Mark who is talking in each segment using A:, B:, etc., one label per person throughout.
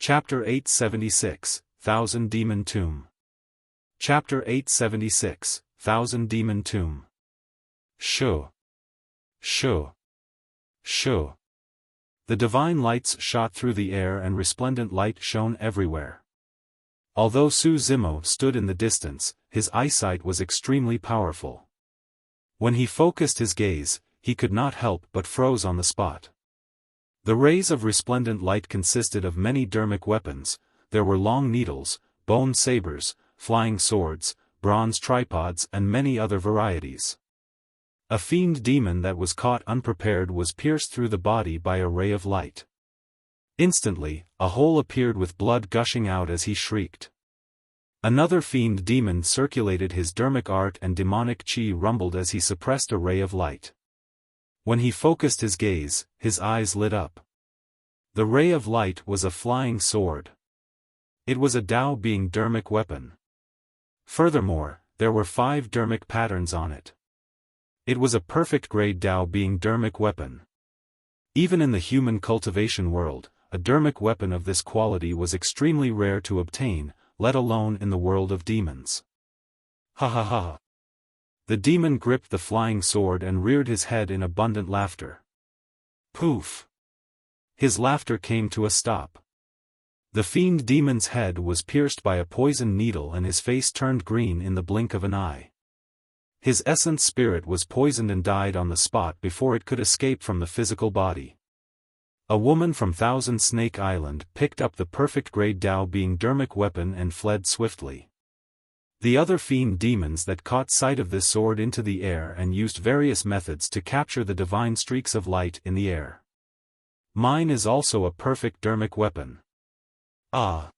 A: Chapter 876, Thousand Demon Tomb. Chapter 876, Thousand Demon Tomb. Shoo. Shoo. Shoo. The divine lights shot through the air and resplendent light shone everywhere. Although Su Zimo stood in the distance, his eyesight was extremely powerful. When he focused his gaze, he could not help but froze on the spot. The rays of resplendent light consisted of many dermic weapons. There were long needles, bone sabers, flying swords, bronze tripods and many other varieties. A fiend demon that was caught unprepared was pierced through the body by a ray of light. Instantly, a hole appeared with blood gushing out as he shrieked. Another fiend demon circulated his dermic art and demonic chi rumbled as he suppressed a ray of light. When he focused his gaze, his eyes lit up. The ray of light was a flying sword. It was a Tao being dermic weapon. Furthermore, there were 5 dermic patterns on it. It was a perfect grade Tao being dermic weapon. Even in the human cultivation world, a dermic weapon of this quality was extremely rare to obtain, let alone in the world of demons. Ha ha ha. The demon gripped the flying sword and reared his head in abundant laughter. Poof! His laughter came to a stop. The fiend demon's head was pierced by a poisoned needle and his face turned green in the blink of an eye. His essence spirit was poisoned and died on the spot before it could escape from the physical body. A woman from Thousand Snake Island picked up the perfect grade Tao being dermic weapon and fled swiftly. The other fiend demons that caught sight of this soared into the air and used various methods to capture the divine streaks of light in the air. Mine is also a perfect dermic weapon. Ah!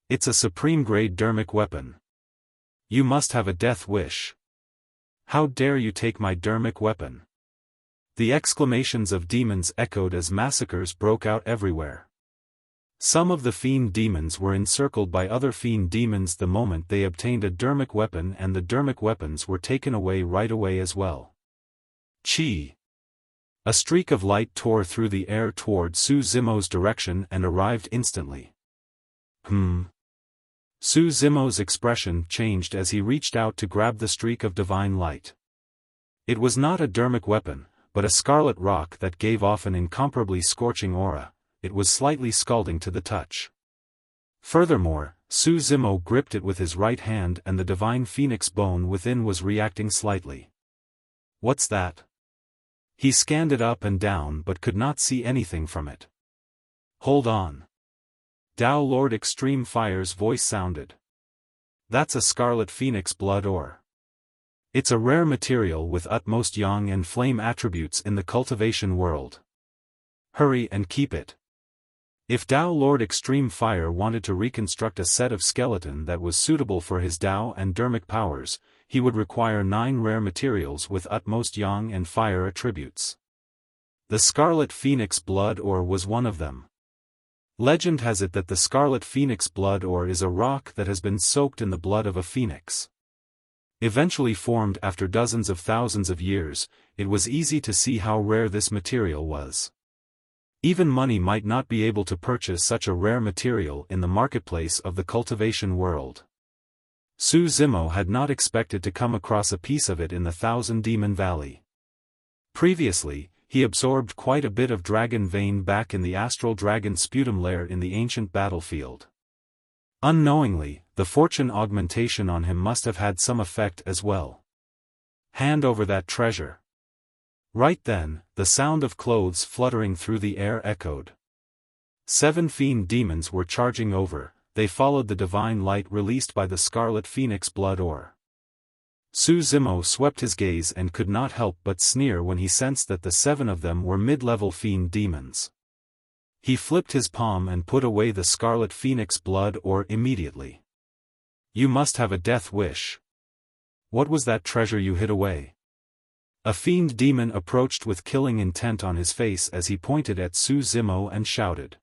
A: It's a supreme grade dermic weapon. You must have a death wish. How dare you take my dermic weapon? The exclamations of demons echoed as massacres broke out everywhere. Some of the fiend demons were encircled by other fiend demons the moment they obtained a dermic weapon, and the dermic weapons were taken away right away as well. Chi! A streak of light tore through the air toward Su Zimo's direction and arrived instantly. Su Zimo's expression changed as he reached out to grab the streak of divine light. It was not a dermic weapon, but a scarlet rock that gave off an incomparably scorching aura. It was slightly scalding to the touch. Furthermore, Su Zimo gripped it with his right hand and the divine phoenix bone within was reacting slightly. What's that? He scanned it up and down but could not see anything from it. Hold on. Tao Lord Extreme Fire's voice sounded. That's a scarlet phoenix blood ore. It's a rare material with utmost yang and flame attributes in the cultivation world. Hurry and keep it. If Tao Lord Extreme Fire wanted to reconstruct a set of skeleton that was suitable for his Tao and dermic powers, he would require 9 rare materials with utmost yang and fire attributes. The Scarlet Phoenix blood ore was one of them. Legend has it that the Scarlet Phoenix blood ore is a rock that has been soaked in the blood of a phoenix. Eventually formed after dozens of thousands of years, it was easy to see how rare this material was. Even money might not be able to purchase such a rare material in the marketplace of the cultivation world. Su Zimo had not expected to come across a piece of it in the Thousand Demon Valley. Previously, he absorbed quite a bit of dragon vein back in the astral dragon sputum lair in the ancient battlefield. Unknowingly, the fortune augmentation on him must have had some effect as well. Hand over that treasure. Right then, the sound of clothes fluttering through the air echoed. 7 fiend demons were charging over, they followed the divine light released by the Scarlet Phoenix blood ore. Su Zimo swept his gaze and could not help but sneer when he sensed that the 7 of them were mid-level fiend demons. He flipped his palm and put away the Scarlet Phoenix blood ore immediately. You must have a death wish. What was that treasure you hid away? A fiend demon approached with killing intent on his face as he pointed at Su Zimo and shouted.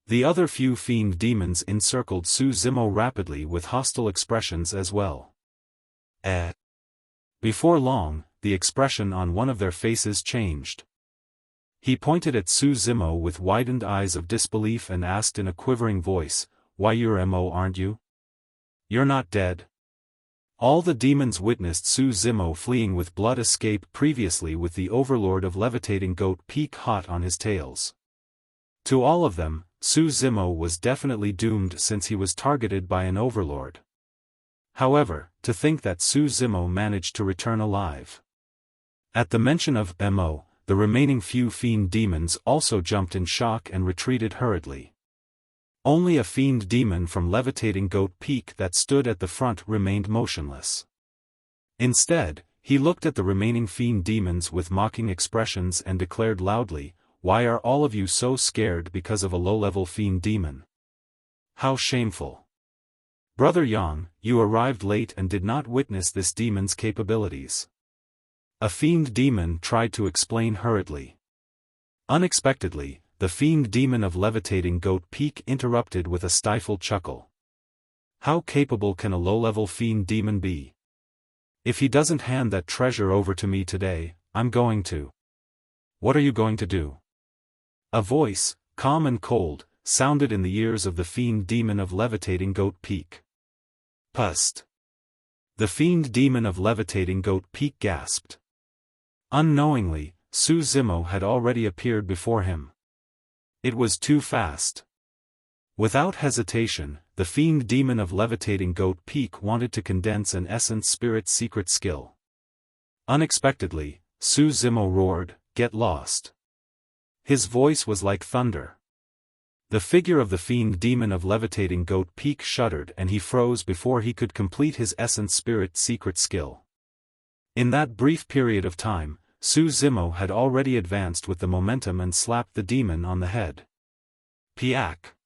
A: The other few fiend demons encircled Su Zimo rapidly with hostile expressions as well. Before long, the expression on one of their faces changed. He pointed at Su Zimo with widened eyes of disbelief and asked in a quivering voice, "Why you're Mo, aren't you? You're not dead?" All the demons witnessed Su Zimo fleeing with blood escape previously with the Overlord of Levitating Goat Peak hot on his tails. To all of them, Su Zimo was definitely doomed since he was targeted by an Overlord. However, to think that Su Zimo managed to return alive. At the mention of Mo, the remaining few fiend demons also jumped in shock and retreated hurriedly. Only a fiend demon from Levitating Goat Peak that stood at the front remained motionless. Instead, he looked at the remaining fiend demons with mocking expressions and declared loudly, "Why are all of you so scared because of a low-level fiend demon? How shameful. Brother Yang, you arrived late and did not witness this demon's capabilities." A fiend demon tried to explain hurriedly. Unexpectedly, the fiend demon of Levitating Goat Peak interrupted with a stifled chuckle. "How capable can a low-level fiend demon be? If he doesn't hand that treasure over to me today, I'm going to." "What are you going to do?" A voice, calm and cold, sounded in the ears of the fiend demon of Levitating Goat Peak. "Pust." The fiend demon of Levitating Goat Peak gasped. Unknowingly, Su Zimo had already appeared before him. It was too fast. Without hesitation, the fiend demon of Levitating Goat Peak wanted to condense an essence spirit secret skill. Unexpectedly, Su Zimo roared, "Get lost." His voice was like thunder. The figure of the fiend demon of Levitating Goat Peak shuddered and he froze before he could complete his essence spirit secret skill. In that brief period of time, Su Zimo had already advanced with the momentum and slapped the demon on the head. Piak!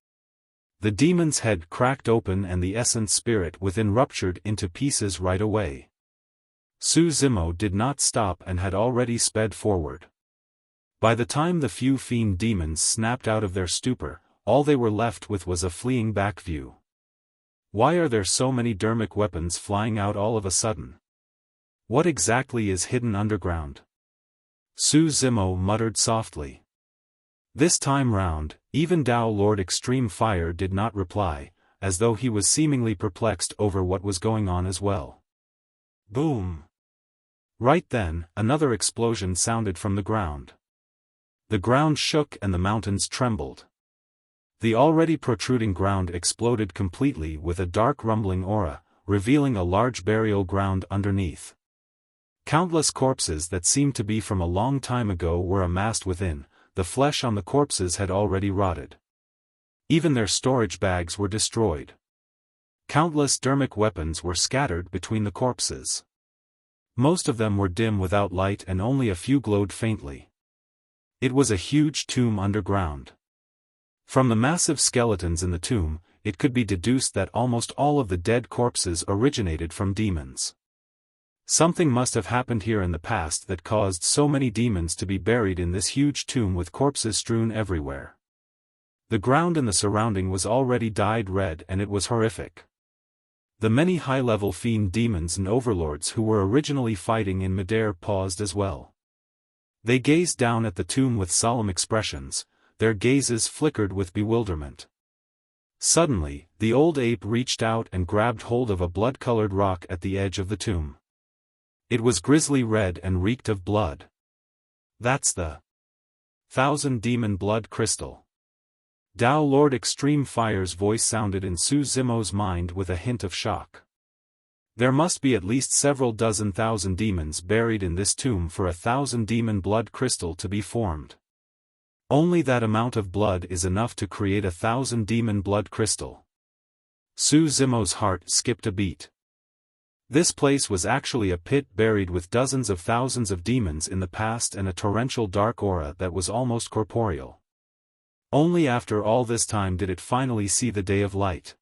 A: The demon's head cracked open and the essence spirit within ruptured into pieces right away. Su Zimo did not stop and had already sped forward. By the time the few fiend demons snapped out of their stupor, all they were left with was a fleeing back view. Why are there so many dermic weapons flying out all of a sudden? What exactly is hidden underground? Su Zimo muttered softly. This time round, even Tao Lord Extreme Fire did not reply, as though he was seemingly perplexed over what was going on as well. Boom! Right then, another explosion sounded from the ground. The ground shook and the mountains trembled. The already protruding ground exploded completely with a dark rumbling aura, revealing a large burial ground underneath. Countless corpses that seemed to be from a long time ago were amassed within. The flesh on the corpses had already rotted. Even their storage bags were destroyed. Countless dermic weapons were scattered between the corpses. Most of them were dim without light and only a few glowed faintly. It was a huge tomb underground. From the massive skeletons in the tomb, it could be deduced that almost all of the dead corpses originated from demons. Something must have happened here in the past that caused so many demons to be buried in this huge tomb with corpses strewn everywhere. The ground in the surrounding was already dyed red and it was horrific. The many high-level fiend demons and overlords who were originally fighting in midair paused as well. They gazed down at the tomb with solemn expressions, their gazes flickered with bewilderment. Suddenly, the old ape reached out and grabbed hold of a blood-colored rock at the edge of the tomb. It was grisly red and reeked of blood. That's the 1,000 Demon Blood Crystal. Tao Lord Extreme Fire's voice sounded in Su Zimo's mind with a hint of shock. There must be at least several dozen thousand demons buried in this tomb for 1,000 Demon Blood Crystal to be formed. Only that amount of blood is enough to create 1,000 Demon Blood Crystal. Su Zimo's heart skipped a beat. This place was actually a pit buried with dozens of thousands of demons in the past and a torrential dark aura that was almost corporeal. Only after all this time did it finally see the day of light.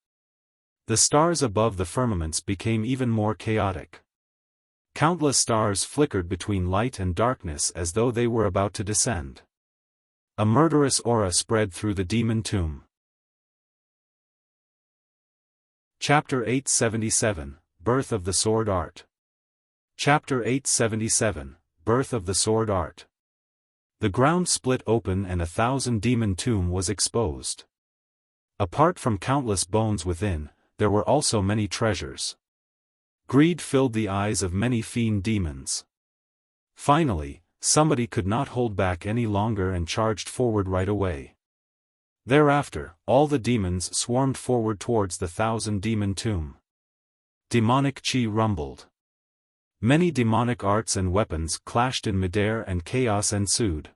A: The stars above the firmaments became even more chaotic. Countless stars flickered between light and darkness as though they were about to descend. A murderous aura spread through the demon tomb. Chapter 877, Birth of the Sword Art. Chapter 877, Birth of the Sword Art. The ground split open and 1,000 demon tomb was exposed. Apart from countless bones within, there were also many treasures. Greed filled the eyes of many fiend demons. Finally, somebody could not hold back any longer and charged forward right away. Thereafter, all the demons swarmed forward towards the 1,000 demon tomb. Demonic chi rumbled. Many demonic arts and weapons clashed in midair and chaos ensued.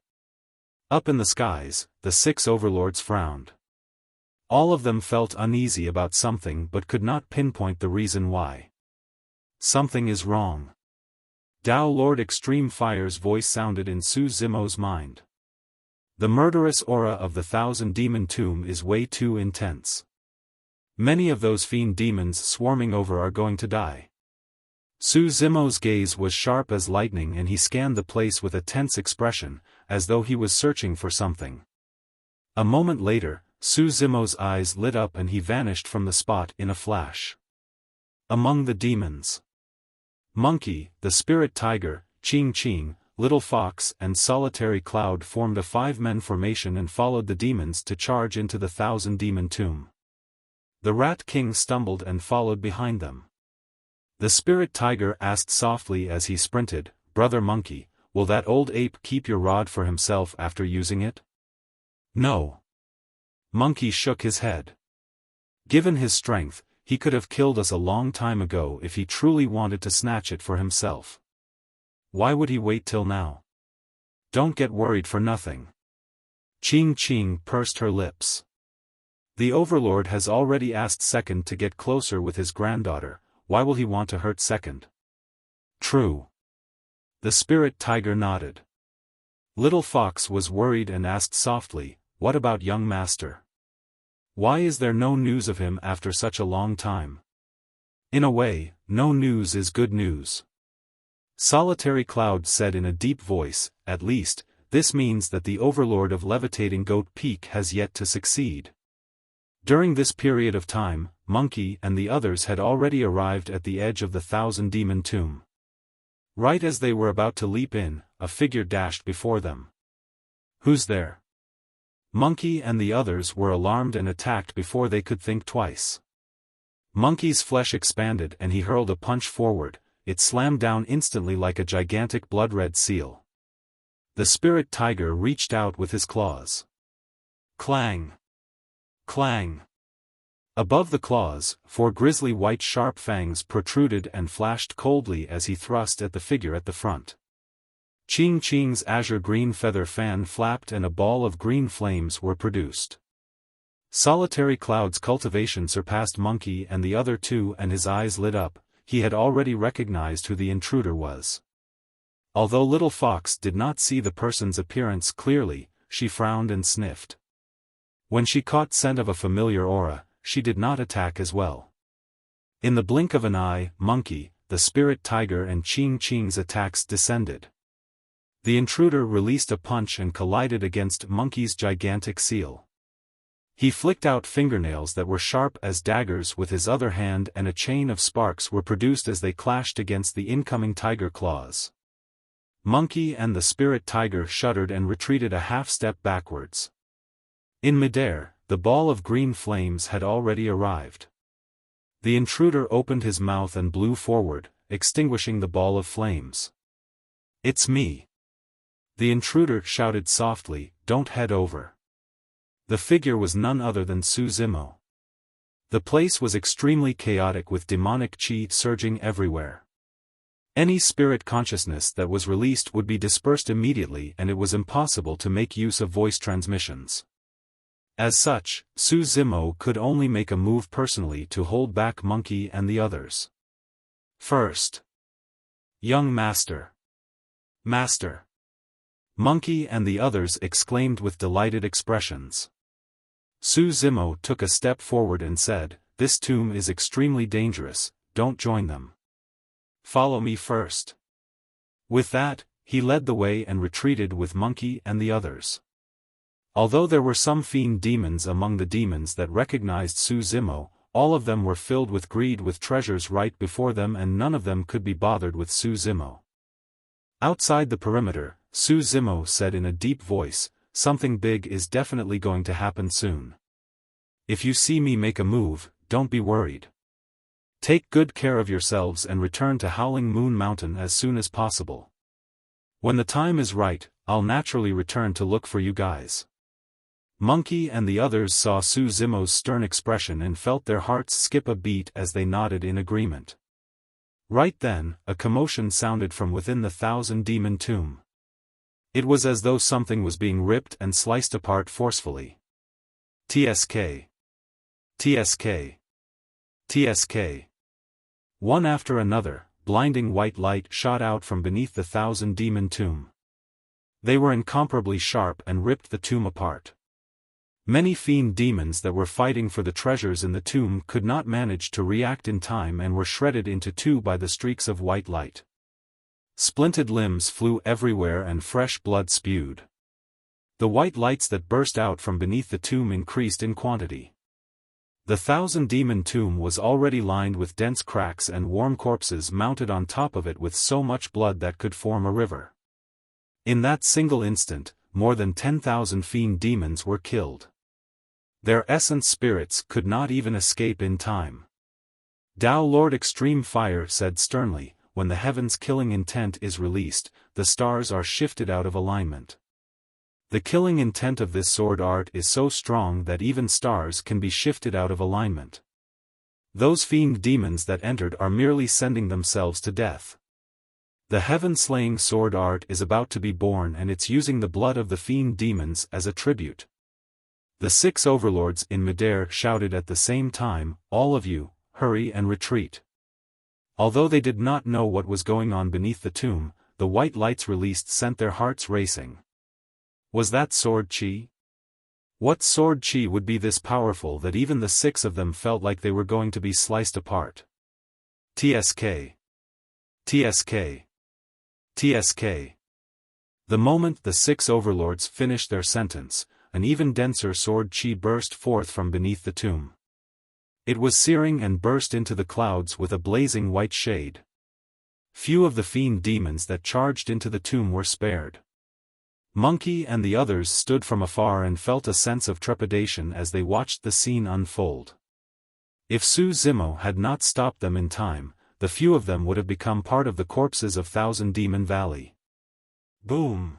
A: Up in the skies, the 6 overlords frowned. All of them felt uneasy about something but could not pinpoint the reason why. Something is wrong. Tao Lord Extreme Fire's voice sounded in Su Zimo's mind. The murderous aura of the 1,000 demon tomb is way too intense. Many of those fiend demons swarming over are going to die. Su Zimo's gaze was sharp as lightning and he scanned the place with a tense expression, as though he was searching for something. A moment later, Su Zimo's eyes lit up and he vanished from the spot in a flash. Among the demons, Monkey, the spirit tiger, Ching Ching, Little Fox and Solitary Cloud formed a 5-man formation and followed the demons to charge into the 1,000 demon tomb. The Rat King stumbled and followed behind them. The spirit tiger asked softly as he sprinted, "Brother Monkey, will that old ape keep your rod for himself after using it?" "No." Monkey shook his head. Given his strength, he could have killed us a long time ago if he truly wanted to snatch it for himself. Why would he wait till now? Don't get worried for nothing. Ching Ching pursed her lips. The Overlord has already asked Second to get closer with his granddaughter, why will he want to hurt Second? True. The spirit tiger nodded. Little Fox was worried and asked softly, "What about young master? Why is there no news of him after such a long time?" In a way, no news is good news. Solitary Cloud said in a deep voice, "At least, this means that the Overlord of Levitating Goat Peak has yet to succeed." During this period of time, Monkey and the others had already arrived at the edge of the 1,000 demon tomb. Right as they were about to leap in, a figure dashed before them. "Who's there?" Monkey and the others were alarmed and attacked before they could think twice. Monkey's flesh expanded and he hurled a punch forward, it slammed down instantly like a gigantic blood-red seal. The spirit tiger reached out with his claws. Clang! Clang! Above the claws, 4 grisly white sharp fangs protruded and flashed coldly as he thrust at the figure at the front. Ching Ching's azure green feather fan flapped and a ball of green flames were produced. Solitary Cloud's cultivation surpassed Monkey and the other 2 and his eyes lit up, he had already recognized who the intruder was. Although Little Fox did not see the person's appearance clearly, she frowned and sniffed. When she caught scent of a familiar aura, she did not attack as well. In the blink of an eye, Monkey, the spirit tiger and Ching Ching's attacks descended. The intruder released a punch and collided against Monkey's gigantic seal. He flicked out fingernails that were sharp as daggers with his other hand and a chain of sparks were produced as they clashed against the incoming tiger claws. Monkey and the spirit tiger shuddered and retreated a half-step backwards. In midair, the ball of green flames had already arrived. The intruder opened his mouth and blew forward, extinguishing the ball of flames. "It's me." The intruder shouted softly, "Don't head over." The figure was none other than Su Zimo. The place was extremely chaotic with demonic chi surging everywhere. Any spirit consciousness that was released would be dispersed immediately and it was impossible to make use of voice transmissions. As such, Su Zimo could only make a move personally to hold back Monkey and the others. First. "Young Master! Master!" Monkey and the others exclaimed with delighted expressions. Su Zimo took a step forward and said, "This tomb is extremely dangerous, don't join them. Follow me first." With that, he led the way and retreated with Monkey and the others. Although there were some fiend demons among the demons that recognized Su Zimo, all of them were filled with greed with treasures right before them and none of them could be bothered with Su Zimo. Outside the perimeter, Su Zimo said in a deep voice, something big is definitely going to happen soon. If you see me make a move, don't be worried. Take good care of yourselves and return to Howling Moon Mountain as soon as possible. When the time is right, I'll naturally return to look for you guys. Monkey and the others saw Su Zimo's stern expression and felt their hearts skip a beat as they nodded in agreement. Right then, a commotion sounded from within the Thousand Demon Tomb. It was as though something was being ripped and sliced apart forcefully. TSK. TSK. TSK. One after another, blinding white light shot out from beneath the Thousand Demon Tomb. They were incomparably sharp and ripped the tomb apart. Many fiend demons that were fighting for the treasures in the tomb could not manage to react in time and were shredded into two by the streaks of white light. Splinted limbs flew everywhere and fresh blood spewed. The white lights that burst out from beneath the tomb increased in quantity. The Thousand Demon Tomb was already lined with dense cracks and warm corpses mounted on top of it with so much blood that could form a river. In that single instant, more than 10,000 fiend demons were killed. Their essence spirits could not even escape in time. Tao Lord Extreme Fire said sternly, when the heaven's killing intent is released, the stars are shifted out of alignment. The killing intent of this sword art is so strong that even stars can be shifted out of alignment. Those fiend demons that entered are merely sending themselves to death. The heaven-slaying sword art is about to be born and it's using the blood of the fiend demons as a tribute. The 6 overlords in midair shouted at the same time, all of you, hurry and retreat. Although they did not know what was going on beneath the tomb, the white lights released sent their hearts racing. Was that sword chi? What sword chi would be this powerful that even the 6 of them felt like they were going to be sliced apart? TSK. TSK. TSK. The moment the 6 overlords finished their sentence, an even denser sword chi burst forth from beneath the tomb. It was searing and burst into the clouds with a blazing white shade. Few of the fiend demons that charged into the tomb were spared. Monkey and the others stood from afar and felt a sense of trepidation as they watched the scene unfold. If Su Zimo had not stopped them in time, the few of them would have become part of the corpses of Thousand Demon Valley. Boom!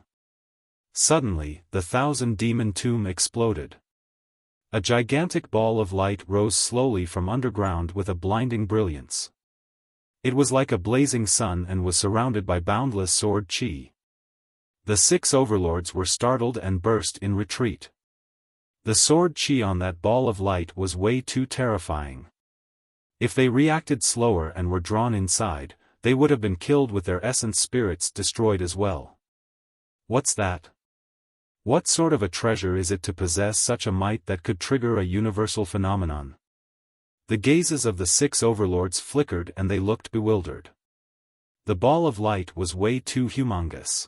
A: Suddenly, the Thousand Demon Tomb exploded. A gigantic ball of light rose slowly from underground with a blinding brilliance. It was like a blazing sun and was surrounded by boundless sword chi. The 6 overlords were startled and burst in retreat. The sword chi on that ball of light was way too terrifying. If they reacted slower and were drawn inside, they would have been killed with their essence spirits destroyed as well. What's that? What sort of a treasure is it to possess such a might that could trigger a universal phenomenon? The gazes of the 6 overlords flickered and they looked bewildered. The ball of light was way too humongous.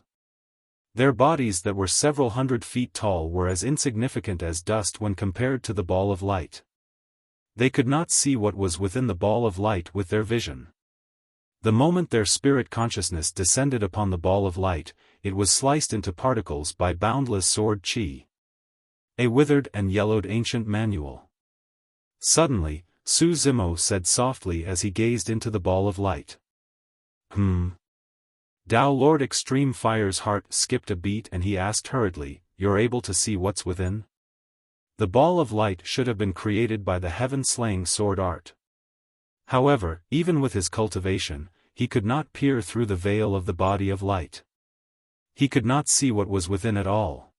A: Their bodies that were several hundred feet tall were as insignificant as dust when compared to the ball of light. They could not see what was within the ball of light with their vision. The moment their spirit consciousness descended upon the ball of light, it was sliced into particles by boundless sword chi. A withered and yellowed ancient manual. Suddenly, Su Zimo said softly as he gazed into the ball of light. Tao Lord Extreme Fire's heart skipped a beat and he asked hurriedly, "You're able to see what's within?" The ball of light should have been created by the heaven-slaying sword art. However, even with his cultivation, he could not peer through the veil of the body of light. He could not see what was within at all.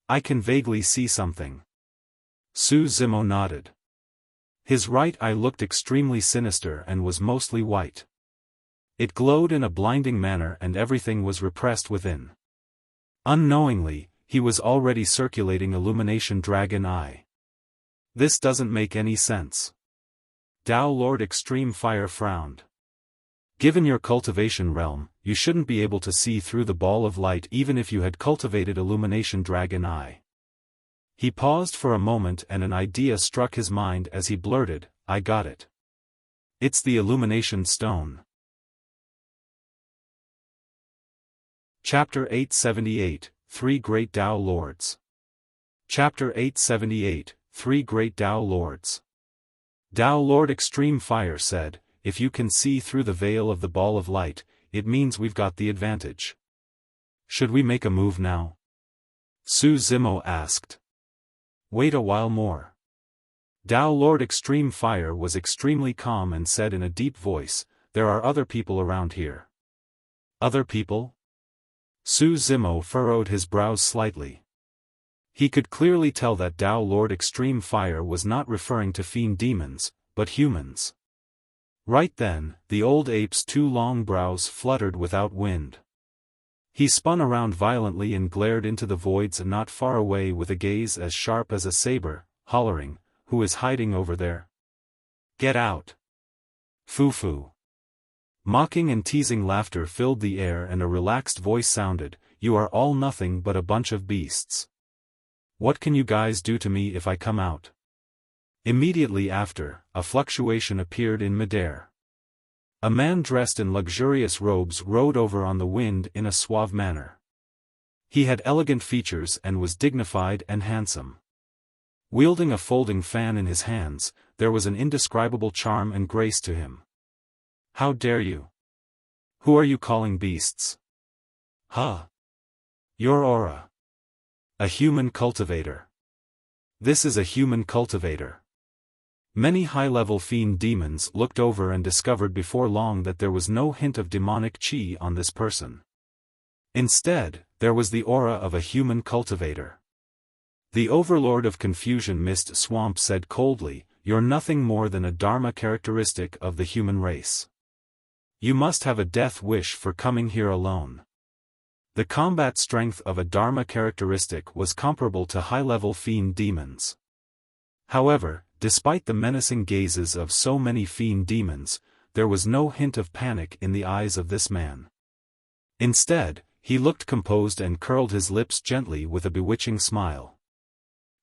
A: "I can vaguely see something." Su Zimo nodded. His right eye looked extremely sinister and was mostly white. It glowed in a blinding manner and everything was repressed within. Unknowingly, he was already circulating Illumination Dragon Eye. This doesn't make any sense. Tao Lord Extreme Fire frowned. Given your cultivation realm, you shouldn't be able to see through the ball of light even if you had cultivated Illumination Dragon Eye. He paused for a moment and an idea struck his mind as he blurted, "I got it. It's the Illumination Stone." Chapter 878, Three Great Tao Lords. Chapter 878, Three Great Tao Lords. Tao Lord Extreme Fire said, "If you can see through the veil of the ball of light, it means we've got the advantage. Should we make a move now?" Su Zimo asked. "Wait a while more." Tao Lord Extreme Fire was extremely calm and said in a deep voice, "There are other people around here." "Other people?" Su Zimo furrowed his brows slightly. He could clearly tell that Tao Lord Extreme Fire was not referring to fiend demons, but humans. Right then, the old ape's two long brows fluttered without wind. He spun around violently and glared into the voids not far away with a gaze as sharp as a saber, hollering, "Who is hiding over there? Get out! Foo-foo!" Mocking and teasing laughter filled the air and a relaxed voice sounded, "You are all nothing but a bunch of beasts. What can you guys do to me if I come out?" Immediately after, a fluctuation appeared in midair. A man dressed in luxurious robes rode over on the wind in a suave manner. He had elegant features and was dignified and handsome. Wielding a folding fan in his hands, there was an indescribable charm and grace to him. "How dare you? Who are you calling beasts?" "Huh? Your aura. A human cultivator. This is a human cultivator." Many high-level fiend demons looked over and discovered before long that there was no hint of demonic chi on this person. Instead, there was the aura of a human cultivator. The Overlord of Confusion Mist Swamp said coldly, "You're nothing more than a dharma characteristic of the human race. You must have a death wish for coming here alone." The combat strength of a dharma characteristic was comparable to high-level fiend demons. However, despite the menacing gazes of so many fiend demons, there was no hint of panic in the eyes of this man. Instead, he looked composed and curled his lips gently with a bewitching smile.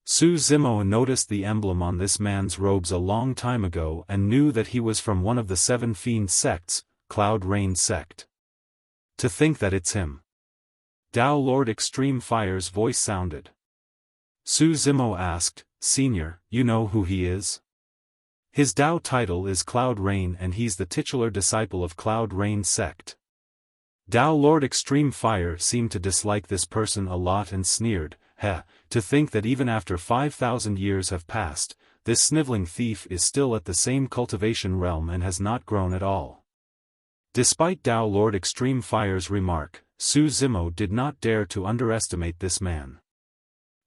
A: Su Zimo noticed the emblem on this man's robes a long time ago and knew that he was from one of the 7 fiend sects, Cloud Rain sect. "To think that it's him." Tao Lord Extreme Fire's voice sounded. Su Zimo asked, "Senior, you know who he is?" "His Tao title is Cloud Rain and he's the titular disciple of Cloud Rain sect." Tao Lord Extreme Fire seemed to dislike this person a lot and sneered, "Heh, to think that even after 5,000 years have passed, this sniveling thief is still at the same cultivation realm and has not grown at all." Despite Tao Lord Extreme Fire's remark, Su Zimo did not dare to underestimate this man.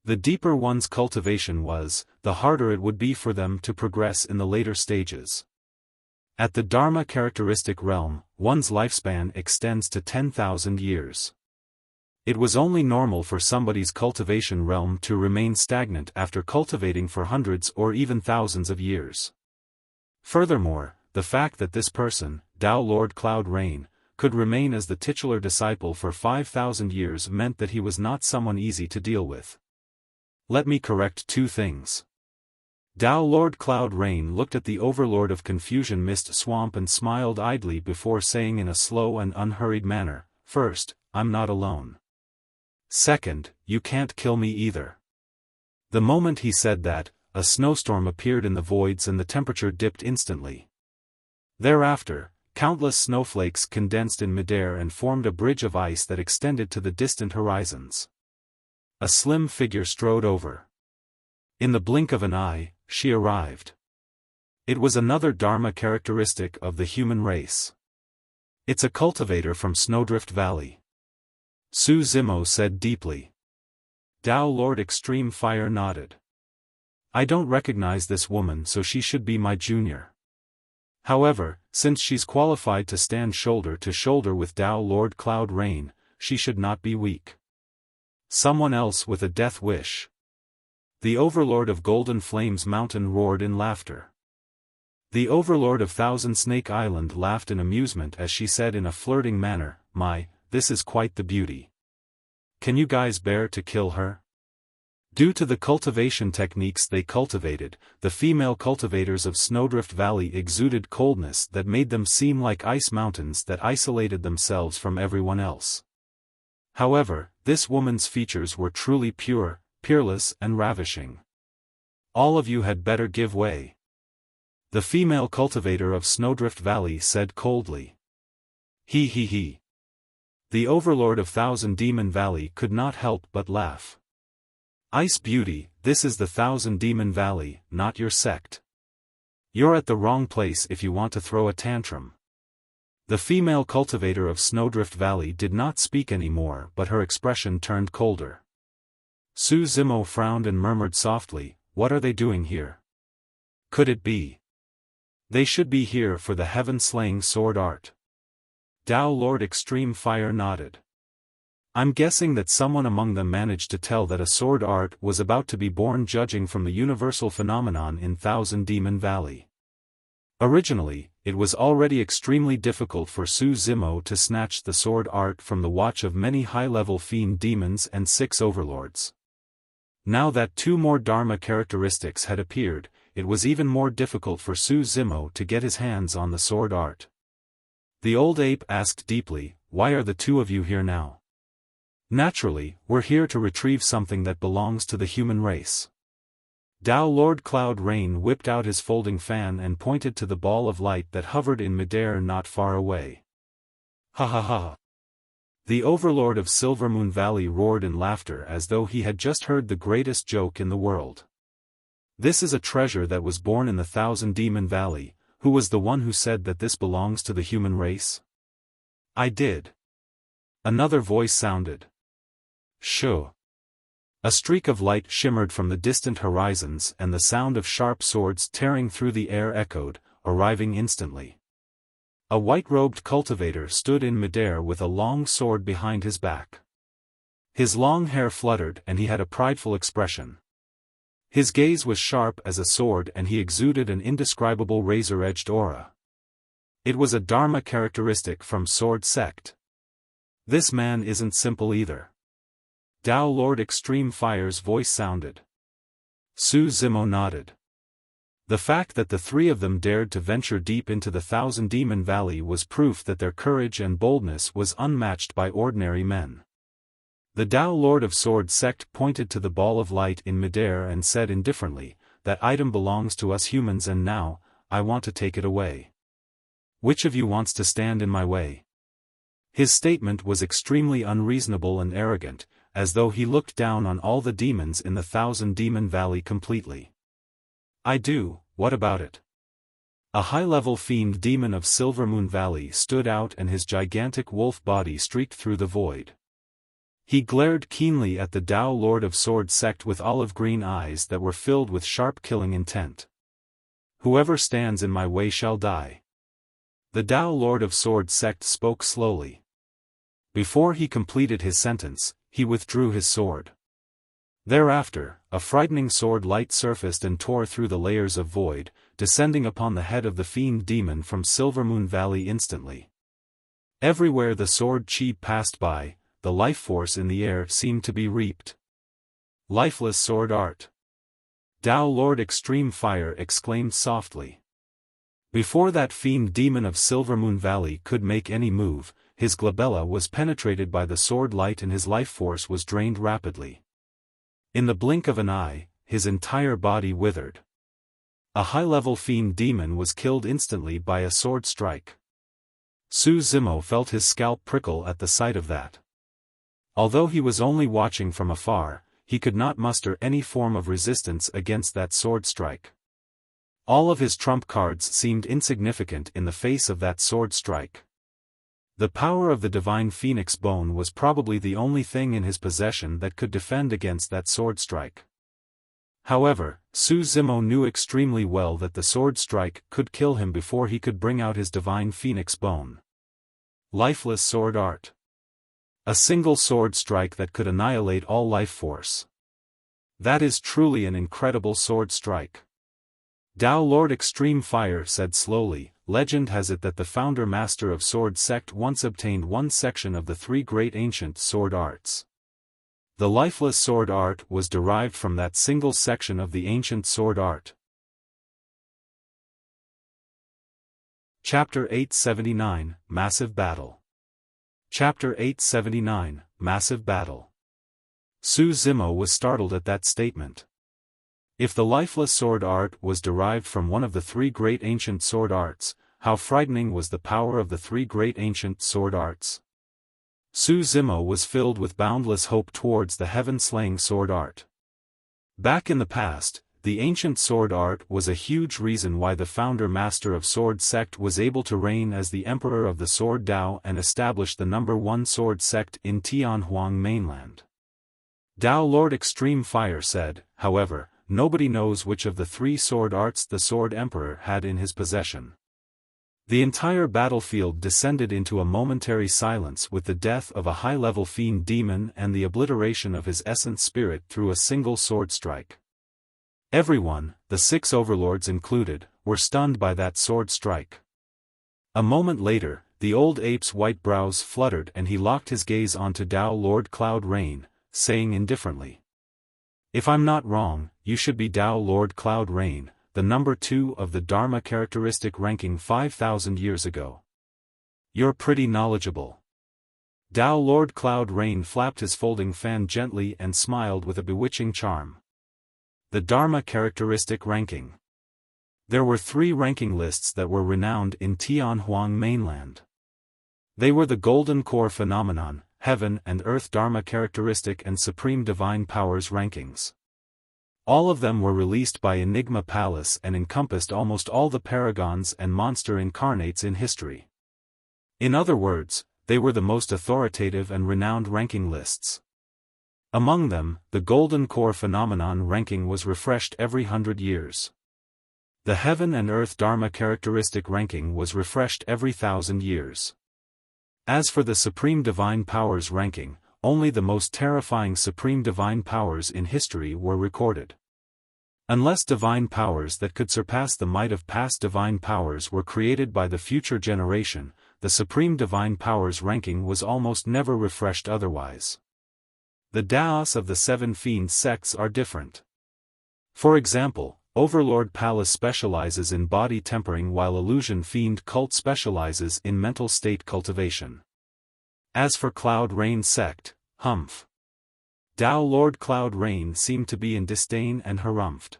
A: The deeper one's cultivation was, the harder it would be for them to progress in the later stages. At the Dharma characteristic realm, one's lifespan extends to 10,000 years. It was only normal for somebody's cultivation realm to remain stagnant after cultivating for hundreds or even thousands of years. Furthermore, the fact that this person, Tao Lord Cloud Rain, could remain as the titular disciple for 5,000 years meant that he was not someone easy to deal with. "Let me correct 2 things. Tao Lord Cloud Rain looked at the Overlord of Confusion Mist Swamp and smiled idly before saying in a slow and unhurried manner, "First, I'm not alone. Second, you can't kill me either." The moment he said that, a snowstorm appeared in the voids and the temperature dipped instantly. Thereafter, countless snowflakes condensed in midair and formed a bridge of ice that extended to the distant horizons. A slim figure strode over. In the blink of an eye, she arrived. It was another Dharma characteristic of the human race. "It's a cultivator from Snowdrift Valley," Su Zimo said deeply. Tao Lord Extreme Fire nodded. "I don't recognize this woman, so she should be my junior. However, since she's qualified to stand shoulder to shoulder with Tao Lord Cloud Rain, she should not be weak." "Someone else with a death wish." The Overlord of Golden Flames Mountain roared in laughter. The Overlord of Thousand Snake Island laughed in amusement as she said in a flirting manner, This is quite the beauty. Can you guys bear to kill her?" Due to the cultivation techniques they cultivated, the female cultivators of Snowdrift Valley exuded coldness that made them seem like ice mountains that isolated themselves from everyone else. However, this woman's features were truly pure, peerless and ravishing. All of you had better give way. The female cultivator of Snowdrift Valley said coldly. He. The overlord of Thousand Demon Valley could not help but laugh. Ice Beauty, this is the Thousand Demon Valley, not your sect. You're at the wrong place if you want to throw a tantrum. The female cultivator of Snowdrift Valley did not speak anymore, but her expression turned colder. Su Zimo frowned and murmured softly, "What are they doing here? Could it be? They should be here for the heaven-slaying sword art." Dao Lord Extreme Fire nodded. "I'm guessing that someone among them managed to tell that a sword art was about to be born, judging from the universal phenomenon in Thousand Demon Valley. Originally, it was already extremely difficult for Su Zimo to snatch the sword art from the watch of many high-level fiend demons and 6 overlords. Now that 2 more Dharma characteristics had appeared, it was even more difficult for Su Zimo to get his hands on the sword art. The old ape asked deeply, "Why are the 2 of you here now?" "Naturally, we're here to retrieve something that belongs to the human race." Dao Lord Cloud Rain whipped out his folding fan and pointed to the ball of light that hovered in midair not far away. "Ha ha ha." The overlord of Silvermoon Valley roared in laughter as though he had just heard the greatest joke in the world. "This is a treasure that was born in the Thousand Demon Valley. Who was the one who said that this belongs to the human race?" "I did." Another voice sounded. "Shoo." A streak of light shimmered from the distant horizons and the sound of sharp swords tearing through the air echoed, arriving instantly. A white-robed cultivator stood in midair with a long sword behind his back. His long hair fluttered and he had a prideful expression. His gaze was sharp as a sword and he exuded an indescribable razor-edged aura. It was a Dharma characteristic from Sword Sect. "This man isn't simple either." Dao Lord Extreme Fire's voice sounded. Su Zimo nodded. The fact that the 3 of them dared to venture deep into the Thousand Demon Valley was proof that their courage and boldness was unmatched by ordinary men. The Dao Lord of Sword Sect pointed to the ball of light in midair and said indifferently, "That item belongs to us humans and now, I want to take it away. Which of you wants to stand in my way?" His statement was extremely unreasonable and arrogant, as though he looked down on all the demons in the Thousand Demon Valley completely. "I do, what about it?" A high-level fiend demon of Silvermoon Valley stood out and his gigantic wolf body streaked through the void. He glared keenly at the Dao Lord of Sword Sect with olive-green eyes that were filled with sharp killing intent. "Whoever stands in my way shall die." The Dao Lord of Sword Sect spoke slowly. Before he completed his sentence, he withdrew his sword. Thereafter, a frightening sword light surfaced and tore through the layers of void, descending upon the head of the fiend demon from Silvermoon Valley instantly. Everywhere the sword chi passed by, the life force in the air seemed to be reaped. "Lifeless sword art." Dao Lord Extreme Fire exclaimed softly. Before that fiend demon of Silvermoon Valley could make any move, his glabella was penetrated by the sword light and his life force was drained rapidly. In the blink of an eye, his entire body withered. A high-level fiend demon was killed instantly by a sword strike. Su Zimo felt his scalp prickle at the sight of that. Although he was only watching from afar, he could not muster any form of resistance against that sword strike. All of his trump cards seemed insignificant in the face of that sword strike. The power of the divine phoenix bone was probably the only thing in his possession that could defend against that sword strike. However, Su Zimo knew extremely well that the sword strike could kill him before he could bring out his divine phoenix bone. Lifeless sword art. A single sword strike that could annihilate all life force. That is truly an incredible sword strike. Dao Lord Extreme Fire said slowly, "Legend has it that the founder master of Sword Sect once obtained one section of the 3 great ancient sword arts. The lifeless sword art was derived from that single section of the ancient sword art." Chapter 879, Massive Battle. Chapter 879, massive battle. Su Zimo was startled at that statement. If the lifeless sword art was derived from one of the three great ancient sword arts, how frightening was the power of the three great ancient sword arts. Su Zimo was filled with boundless hope towards the heaven-slaying sword art. Back in the past, the ancient sword art was a huge reason why the founder master of sword sect was able to reign as the emperor of the sword Dao and establish the #1 sword sect in Tianhuang mainland. Dao Lord Extreme Fire said, however, nobody knows which of the three sword arts the sword emperor had in his possession. The entire battlefield descended into a momentary silence with the death of a high-level fiend demon and the obliteration of his essence spirit through a single sword strike. Everyone, the 6 overlords included, were stunned by that sword strike. A moment later, the old ape's white brows fluttered and he locked his gaze onto Dao Lord Cloud Rain, saying indifferently, "If I'm not wrong, you should be Dao Lord Cloud Rain, the #2 of the Dharma characteristic ranking 5,000 years ago. You're pretty knowledgeable." Dao Lord Cloud Rain flapped his folding fan gently and smiled with a bewitching charm. The Dharma characteristic ranking. There were 3 ranking lists that were renowned in Tianhuang mainland. They were the Golden Core Phenomenon, Heaven and Earth Dharma characteristic and Supreme Divine Powers rankings. All of them were released by Enigma Palace and encompassed almost all the paragons and monster incarnates in history. In other words, they were the most authoritative and renowned ranking lists. Among them, the Golden Core Phenomenon ranking was refreshed every 100 years. The Heaven and Earth Dharma characteristic ranking was refreshed every 1,000 years. As for the Supreme Divine Powers ranking, only the most terrifying Supreme Divine Powers in history were recorded. Unless divine powers that could surpass the might of past divine powers were created by the future generation, the Supreme Divine Powers ranking was almost never refreshed otherwise. The Daos of the 7 fiend sects are different. For example, Overlord Palace specializes in body tempering while Illusion Fiend Cult specializes in mental state cultivation. As for Cloud Rain sect, humph. Dao Lord Cloud Rain seemed to be in disdain and harumphed.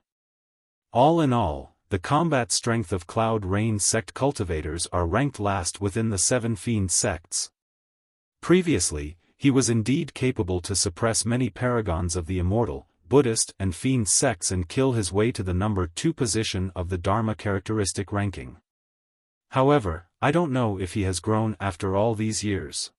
A: All in all, the combat strength of Cloud Rain sect cultivators are ranked last within the 7 fiend sects. Previously, he was indeed capable to suppress many paragons of the Immortal, Buddhist and Fiend sects and kill his way to the #2 position of the Dharma characteristic ranking. However, I don't know if he has grown after all these years.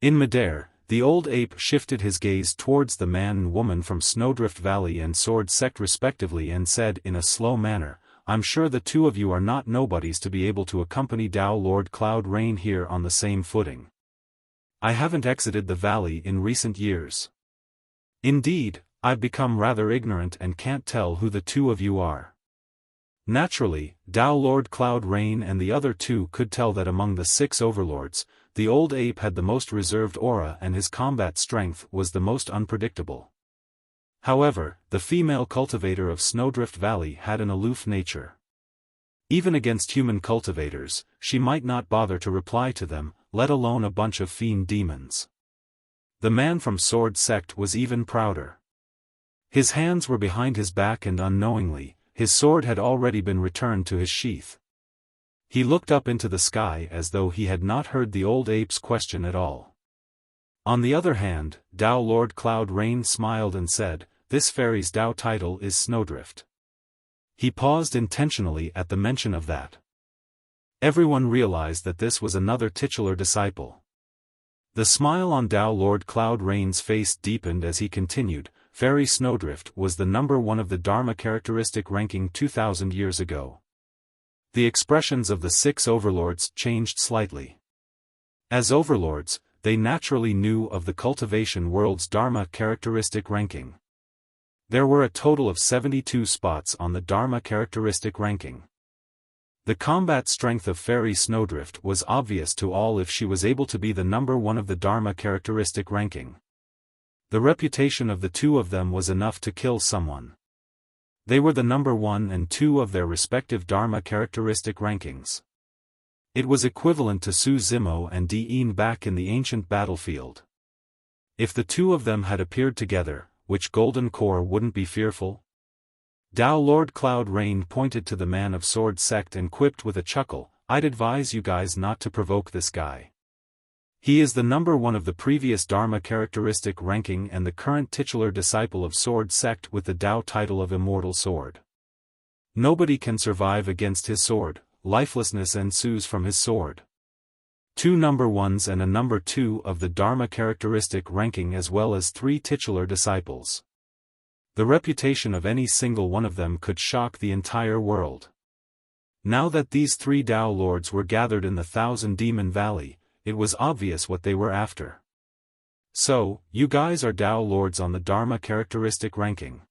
A: In midair, the old ape shifted his gaze towards the man and woman from Snowdrift Valley and Sword Sect respectively and said in a slow manner, "I'm sure the 2 of you are not nobodies to be able to accompany Dao Lord Cloud Rain here on the same footing. I haven't exited the valley in recent years. Indeed, I've become rather ignorant and can't tell who the 2 of you are." Naturally, Dao Lord Cloud Rain and the other 2 could tell that among the 6 overlords, the old ape had the most reserved aura and his combat strength was the most unpredictable. However, the female cultivator of Snowdrift Valley had an aloof nature. Even against human cultivators, she might not bother to reply to them, let alone a bunch of fiend demons. The man from Sword Sect was even prouder. His hands were behind his back and unknowingly, his sword had already been returned to his sheath. He looked up into the sky as though he had not heard the old ape's question at all. On the other hand, Dao Lord Cloud Rain smiled and said, "This fairy's Dao title is Snowdrift." He paused intentionally at the mention of that. Everyone realized that this was another titular disciple. The smile on Dao Lord Cloud Rain's face deepened as he continued, "Fairy Snowdrift was the #1 of the Dharma characteristic ranking 2,000 years ago." The expressions of the 6 overlords changed slightly. As overlords, they naturally knew of the cultivation world's Dharma characteristic ranking. There were a total of 72 spots on the Dharma characteristic ranking. The combat strength of Fairy Snowdrift was obvious to all if she was able to be the #1 of the Dharma characteristic ranking. The reputation of the 2 of them was enough to kill someone. They were the #1 and 2 of their respective Dharma characteristic rankings. It was equivalent to Su Zimo and Deity back in the ancient battlefield. If the two of them had appeared together, which golden core wouldn't be fearful? Tao Lord Cloud Rain pointed to the man of sword sect and quipped with a chuckle, "I'd advise you guys not to provoke this guy. He is the number one of the previous Dharma characteristic ranking and the current titular disciple of sword sect with the Tao title of Immortal Sword. Nobody can survive against his sword, lifelessness ensues from his sword. 2 number ones and a number 2 of the Dharma characteristic ranking as well as 3 titular disciples. The reputation of any single one of them could shock the entire world. Now that these 3 Tao Lords were gathered in the Thousand Demon Valley, it was obvious what they were after. So, you guys are Tao Lords on the Dharma characteristic ranking.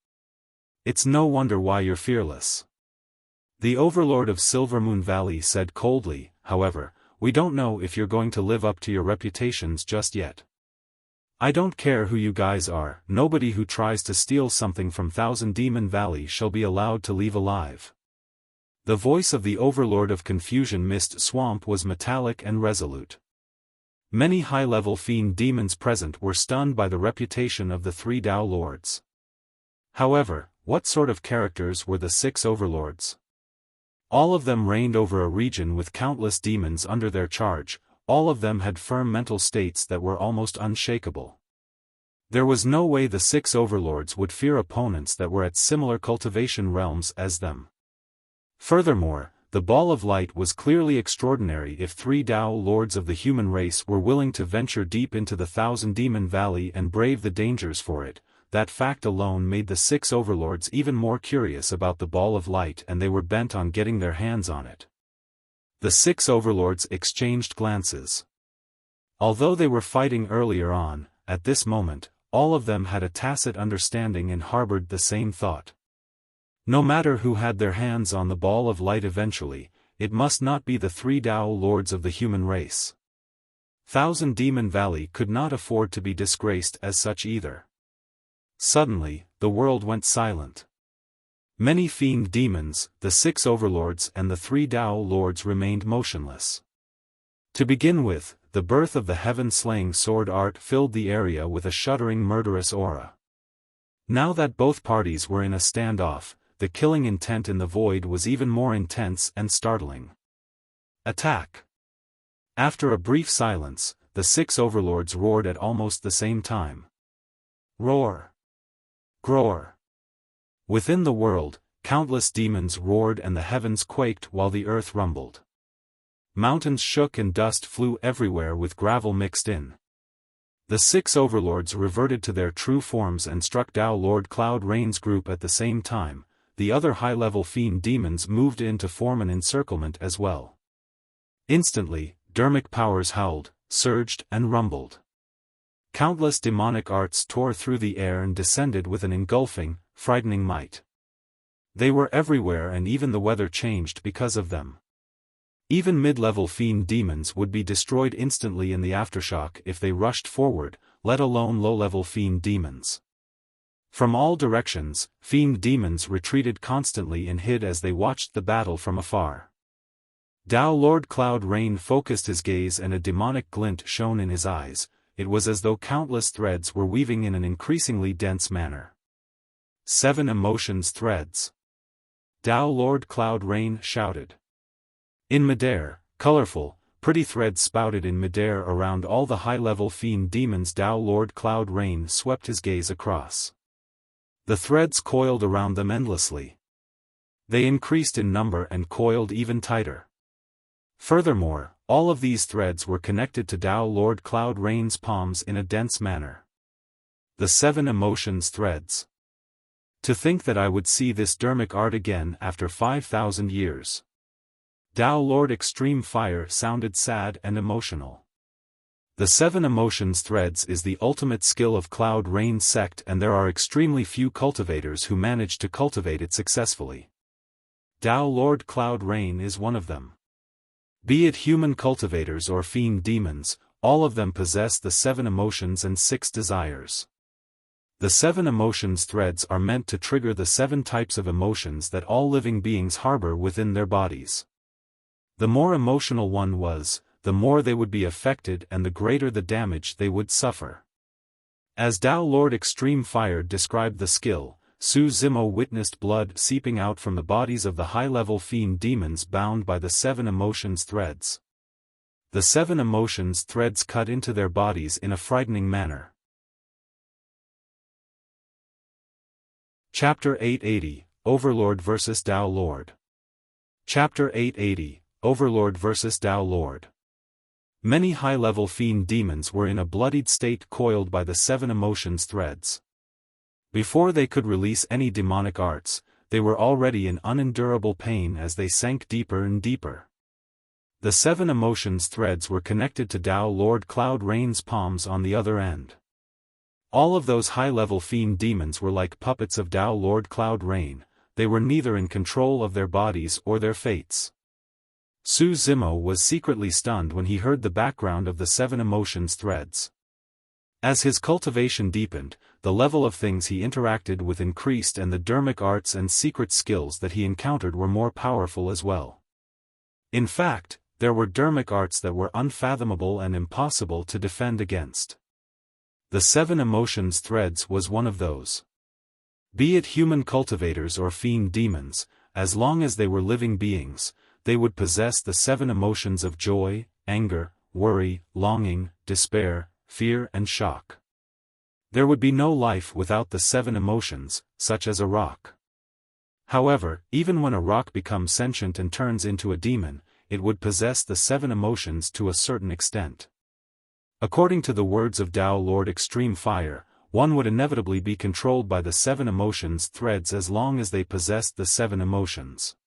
A: It's no wonder why you're fearless. The Overlord of Silvermoon Valley said coldly, however, we don't know if you're going to live up to your reputations just yet. I don't care who you guys are, nobody who tries to steal something from Thousand Demon Valley shall be allowed to leave alive. The voice of the Overlord of Confusion Mist Swamp was metallic and resolute. Many high-level fiend demons present were stunned by the reputation of the 3 Tao Lords. However, what sort of characters were the 6 Overlords? All of them reigned over a region with countless demons under their charge. All of them had firm mental states that were almost unshakable. There was no way the 6 Overlords would fear opponents that were at similar cultivation realms as them. Furthermore, the Ball of Light was clearly extraordinary if 3 Tao Lords of the human race were willing to venture deep into the Thousand Demon Valley and brave the dangers for it. That fact alone made the 6 Overlords even more curious about the Ball of Light and they were bent on getting their hands on it. The 6 Overlords exchanged glances. Although they were fighting earlier on, at this moment, all of them had a tacit understanding and harbored the same thought. No matter who had their hands on the Ball of Light eventually, it must not be the 3 Tao Lords of the human race. Thousand Demon Valley could not afford to be disgraced as such either. Suddenly, the world went silent. Many fiend demons, the 6 Overlords and the 3 Tao Lords remained motionless. To begin with, the birth of the heaven-slaying sword art filled the area with a shuddering murderous aura. Now that both parties were in a standoff, the killing intent in the void was even more intense and startling. Attack! After a brief silence, the 6 Overlords roared at almost the same time. Roar! Groar! Within the world, countless demons roared and the heavens quaked while the earth rumbled. Mountains shook and dust flew everywhere with gravel mixed in. The 6 Overlords reverted to their true forms and struck Tao Lord Cloud Rain's group at the same time. The other high-level fiend demons moved in to form an encirclement as well. Instantly, dermic powers howled, surged and rumbled. Countless demonic arts tore through the air and descended with an engulfing, frightening might. They were everywhere and even the weather changed because of them. Even mid-level fiend demons would be destroyed instantly in the aftershock if they rushed forward, let alone low-level fiend demons. From all directions, fiend demons retreated constantly and hid as they watched the battle from afar. Tao Lord Cloud Rain focused his gaze and a demonic glint shone in his eyes. It was as though countless threads were weaving in an increasingly dense manner. 7 emotions threads. Tao Lord Cloud Rain shouted. In midair, colorful, pretty threads spouted in midair around all the high-level fiend demons. Tao Lord Cloud Rain swept his gaze across. The threads coiled around them endlessly. They increased in number and coiled even tighter. Furthermore, all of these threads were connected to Tao Lord Cloud Rain's palms in a dense manner. The 7 emotions threads. To think that I would see this dermic art again after 5,000 years. Tao Lord Extreme Fire sounded sad and emotional. The 7 emotions threads is the ultimate skill of Cloud Rain sect and there are extremely few cultivators who manage to cultivate it successfully. Tao Lord Cloud Rain is one of them. Be it human cultivators or fiend demons, all of them possess the 7 emotions and 6 desires. The 7 emotions threads are meant to trigger the 7 types of emotions that all living beings harbor within their bodies. The more emotional one was, the more they would be affected and the greater the damage they would suffer. As Tao Lord Extreme Fire described the skill, Su Zimo witnessed blood seeping out from the bodies of the high-level fiend demons bound by the 7 emotions threads. The 7 emotions threads cut into their bodies in a frightening manner. Chapter 880, Overlord vs. Tao Lord. Chapter 880, Overlord vs. Tao Lord. Many high-level fiend demons were in a bloodied state coiled by the 7 emotions threads. Before they could release any demonic arts, they were already in unendurable pain as they sank deeper and deeper. The 7 emotions threads were connected to Tao Lord Cloud Rain's palms on the other end. All of those high-level fiend demons were like puppets of Tao Lord Cloud Rain. They were neither in control of their bodies or their fates. Su Zimo was secretly stunned when he heard the background of the 7 emotions threads. As his cultivation deepened, the level of things he interacted with increased and the dermic arts and secret skills that he encountered were more powerful as well. In fact, there were dermic arts that were unfathomable and impossible to defend against. The 7 emotions threads was one of those. Be it human cultivators or fiend demons, as long as they were living beings, they would possess the 7 emotions of joy, anger, worry, longing, despair, fear and shock. There would be no life without the 7 emotions, such as a rock. However, even when a rock becomes sentient and turns into a demon, it would possess the 7 emotions to a certain extent. According to the words of Tao Lord Extreme Fire, one would inevitably be controlled by the 7 emotions threads as long as they possessed the 7 emotions.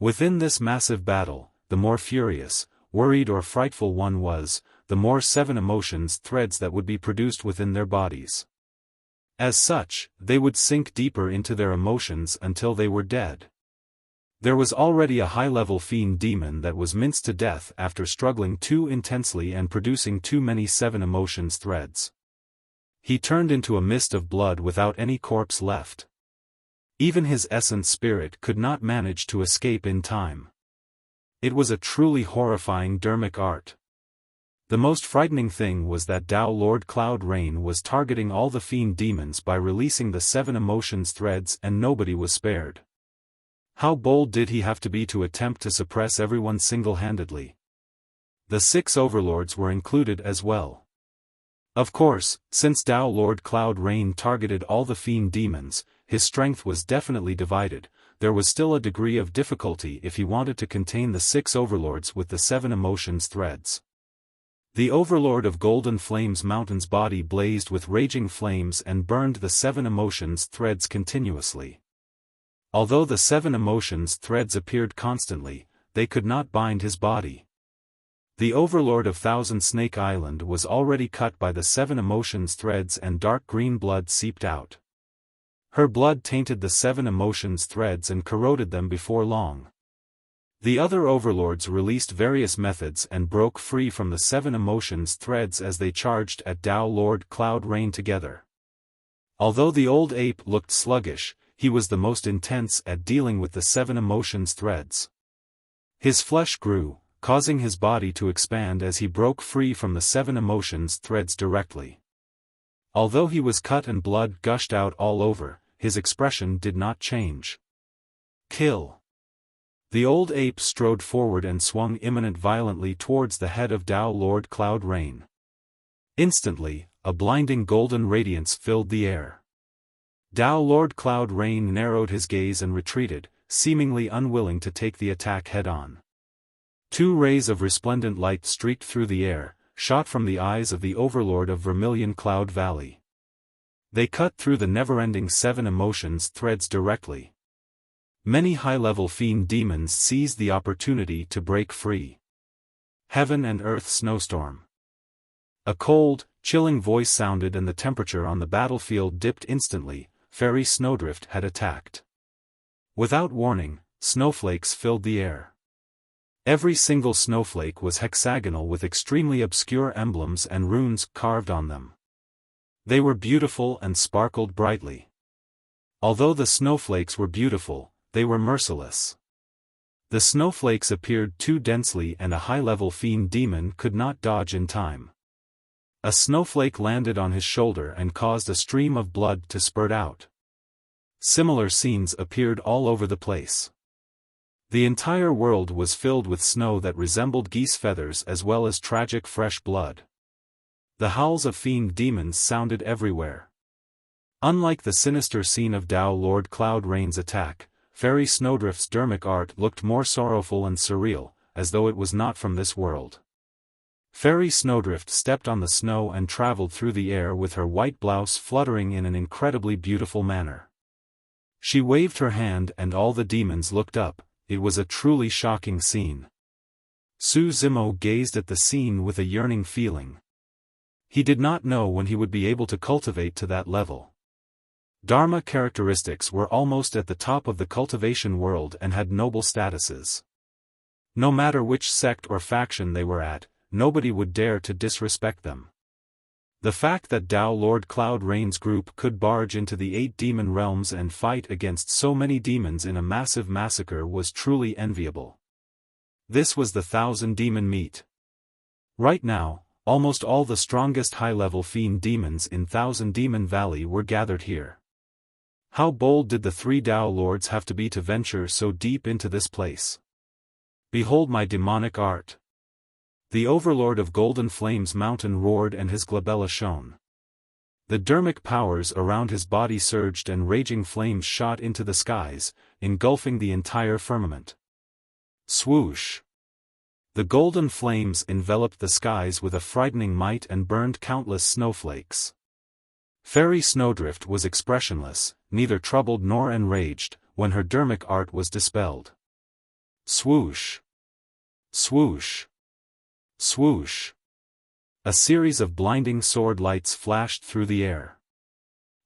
A: Within this massive battle, the more furious, worried or frightful one was, the more 7 emotions threads that would be produced within their bodies. As such, they would sink deeper into their emotions until they were dead. There was already a high-level fiend demon that was minced to death after struggling too intensely and producing too many 7 emotions threads. He turned into a mist of blood without any corpse left. Even his essence spirit could not manage to escape in time. It was a truly horrifying dermic art. The most frightening thing was that Tao Lord Cloud Rain was targeting all the fiend demons by releasing the 7 emotions threads and nobody was spared. How bold did he have to be to attempt to suppress everyone single-handedly? The 6 overlords were included as well. Of course, since Tao Lord Cloud Rain targeted all the fiend demons, his strength was definitely divided. There was still a degree of difficulty if he wanted to contain the 6 overlords with the 7 emotions threads. The Overlord of Golden Flames Mountain's body blazed with raging flames and burned the 7 emotions threads continuously. Although the 7 emotions threads appeared constantly, they could not bind his body. The Overlord of Thousand Snake Island was already cut by the 7 emotions threads and dark green blood seeped out. Her blood tainted the 7 emotions threads and corroded them before long. The other overlords released various methods and broke free from the 7 emotions threads as they charged at Tao Lord Cloud Rain together. Although the old ape looked sluggish, he was the most intense at dealing with the 7 emotions threads. His flesh grew, causing his body to expand as he broke free from the 7 emotions threads directly. Although he was cut and blood gushed out all over, his expression did not change. Kill. The old ape strode forward and swung imminent violently towards the head of Tao Lord Cloud Rain. Instantly, a blinding golden radiance filled the air. Tao Lord Cloud Rain narrowed his gaze and retreated, seemingly unwilling to take the attack head-on. 2 rays of resplendent light streaked through the air, shot from the eyes of the Overlord of Vermilion Cloud Valley. They cut through the never-ending 7 emotions threads directly. Many high-level fiend demons seized the opportunity to break free. Heaven and Earth Snowstorm. A cold, chilling voice sounded and the temperature on the battlefield dipped instantly. Fairy Snowdrift had attacked. Without warning, snowflakes filled the air. Every single snowflake was hexagonal with extremely obscure emblems and runes carved on them. They were beautiful and sparkled brightly. Although the snowflakes were beautiful, they were merciless. The snowflakes appeared too densely and a high-level fiend demon could not dodge in time. A snowflake landed on his shoulder and caused a stream of blood to spurt out. Similar scenes appeared all over the place. The entire world was filled with snow that resembled geese feathers as well as tragic fresh blood. The howls of fiend demons sounded everywhere. Unlike the sinister scene of Tao Lord Cloud Rain's attack, Fairy Snowdrift's dermic art looked more sorrowful and surreal, as though it was not from this world. Fairy Snowdrift stepped on the snow and traveled through the air with her white blouse fluttering in an incredibly beautiful manner. She waved her hand and all the demons looked up. It was a truly shocking scene. Su Zimo gazed at the scene with a yearning feeling. He did not know when he would be able to cultivate to that level. Dharma characteristics were almost at the top of the cultivation world and had noble statuses. No matter which sect or faction they were at, nobody would dare to disrespect them. The fact that Tao Lord Cloud Rain's group could barge into the 8 demon realms and fight against so many demons in a massive massacre was truly enviable. This was the 1,000 demon meet. Right now, almost all the strongest high-level fiend demons in 1,000 Demon Valley were gathered here. How bold did the 3 Tao Lords have to be to venture so deep into this place? Behold my demonic art. The Overlord of Golden Flames Mountain roared and his glabella shone. The dermic powers around his body surged and raging flames shot into the skies, engulfing the entire firmament. Swoosh! The golden flames enveloped the skies with a frightening might and burned countless snowflakes. Fairy Snowdrift was expressionless, neither troubled nor enraged, when her dermic art was dispelled. Swoosh! Swoosh! Swoosh! A series of blinding sword lights flashed through the air.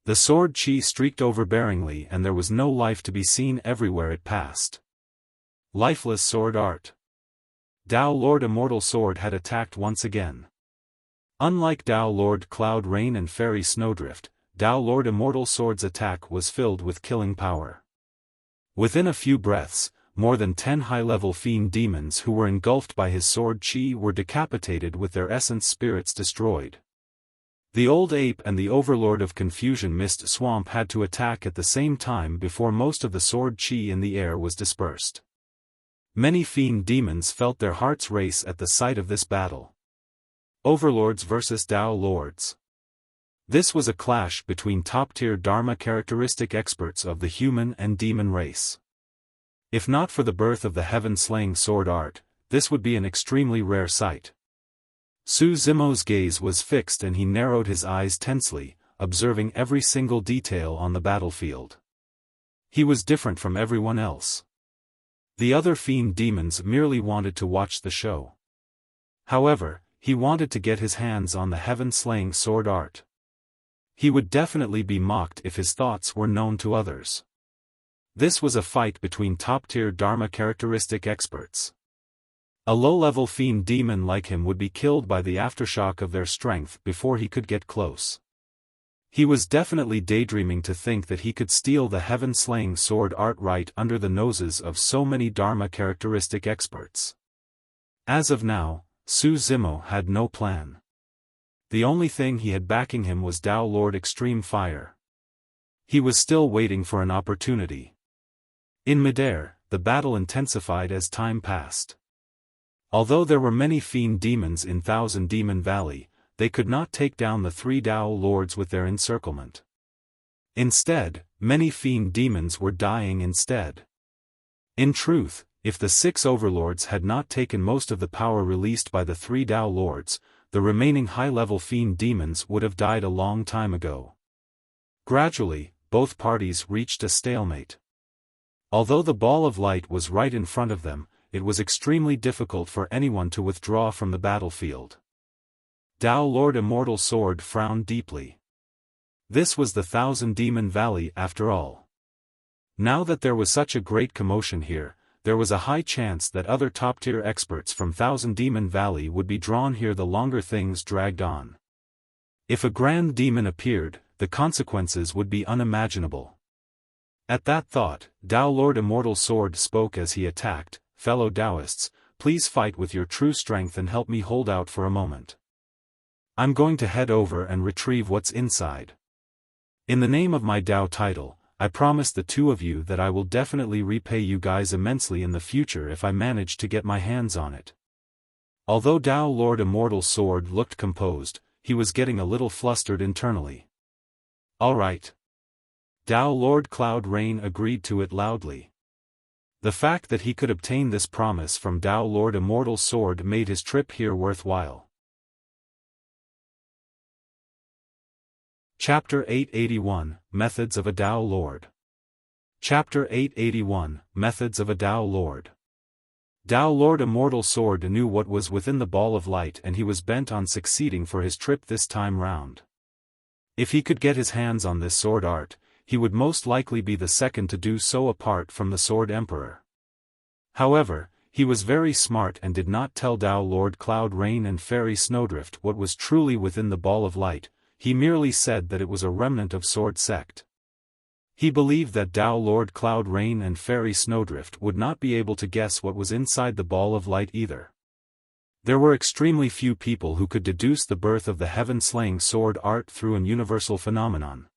A: The sword chi streaked overbearingly and there was no life to be seen everywhere it passed. Lifeless sword art. Tao Lord Immortal Sword had attacked once again. Unlike Tao Lord Cloud Rain and Fairy Snowdrift, Tao Lord Immortal Sword's attack was filled with killing power. Within a few breaths, more than 10 high-level fiend demons who were engulfed by his sword chi were decapitated with their essence spirits destroyed. The Old Ape and the Overlord of Confusion Mist Swamp had to attack at the same time before most of the sword chi in the air was dispersed. Many fiend demons felt their hearts race at the sight of this battle. Overlords versus Tao Lords. This was a clash between top-tier Dharma characteristic experts of the human and demon race. If not for the birth of the heaven-slaying sword art, this would be an extremely rare sight. Su Zimo's gaze was fixed and he narrowed his eyes tensely, observing every single detail on the battlefield. He was different from everyone else. The other fiend demons merely wanted to watch the show. However, he wanted to get his hands on the heaven-slaying sword art. He would definitely be mocked if his thoughts were known to others. This was a fight between top-tier Dharma characteristic experts. A low-level fiend demon like him would be killed by the aftershock of their strength before he could get close. He was definitely daydreaming to think that he could steal the heaven-slaying sword art right under the noses of so many Dharma characteristic experts. As of now, Su Zimo had no plan. The only thing he had backing him was Tao Lord Extreme Fire. He was still waiting for an opportunity. In midair, the battle intensified as time passed. Although there were many fiend demons in 1,000 Demon Valley, they could not take down the 3 Tao Lords with their encirclement. Instead, many fiend demons were dying instead. In truth, if the 6 Overlords had not taken most of the power released by the 3 Tao Lords, the remaining high-level fiend demons would have died a long time ago. Gradually, both parties reached a stalemate. Although the ball of light was right in front of them, it was extremely difficult for anyone to withdraw from the battlefield. Tao Lord Immortal Sword frowned deeply. This was the 1,000 Demon Valley after all. Now that there was such a great commotion here, there was a high chance that other top-tier experts from 1,000 Demon Valley would be drawn here the longer things dragged on. If a grand demon appeared, the consequences would be unimaginable. At that thought, Tao Lord Immortal Sword spoke as he attacked, "Fellow Taoists, please fight with your true strength and help me hold out for a moment." I'm going to head over and retrieve what's inside. In the name of my Tao title, I promise the two of you that I will definitely repay you guys immensely in the future if I manage to get my hands on it. Although Tao Lord Immortal's sword looked composed, he was getting a little flustered internally. All right. Tao Lord Cloud Rain agreed to it loudly. The fact that he could obtain this promise from Tao Lord Immortal's sword made his trip here worthwhile. Chapter 881, Methods of a Tao Lord. Chapter 881, Methods of a Tao Lord. Tao Lord Immortal Sword knew what was within the ball of light and he was bent on succeeding for his trip this time round. If he could get his hands on this sword art, he would most likely be the second to do so apart from the Sword Emperor. However, he was very smart and did not tell Tao Lord Cloud Rain and Fairy Snowdrift what was truly within the ball of light. He merely said that it was a remnant of Sword Sect. He believed that Tao Lord Cloud Rain and Fairy Snowdrift would not be able to guess what was inside the ball of light either. There were extremely few people who could deduce the birth of the heaven-slaying sword art through an universal phenomenon.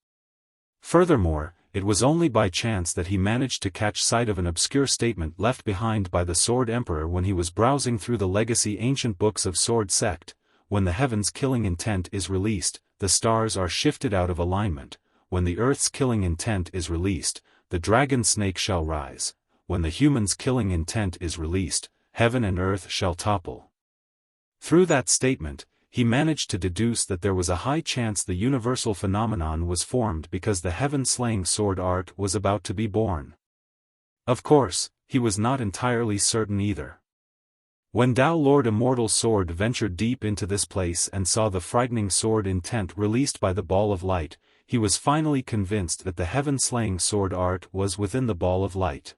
A: Furthermore, it was only by chance that he managed to catch sight of an obscure statement left behind by the Sword Emperor when he was browsing through the legacy ancient books of Sword Sect. When the heaven's killing intent is released, the stars are shifted out of alignment. When the earth's killing intent is released, the dragon snake shall rise. When the human's killing intent is released, heaven and earth shall topple. Through that statement, he managed to deduce that there was a high chance the universal phenomenon was formed because the heaven-slaying sword art was about to be born. Of course, he was not entirely certain either. When Tao Lord Immortal's sword ventured deep into this place and saw the frightening sword intent released by the ball of light, he was finally convinced that the heaven-slaying sword art was within the ball of light.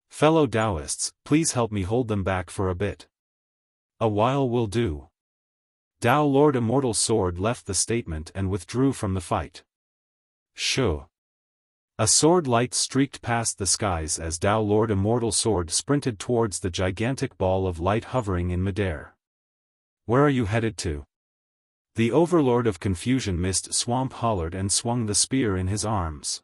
A: Fellow Taoists, please help me hold them back for a bit. A while will do. Tao Lord Immortal's sword left the statement and withdrew from the fight. Shoo. A sword light streaked past the skies as Tao Lord Immortal's sword sprinted towards the gigantic ball of light hovering in midair. Where are you headed to? The Overlord of Confusion Mist Swamp hollered and swung the spear in his arms.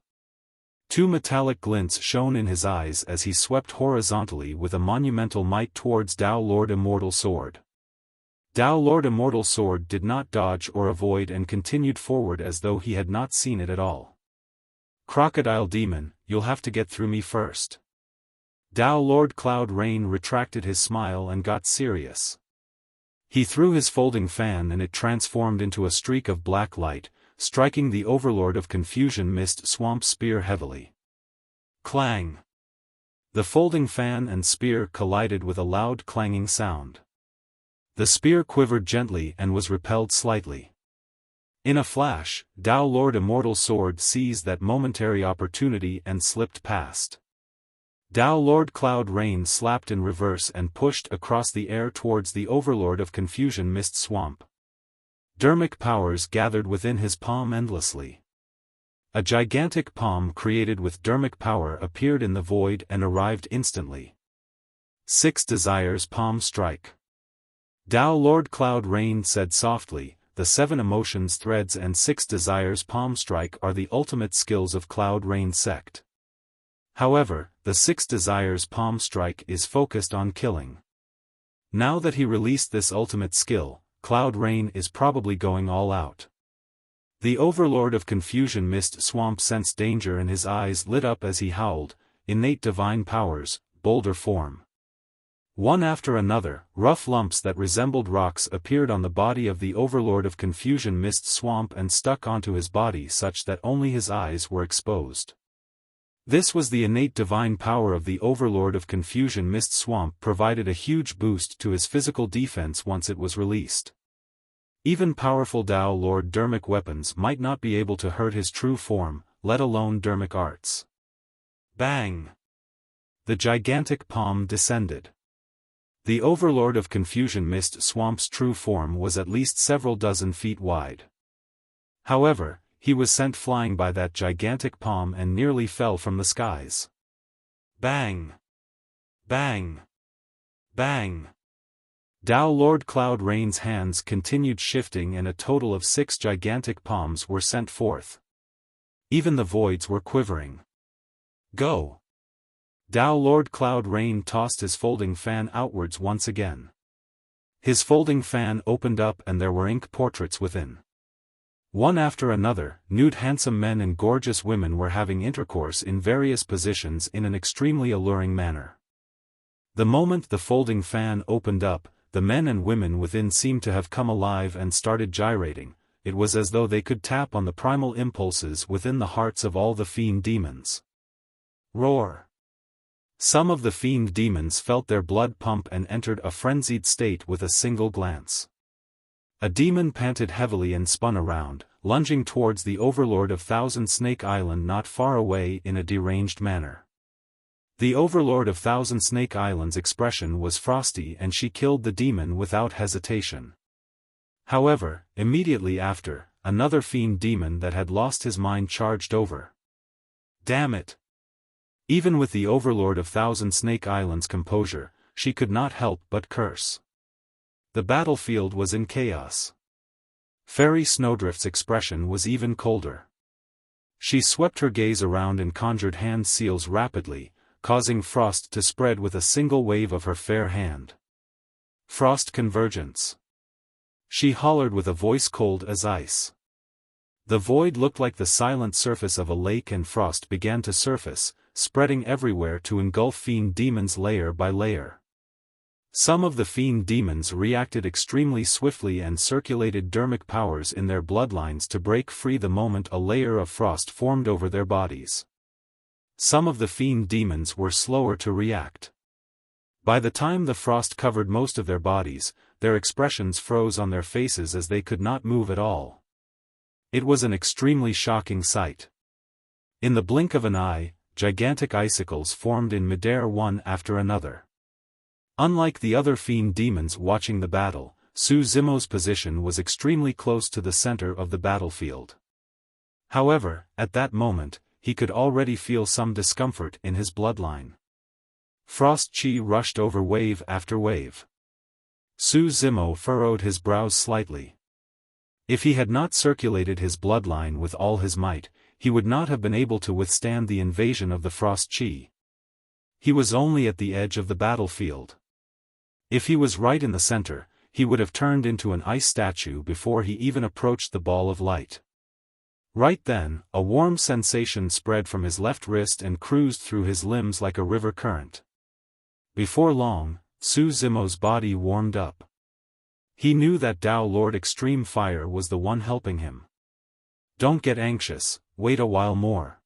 A: Two metallic glints shone in his eyes as he swept horizontally with a monumental might towards Tao Lord Immortal's sword. Tao Lord Immortal's sword did not dodge or avoid and continued forward as though he had not seen it at all. Crocodile Demon, you'll have to get through me first. Tao Lord Cloud Rain retracted his smile and got serious. He threw his folding fan and it transformed into a streak of black light, striking the Overlord of Confusion Mist Swamp spear heavily. Clang! The folding fan and spear collided with a loud clanging sound. The spear quivered gently and was repelled slightly. In a flash, Tao Lord Immortal's sword seized that momentary opportunity and slipped past. Tao Lord Cloud Rain slapped in reverse and pushed across the air towards the Overlord of Confusion Mist Swamp. Dermic powers gathered within his palm endlessly. A gigantic palm created with dermic power appeared in the void and arrived instantly. 6 Desires Palm Strike. Tao Lord Cloud Rain said softly, the 7 Emotions Threads and 6 Desires Palm Strike are the ultimate skills of Cloud Rain Sect. However, the 6 Desires Palm Strike is focused on killing. Now that he released this ultimate skill, Cloud Rain is probably going all out. The Overlord of Confusion Mist Swamp sensed danger and his eyes lit up as he howled, innate divine powers, boulder form. One after another, rough lumps that resembled rocks appeared on the body of the Overlord of Confusion Mist Swamp and stuck onto his body such that only his eyes were exposed. This was the innate divine power of the Overlord of Confusion Mist Swamp provided a huge boost to his physical defense once it was released. Even powerful Tao Lord Dermic weapons might not be able to hurt his true form, let alone Dermic arts. Bang! The gigantic palm descended. The Overlord of Confusion Mist Swamp's true form was at least several dozen feet wide. However, he was sent flying by that gigantic palm and nearly fell from the skies. Bang! Bang! Bang! Tao Lord Cloud Rain's hands continued shifting and a total of 6 gigantic palms were sent forth. Even the voids were quivering. Go! Tao Lord Cloud Rain tossed his folding fan outwards once again. His folding fan opened up and there were ink portraits within. One after another, nude handsome men and gorgeous women were having intercourse in various positions in an extremely alluring manner. The moment the folding fan opened up, the men and women within seemed to have come alive and started gyrating. It was as though they could tap on the primal impulses within the hearts of all the fiend demons. Roar! Some of the fiend demons felt their blood pump and entered a frenzied state with a single glance. A demon panted heavily and spun around, lunging towards the Overlord of Thousand Snake Island not far away in a deranged manner. The Overlord of Thousand Snake Island's expression was frosty and she killed the demon without hesitation. However, immediately after, another fiend demon that had lost his mind charged over. Damn it! Even with the Overlord of Thousand Snake Island's composure, she could not help but curse. The battlefield was in chaos. Fairy Snowdrift's expression was even colder. She swept her gaze around and conjured hand seals rapidly, causing frost to spread with a single wave of her fair hand. Frost convergence. She hollered with a voice cold as ice. The void looked like the silent surface of a lake and frost began to surface, spreading everywhere to engulf fiend demons layer by layer. Some of the fiend demons reacted extremely swiftly and circulated dermic powers in their bloodlines to break free the moment a layer of frost formed over their bodies. Some of the fiend demons were slower to react. By the time the frost covered most of their bodies, their expressions froze on their faces as they could not move at all. It was an extremely shocking sight. In the blink of an eye, gigantic icicles formed in midair one after another. Unlike the other fiend demons watching the battle, Su Zimo's position was extremely close to the center of the battlefield. However, at that moment, he could already feel some discomfort in his bloodline. Frost chi rushed over wave after wave. Su Zimo furrowed his brows slightly. If he had not circulated his bloodline with all his might, he would not have been able to withstand the invasion of the frost chi. He was only at the edge of the battlefield. If he was right in the center, he would have turned into an ice statue before he even approached the ball of light. Right then, a warm sensation spread from his left wrist and cruised through his limbs like a river current. Before long, Su Zimo's body warmed up. He knew that Tao Lord Extreme Fire was the one helping him. Don't get anxious, wait a while more.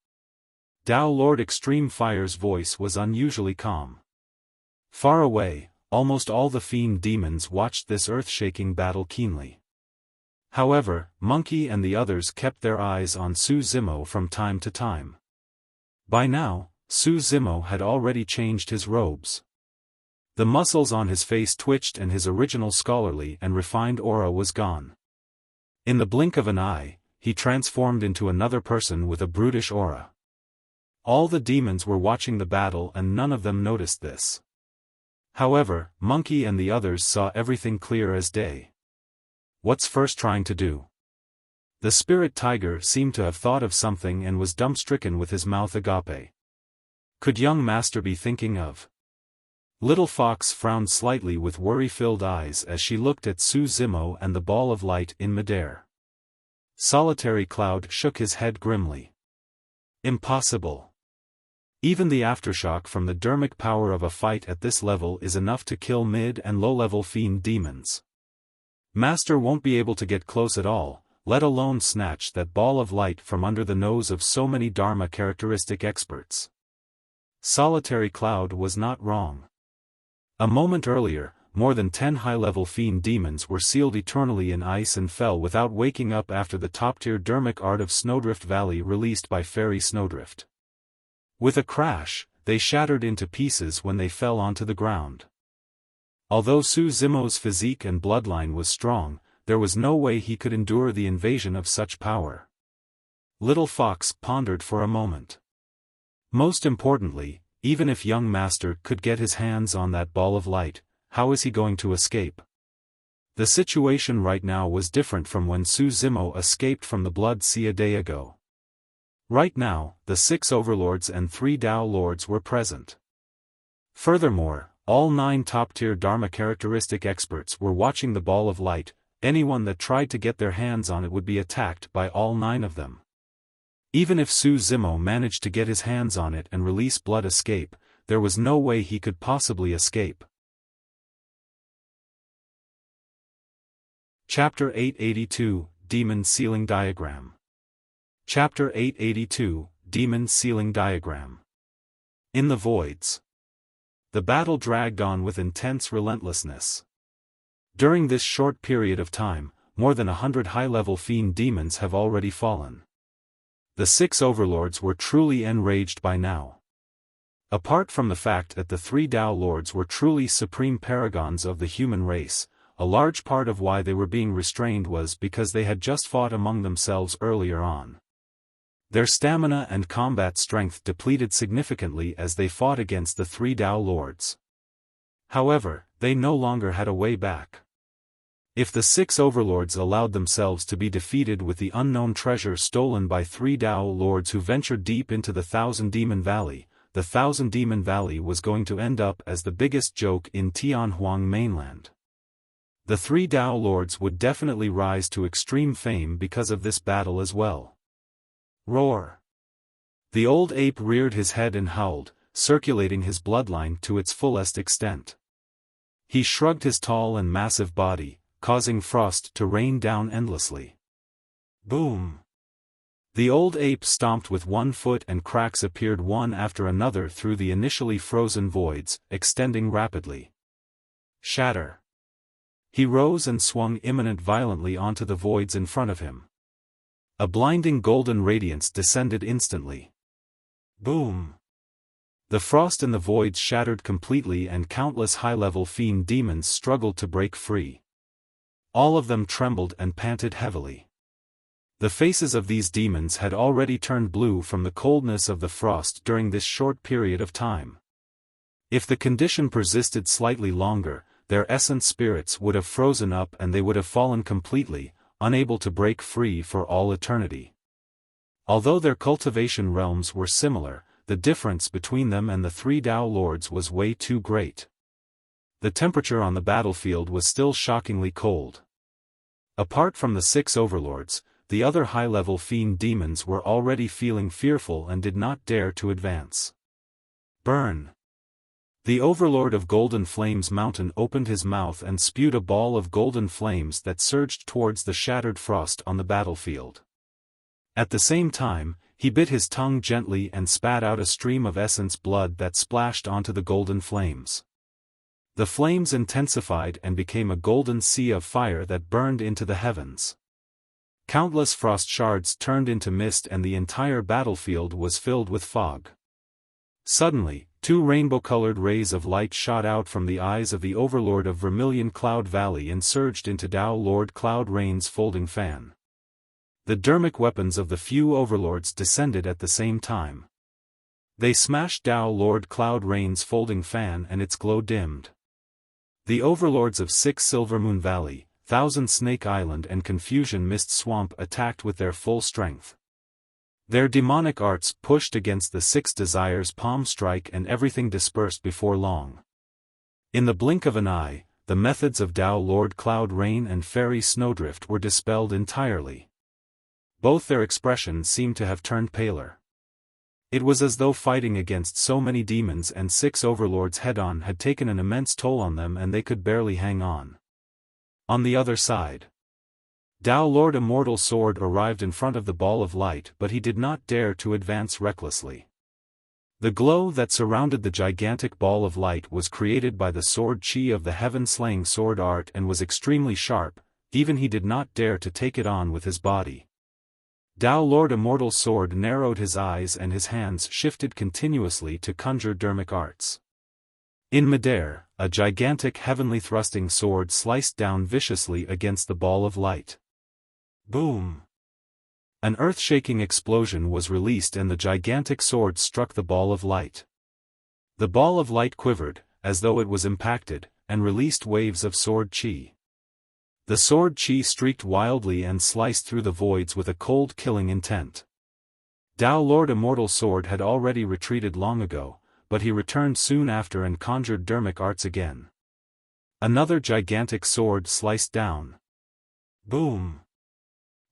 A: Tao Lord Extreme Fire's voice was unusually calm. Far away, almost all the fiend demons watched this earth-shaking battle keenly. However, Monkey and the others kept their eyes on Su Zimo from time to time. By now, Su Zimo had already changed his robes. The muscles on his face twitched and his original scholarly and refined aura was gone. In the blink of an eye, he transformed into another person with a brutish aura. All the demons were watching the battle and none of them noticed this. However, Monkey and the others saw everything clear as day. What's first trying to do? The spirit tiger seemed to have thought of something and was dumb-stricken with his mouth agape. Could young master be thinking of? Little Fox frowned slightly with worry-filled eyes as she looked at Su Zimo and the ball of light in midair. Solitary Cloud shook his head grimly. Impossible. Even the aftershock from the dermic power of a fight at this level is enough to kill mid- and low-level fiend demons. Master won't be able to get close at all, let alone snatch that ball of light from under the nose of so many Dharma characteristic experts. Solitary Cloud was not wrong. A moment earlier, more than 10 high-level fiend demons were sealed eternally in ice and fell without waking up after the top-tier dermic art of Snowdrift Valley released by Fairy Snowdrift. With a crash, they shattered into pieces when they fell onto the ground. Although Su Zimo's physique and bloodline was strong, there was no way he could endure the invasion of such power. Little Fox pondered for a moment. Most importantly, even if young master could get his hands on that ball of light, how is he going to escape? The situation right now was different from when Su Zimo escaped from the Blood Sea a day ago. Right now, the 6 overlords and 3 Tao lords were present. Furthermore, all 9 top-tier Dharma characteristic experts were watching the ball of light. Anyone that tried to get their hands on it would be attacked by all 9 of them. Even if Su Zimo managed to get his hands on it and release Blood Escape, there was no way he could possibly escape. Chapter 882, Demon Ceiling Diagram. Chapter 882, Demon Ceiling Diagram. In the Voids. The battle dragged on with intense relentlessness. During this short period of time, more than 100 high-level fiend demons have already fallen. The 6 overlords were truly enraged by now. Apart from the fact that the 3 Tao lords were truly supreme paragons of the human race, a large part of why they were being restrained was because they had just fought among themselves earlier on. Their stamina and combat strength depleted significantly as they fought against the 3 Tao lords. However, they no longer had a way back. If the 6 overlords allowed themselves to be defeated with the unknown treasure stolen by 3 Tao lords who ventured deep into the Thousand Demon Valley, the Thousand Demon Valley was going to end up as the biggest joke in Tianhuang mainland. The 3 Tao lords would definitely rise to extreme fame because of this battle as well. Roar! The old ape reared his head and howled, circulating his bloodline to its fullest extent. He shrugged his tall and massive body, causing frost to rain down endlessly. Boom! The old ape stomped with one foot and cracks appeared one after another through the initially frozen voids, extending rapidly. Shatter! He rose and swung imminent violently onto the voids in front of him. A blinding golden radiance descended instantly. Boom! The frost in the voids shattered completely and countless high-level fiend demons struggled to break free. All of them trembled and panted heavily. The faces of these demons had already turned blue from the coldness of the frost during this short period of time. If the condition persisted slightly longer, their essence spirits would have frozen up and they would have fallen completely, unable to break free for all eternity. Although their cultivation realms were similar, the difference between them and the 3 Tao lords was way too great. The temperature on the battlefield was still shockingly cold. Apart from the 6 overlords, the other high-level fiend demons were already feeling fearful and did not dare to advance. Burn! The overlord of Golden Flames Mountain opened his mouth and spewed a ball of golden flames that surged towards the shattered frost on the battlefield. At the same time, he bit his tongue gently and spat out a stream of essence blood that splashed onto the golden flames. The flames intensified and became a golden sea of fire that burned into the heavens. Countless frost shards turned into mist and the entire battlefield was filled with fog. Suddenly, 2 rainbow-colored rays of light shot out from the eyes of the Overlord of Vermilion Cloud Valley and surged into Tao Lord Cloud Rain's folding fan. The dermic weapons of the few overlords descended at the same time. They smashed Tao Lord Cloud Rain's folding fan and its glow dimmed. The overlords of 6 Silvermoon Valley, Thousand Snake Island and Confusion Mist Swamp attacked with their full strength. Their demonic arts pushed against the 6 Desires Palm Strike and everything dispersed before long. In the blink of an eye, the methods of Tao Lord Cloud Rain and Fairy Snowdrift were dispelled entirely. Both their expressions seemed to have turned paler. It was as though fighting against so many demons and 6 overlords head-on had taken an immense toll on them and they could barely hang on. On the other side, Tao Lord Immortal Sword arrived in front of the ball of light but he did not dare to advance recklessly. The glow that surrounded the gigantic ball of light was created by the sword chi of the heaven-slaying sword art and was extremely sharp, even he did not dare to take it on with his body. Tao Lord Immortal Sword narrowed his eyes and his hands shifted continuously to conjure dermic arts. In midair, a gigantic heavenly thrusting sword sliced down viciously against the ball of light. Boom! An earth-shaking explosion was released and the gigantic sword struck the ball of light. The ball of light quivered, as though it was impacted, and released waves of sword chi. The sword chi streaked wildly and sliced through the voids with a cold killing intent. Tao Lord Immortal Sword had already retreated long ago, but he returned soon after and conjured dermic arts again. Another gigantic sword sliced down. Boom!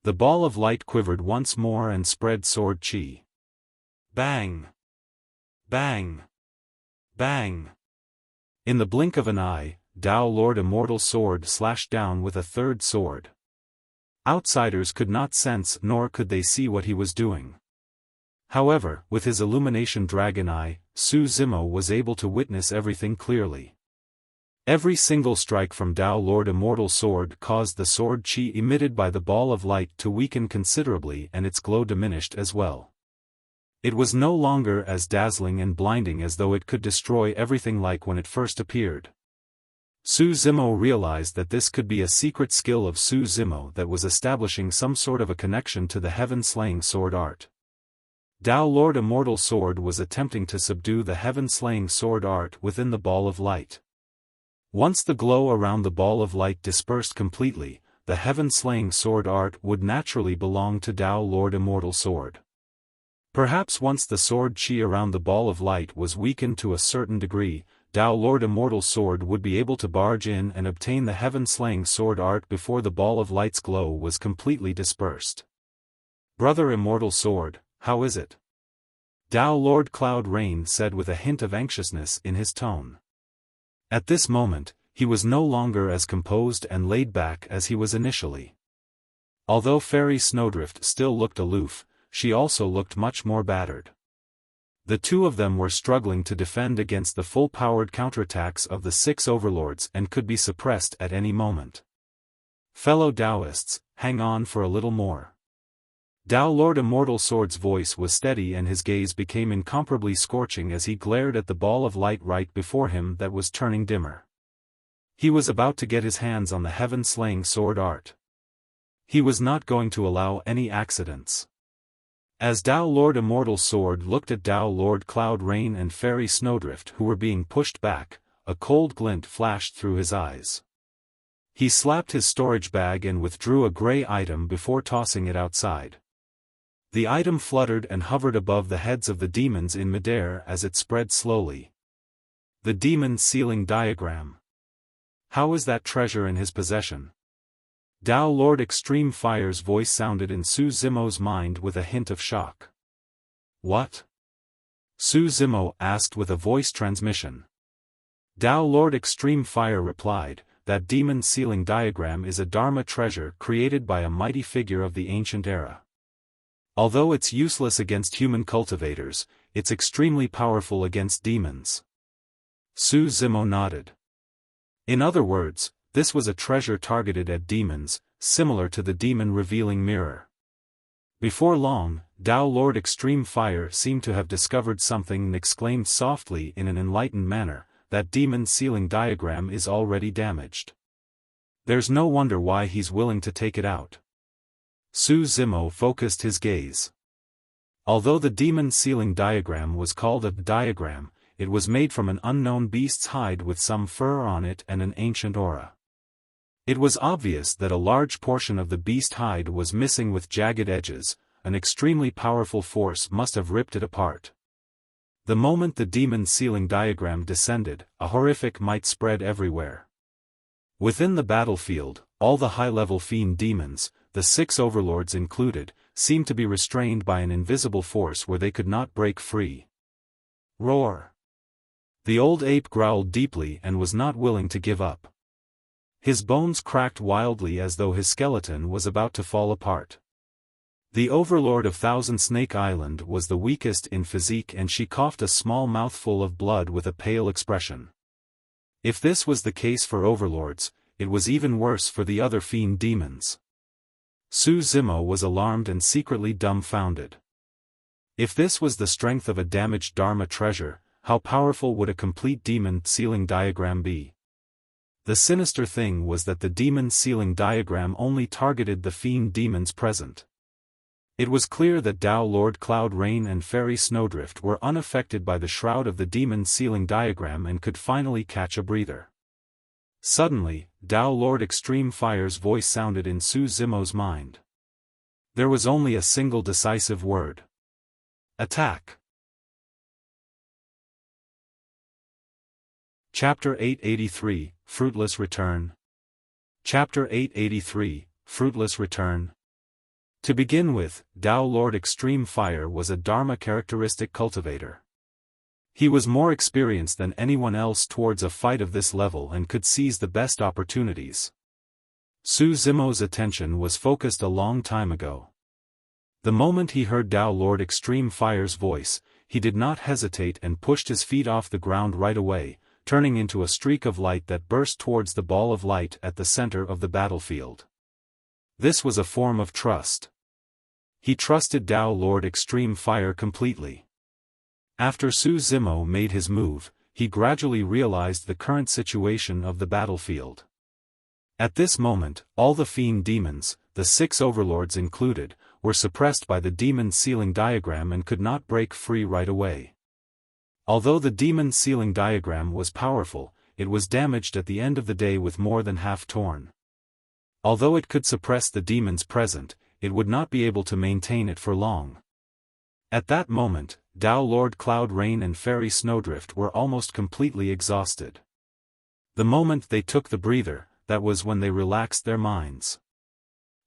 A: The ball of light quivered once more and spread sword chi. Bang! Bang! Bang! In the blink of an eye, Tao Lord Immortal Sword slashed down with a third sword. Outsiders could not sense nor could they see what he was doing. However, with his illumination dragon eye, Su Zimo was able to witness everything clearly. Every single strike from Tao Lord Immortal Sword caused the sword chi emitted by the ball of light to weaken considerably and its glow diminished as well. It was no longer as dazzling and blinding as though it could destroy everything like when it first appeared. Su Zimo realized that this could be a secret skill of Su Zimo that was establishing some sort of a connection to the heaven-slaying sword art. Tao Lord Immortal Sword was attempting to subdue the heaven-slaying sword art within the ball of light. Once the glow around the ball of light dispersed completely, the heaven-slaying sword art would naturally belong to Tao Lord Immortal Sword. Perhaps once the sword chi around the ball of light was weakened to a certain degree, Tao Lord Immortal Sword would be able to barge in and obtain the heaven-slaying sword art before the ball of light's glow was completely dispersed. "Brother Immortal Sword, how is it?" Tao Lord Cloud Rain said with a hint of anxiousness in his tone. At this moment, he was no longer as composed and laid back as he was initially. Although Fairy Snowdrift still looked aloof, she also looked much more battered. The two of them were struggling to defend against the full-powered counterattacks of the 6 overlords and could be suppressed at any moment. "Fellow Taoists, hang on for a little more." Tao Lord Immortal Sword's voice was steady and his gaze became incomparably scorching as he glared at the ball of light right before him that was turning dimmer. He was about to get his hands on the heaven-slaying sword art. He was not going to allow any accidents. As Tao Lord Immortal Sword looked at Tao Lord Cloud Rain and Fairy Snowdrift who were being pushed back, a cold glint flashed through his eyes. He slapped his storage bag and withdrew a gray item before tossing it outside. The item fluttered and hovered above the heads of the demons in midair as it spread slowly. The demon sealing diagram. How is that treasure in his possession? Tao Lord Extreme Fire's voice sounded in Su Zimo's mind with a hint of shock. "What?" Su Zimo asked with a voice transmission. Tao Lord Extreme Fire replied, "That demon sealing diagram is a Dharma treasure created by a mighty figure of the ancient era. Although it's useless against human cultivators, it's extremely powerful against demons." Su Zimo nodded. In other words, this was a treasure targeted at demons, similar to the demon revealing mirror. Before long, Tao Lord Extreme Fire seemed to have discovered something and exclaimed softly in an enlightened manner, "That demon sealing diagram is already damaged. There's no wonder why he's willing to take it out." Su Zimo focused his gaze. Although the demon sealing diagram was called a diagram, it was made from an unknown beast's hide with some fur on it and an ancient aura. It was obvious that a large portion of the beast hide was missing with jagged edges. An extremely powerful force must have ripped it apart. The moment the demon sealing diagram descended, a horrific might spread everywhere. Within the battlefield, all the high-level fiend demons, the 6 overlords included, seemed to be restrained by an invisible force where they could not break free. Roar! The old ape growled deeply and was not willing to give up. His bones cracked wildly as though his skeleton was about to fall apart. The overlord of Thousand Snake Island was the weakest in physique and she coughed a small mouthful of blood with a pale expression. If this was the case for overlords, it was even worse for the other fiend demons. Su Zimo was alarmed and secretly dumbfounded. If this was the strength of a damaged Dharma treasure, how powerful would a complete demon sealing diagram be? The sinister thing was that the demon sealing diagram only targeted the fiend demons present. It was clear that Tao Lord Cloud Rain and Fairy Snowdrift were unaffected by the shroud of the demon sealing diagram and could finally catch a breather. Suddenly, Tao Lord Extreme Fire's voice sounded in Su Zimo's mind. There was only a single decisive word. Attack. Chapter 883, Fruitless Return. Chapter 883, Fruitless Return. To begin with, Tao Lord Extreme Fire was a Dharma characteristic cultivator. He was more experienced than anyone else towards a fight of this level and could seize the best opportunities. Su Zimo's attention was focused a long time ago. The moment he heard Tao Lord Extreme Fire's voice, he did not hesitate and pushed his feet off the ground right away, turning into a streak of light that burst towards the ball of light at the center of the battlefield. This was a form of trust. He trusted Tao Lord Extreme Fire completely. After Su Zimo made his move, he gradually realized the current situation of the battlefield. At this moment, all the fiend demons, the 6 overlords included, were suppressed by the demon ceiling diagram and could not break free right away. Although the demon ceiling diagram was powerful, it was damaged at the end of the day with more than half torn. Although it could suppress the demons present, it would not be able to maintain it for long. At that moment, Tao Lord Cloud Rain and Fairy Snowdrift were almost completely exhausted. The moment they took the breather, that was when they relaxed their minds.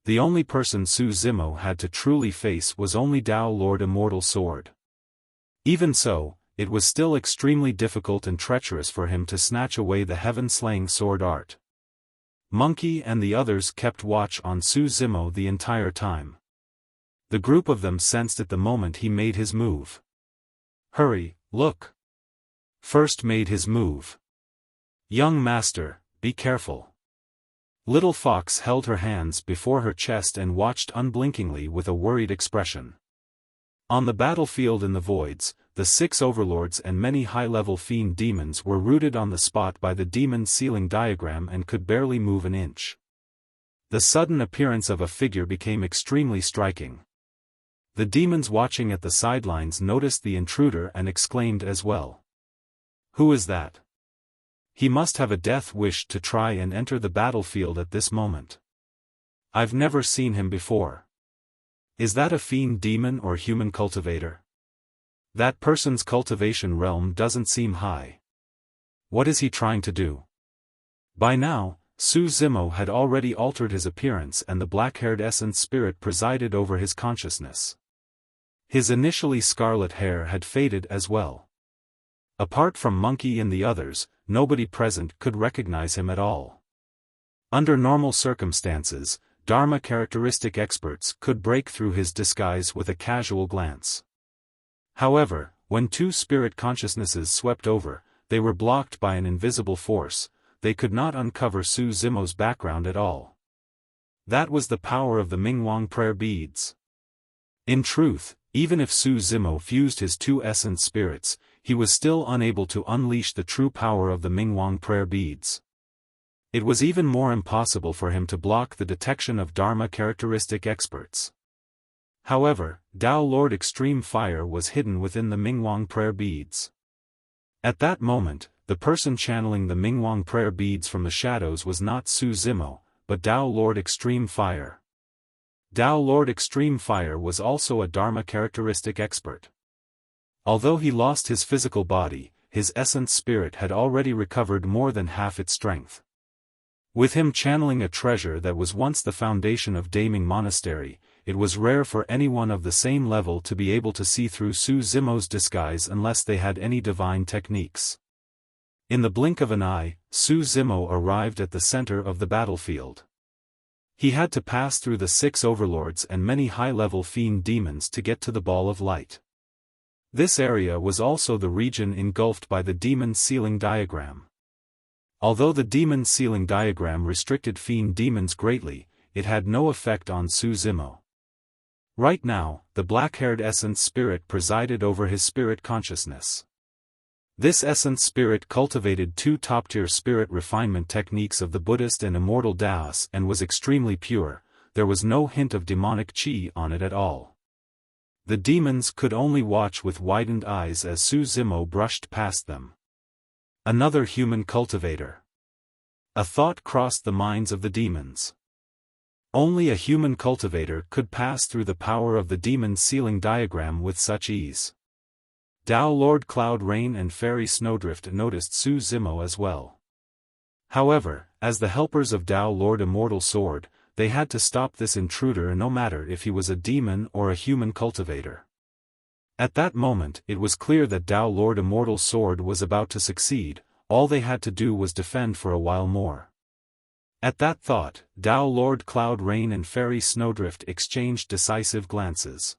A: The only person Su Zimo had to truly face was only Tao Lord Immortal Sword. Even so, it was still extremely difficult and treacherous for him to snatch away the heaven-slaying sword art. Monkey and the others kept watch on Su Zimo the entire time. The group of them sensed it the moment he made his move. Hurry, look! First made his move. Young master, be careful. Little Fox held her hands before her chest and watched unblinkingly with a worried expression. On the battlefield in the voids, the 6 overlords and many high-level fiend demons were rooted on the spot by the demon ceiling diagram and could barely move an inch. The sudden appearance of a figure became extremely striking. The demons watching at the sidelines noticed the intruder and exclaimed as well. Who is that? He must have a death wish to try and enter the battlefield at this moment. I've never seen him before. Is that a fiend demon or human cultivator? That person's cultivation realm doesn't seem high. What is he trying to do? By now, Su Zimo had already altered his appearance and the black-haired essence spirit presided over his consciousness. His initially scarlet hair had faded as well. Apart from Monkey and the others, nobody present could recognize him at all. Under normal circumstances, Dharma characteristic experts could break through his disguise with a casual glance. However, when 2 spirit consciousnesses swept over, they were blocked by an invisible force. They could not uncover Su Zimo's background at all. That was the power of the Mingwang prayer beads. In truth, even if Su Zimo fused his 2 essence spirits, he was still unable to unleash the true power of the Mingwang prayer beads. It was even more impossible for him to block the detection of Dharma characteristic experts. However, Tao Lord Extreme Fire was hidden within the Mingwang prayer beads. At that moment, the person channeling the Mingwang prayer beads from the shadows was not Su Zimo, but Tao Lord Extreme Fire. Tao Lord Extreme Fire was also a Dharma characteristic expert. Although he lost his physical body, his essence spirit had already recovered more than half its strength. With him channeling a treasure that was once the foundation of Daming Monastery, it was rare for anyone of the same level to be able to see through Su Zimo's disguise unless they had any divine techniques. In the blink of an eye, Su Zimo arrived at the center of the battlefield. He had to pass through the 6 overlords and many high-level fiend demons to get to the ball of light. This area was also the region engulfed by the demon ceiling diagram. Although the demon ceiling diagram restricted fiend demons greatly, it had no effect on Su Zimo. Right now, the black-haired essence spirit presided over his spirit consciousness. This essence spirit cultivated 2 top-tier spirit refinement techniques of the Buddhist and Immortal Taoist and was extremely pure. There was no hint of demonic qi on it at all. The demons could only watch with widened eyes as Su Zimo brushed past them. Another human cultivator. A thought crossed the minds of the demons. Only a human cultivator could pass through the power of the demon's ceiling diagram with such ease. Tao Lord Cloud Rain and Fairy Snowdrift noticed Su Zimo as well. However, as the helpers of Tao Lord Immortal Sword, they had to stop this intruder no matter if he was a demon or a human cultivator. At that moment it was clear that Tao Lord Immortal Sword was about to succeed. All they had to do was defend for a while more. At that thought, Tao Lord Cloud Rain and Fairy Snowdrift exchanged decisive glances.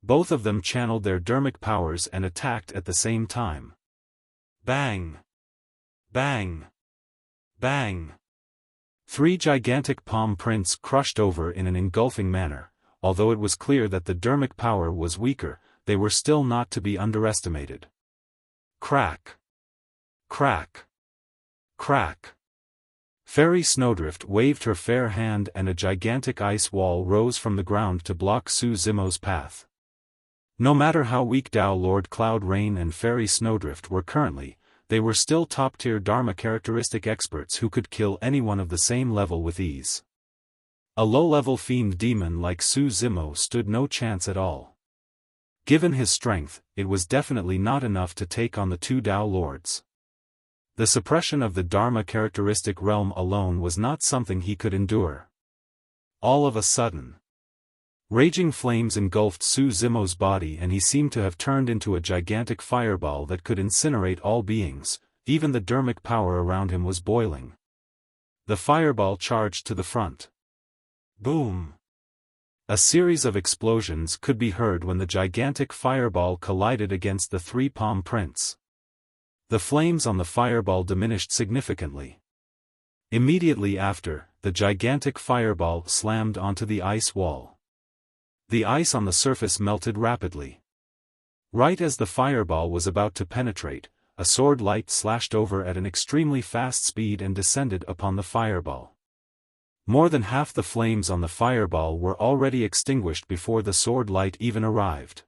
A: Both of them channeled their dermic powers and attacked at the same time. Bang! Bang! Bang! 3 gigantic palm prints crushed over in an engulfing manner. Although it was clear that the dermic power was weaker, they were still not to be underestimated. Crack! Crack! Crack! Fairy Snowdrift waved her fair hand and a gigantic ice wall rose from the ground to block Su Zimo's path. No matter how weak Tao Lord Cloud Rain and Fairy Snowdrift were currently, they were still top-tier Dharma characteristic experts who could kill anyone of the same level with ease. A low-level fiend demon like Su Zimo stood no chance at all. Given his strength, it was definitely not enough to take on the 2 Tao Lords. The suppression of the Dharma characteristic realm alone was not something he could endure. All of a sudden, raging flames engulfed Su Zimo's body and he seemed to have turned into a gigantic fireball that could incinerate all beings. Even the dermic power around him was boiling. The fireball charged to the front. Boom! A series of explosions could be heard when the gigantic fireball collided against the 3 palm prints. The flames on the fireball diminished significantly. Immediately after, the gigantic fireball slammed onto the ice wall. The ice on the surface melted rapidly. Right as the fireball was about to penetrate, a sword light slashed over at an extremely fast speed and descended upon the fireball. More than half the flames on the fireball were already extinguished before the sword light even arrived.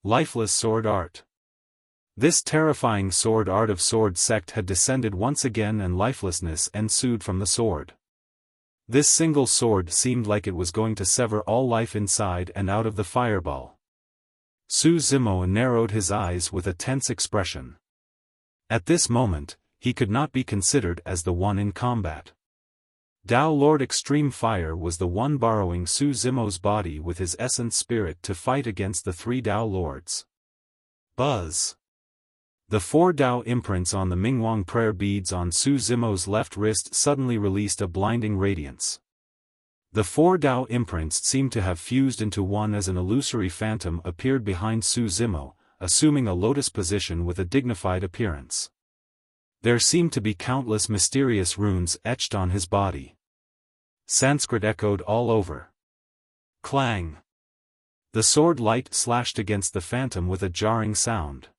A: Lifeless sword art. This terrifying sword art of sword sect had descended once again and lifelessness ensued from the sword. This single sword seemed like it was going to sever all life inside and out of the fireball. Su Zimo narrowed his eyes with a tense expression. At this moment, he could not be considered as the one in combat. Tao Lord Extreme Fire was the one borrowing Su Zimo's body with his essence spirit to fight against the 3 Tao Lords. Buzz! The 4 Tao imprints on the Mingwang prayer beads on Su Zimo's left wrist suddenly released a blinding radiance. The 4 Tao imprints seemed to have fused into one as an illusory phantom appeared behind Su Zimo, assuming a lotus position with a dignified appearance. There seemed to be countless mysterious runes etched on his body. Sanskrit echoed all over. Clang! The sword light slashed against the phantom with a jarring sound.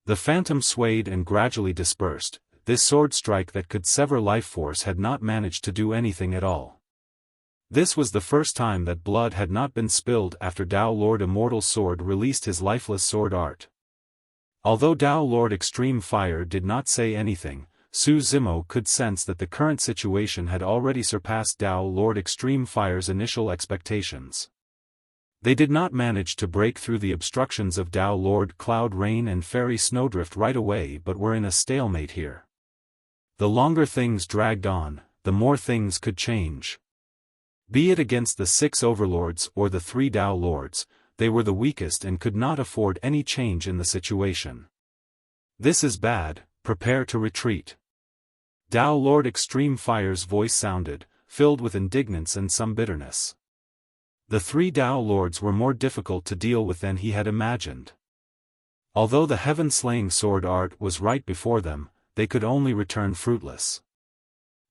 A: The phantom swayed and gradually dispersed. This sword strike that could sever life force had not managed to do anything at all. This was the first time that blood had not been spilled after Tao Lord Immortal Sword released his lifeless sword art. Although Tao Lord Extreme Fire did not say anything, Su Zimo could sense that the current situation had already surpassed Tao Lord Extreme Fire's initial expectations. They did not manage to break through the obstructions of Tao Lord Cloud Rain and Fairy Snowdrift right away but were in a stalemate here. The longer things dragged on, the more things could change. Be it against the 6 overlords or the 3 Tao Lords, they were the weakest and could not afford any change in the situation. This is bad, prepare to retreat. Tao Lord Extreme Fire's voice sounded, filled with indignance and some bitterness. The 3 Tao Lords were more difficult to deal with than he had imagined. Although the heaven-slaying sword art was right before them, they could only return fruitless.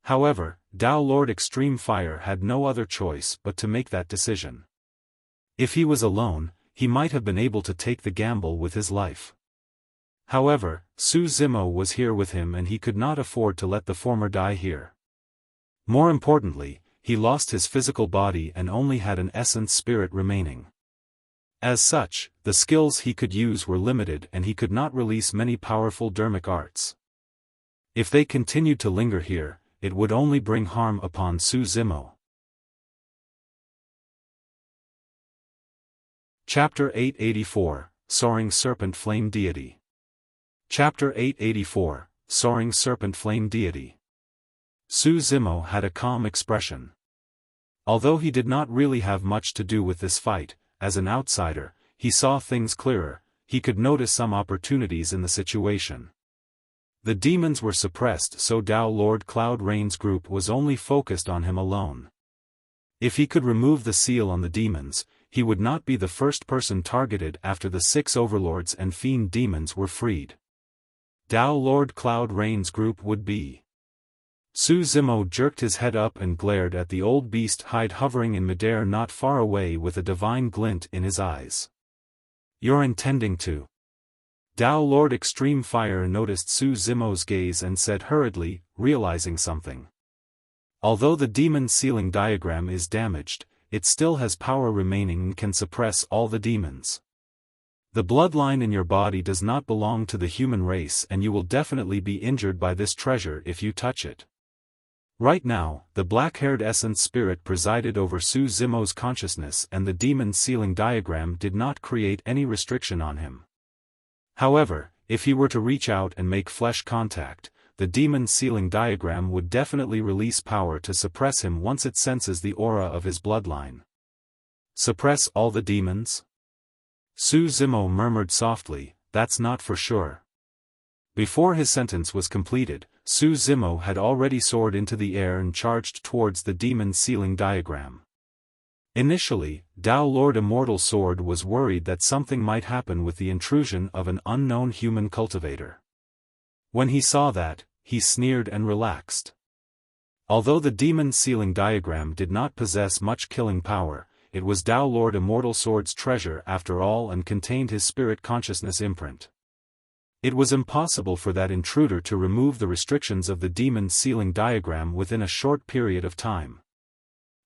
A: However, Tao Lord Extreme Fire had no other choice but to make that decision. If he was alone, he might have been able to take the gamble with his life. However, Su Zimo was here with him and he could not afford to let the former die here. More importantly, he lost his physical body and only had an essence spirit remaining. As such, the skills he could use were limited and he could not release many powerful dermic arts. If they continued to linger here, it would only bring harm upon Su Zimo. Chapter 884, Soaring Serpent Flame Deity. Chapter 884, Soaring Serpent Flame Deity. Su Zimo had a calm expression. Although he did not really have much to do with this fight, as an outsider, he saw things clearer. He could notice some opportunities in the situation. The demons were suppressed, so Tao Lord Cloud Rain's group was only focused on him alone. If he could remove the seal on the demons, he would not be the first person targeted after the 6 overlords and fiend demons were freed. Tao Lord Cloud Rain's group would be. Su Zimo jerked his head up and glared at the old beast hide hovering in midair not far away with a divine glint in his eyes. "You're intending to..." Tao Lord Extreme Fire noticed Su Zimo's gaze and said hurriedly, realizing something. Although the demon sealing diagram is damaged, it still has power remaining and can suppress all the demons. The bloodline in your body does not belong to the human race and you will definitely be injured by this treasure if you touch it. Right now, the black-haired essence spirit presided over Su Zimo's consciousness and the demon sealing diagram did not create any restriction on him. However, if he were to reach out and make flesh contact, the demon sealing diagram would definitely release power to suppress him once it senses the aura of his bloodline. Suppress all the demons? Su Zimo murmured softly, "That's not for sure." Before his sentence was completed, Su Zimo had already soared into the air and charged towards the demon sealing diagram. Initially, Tao Lord Immortal Sword was worried that something might happen with the intrusion of an unknown human cultivator. When he saw that, he sneered and relaxed. Although the demon sealing diagram did not possess much killing power, it was Tao Lord Immortal Sword's treasure after all and contained his spirit consciousness imprint. It was impossible for that intruder to remove the restrictions of the demon sealing diagram within a short period of time.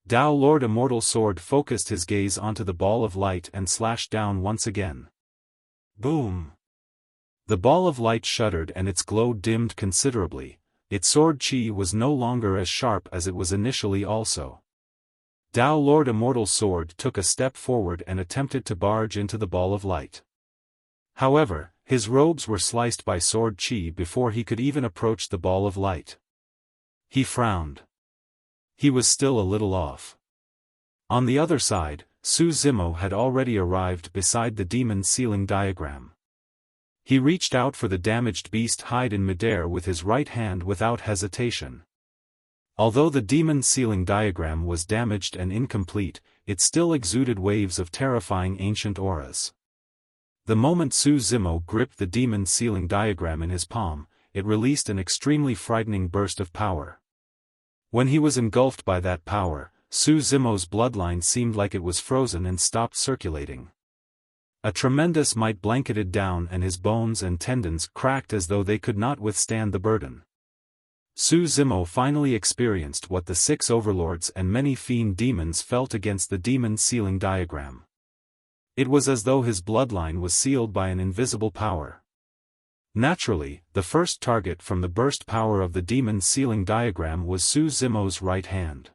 A: Tao Lord Immortal Sword focused his gaze onto the ball of light and slashed down once again. Boom! The ball of light shuddered and its glow dimmed considerably. Its sword chi was no longer as sharp as it was initially also. Tao Lord Immortal Sword took a step forward and attempted to barge into the ball of light. However, his robes were sliced by sword chi before he could even approach the ball of light. He frowned. He was still a little off. On the other side, Su Zimo had already arrived beside the demon sealing diagram. He reached out for the damaged beast hide in midair with his right hand without hesitation. Although the demon sealing diagram was damaged and incomplete, it still exuded waves of terrifying ancient auras. The moment Su Zimo gripped the demon sealing diagram in his palm, it released an extremely frightening burst of power. When he was engulfed by that power, Su Zimo's bloodline seemed like it was frozen and stopped circulating. A tremendous might blanketed down and his bones and tendons cracked as though they could not withstand the burden. Su Zimo finally experienced what the 6 overlords and many fiend demons felt against the demon sealing diagram. It was as though his bloodline was sealed by an invisible power. Naturally, the first target from the burst power of the demon sealing diagram was Su Zimo's right hand.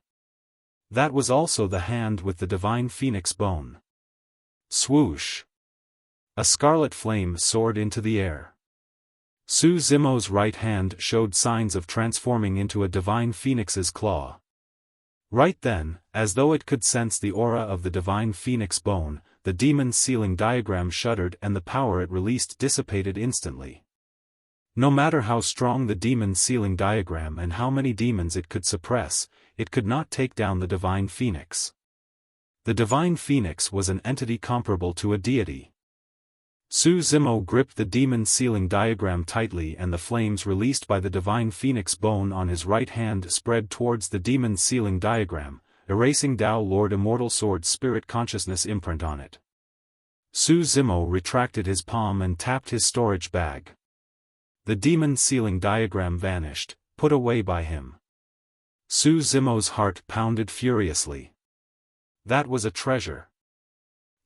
A: That was also the hand with the divine phoenix bone. Swoosh! A scarlet flame soared into the air. Su Zimo's right hand showed signs of transforming into a divine phoenix's claw. Right then, as though it could sense the aura of the divine phoenix bone, the demon sealing diagram shuddered and the power it released dissipated instantly. No matter how strong the demon sealing diagram and how many demons it could suppress, it could not take down the divine phoenix. The divine phoenix was an entity comparable to a deity. Su Zimo gripped the demon sealing diagram tightly and the flames released by the divine phoenix bone on his right hand spread towards the demon sealing diagram, erasing Tao Lord Immortal Sword's spirit consciousness imprint on it. Su Zimo retracted his palm and tapped his storage bag. The demon sealing diagram vanished, put away by him. Su Zimo's heart pounded furiously. That was a treasure.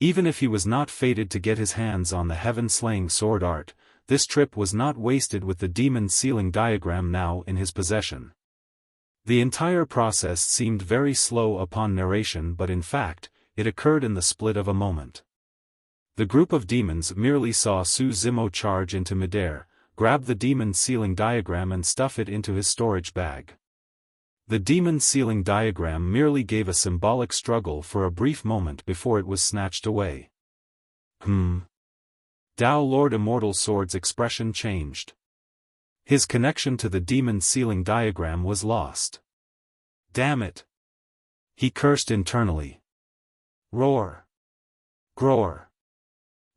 A: Even if he was not fated to get his hands on the heaven-slaying sword art, this trip was not wasted with the demon sealing diagram now in his possession. The entire process seemed very slow upon narration, but in fact, it occurred in the split of a moment. The group of demons merely saw Su Zimo charge into midair, grab the demon sealing diagram and stuff it into his storage bag. The demon sealing diagram merely gave a symbolic struggle for a brief moment before it was snatched away. Dao Lord Immortal Sword's expression changed. His connection to the demon sealing diagram was lost. Damn it! He cursed internally. Roar! Groar!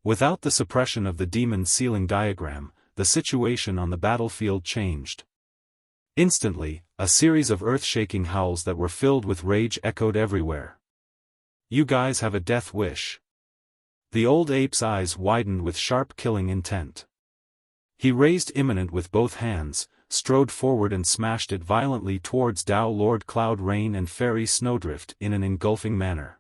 A: Without the suppression of the demon sealing diagram, the situation on the battlefield changed. Instantly, a series of earth-shaking howls that were filled with rage echoed everywhere. You guys have a death wish. The old ape's eyes widened with sharp killing intent. He raised Imminent with both hands, strode forward and smashed it violently towards Dao Lord Cloud Rain and Fairy Snowdrift in an engulfing manner.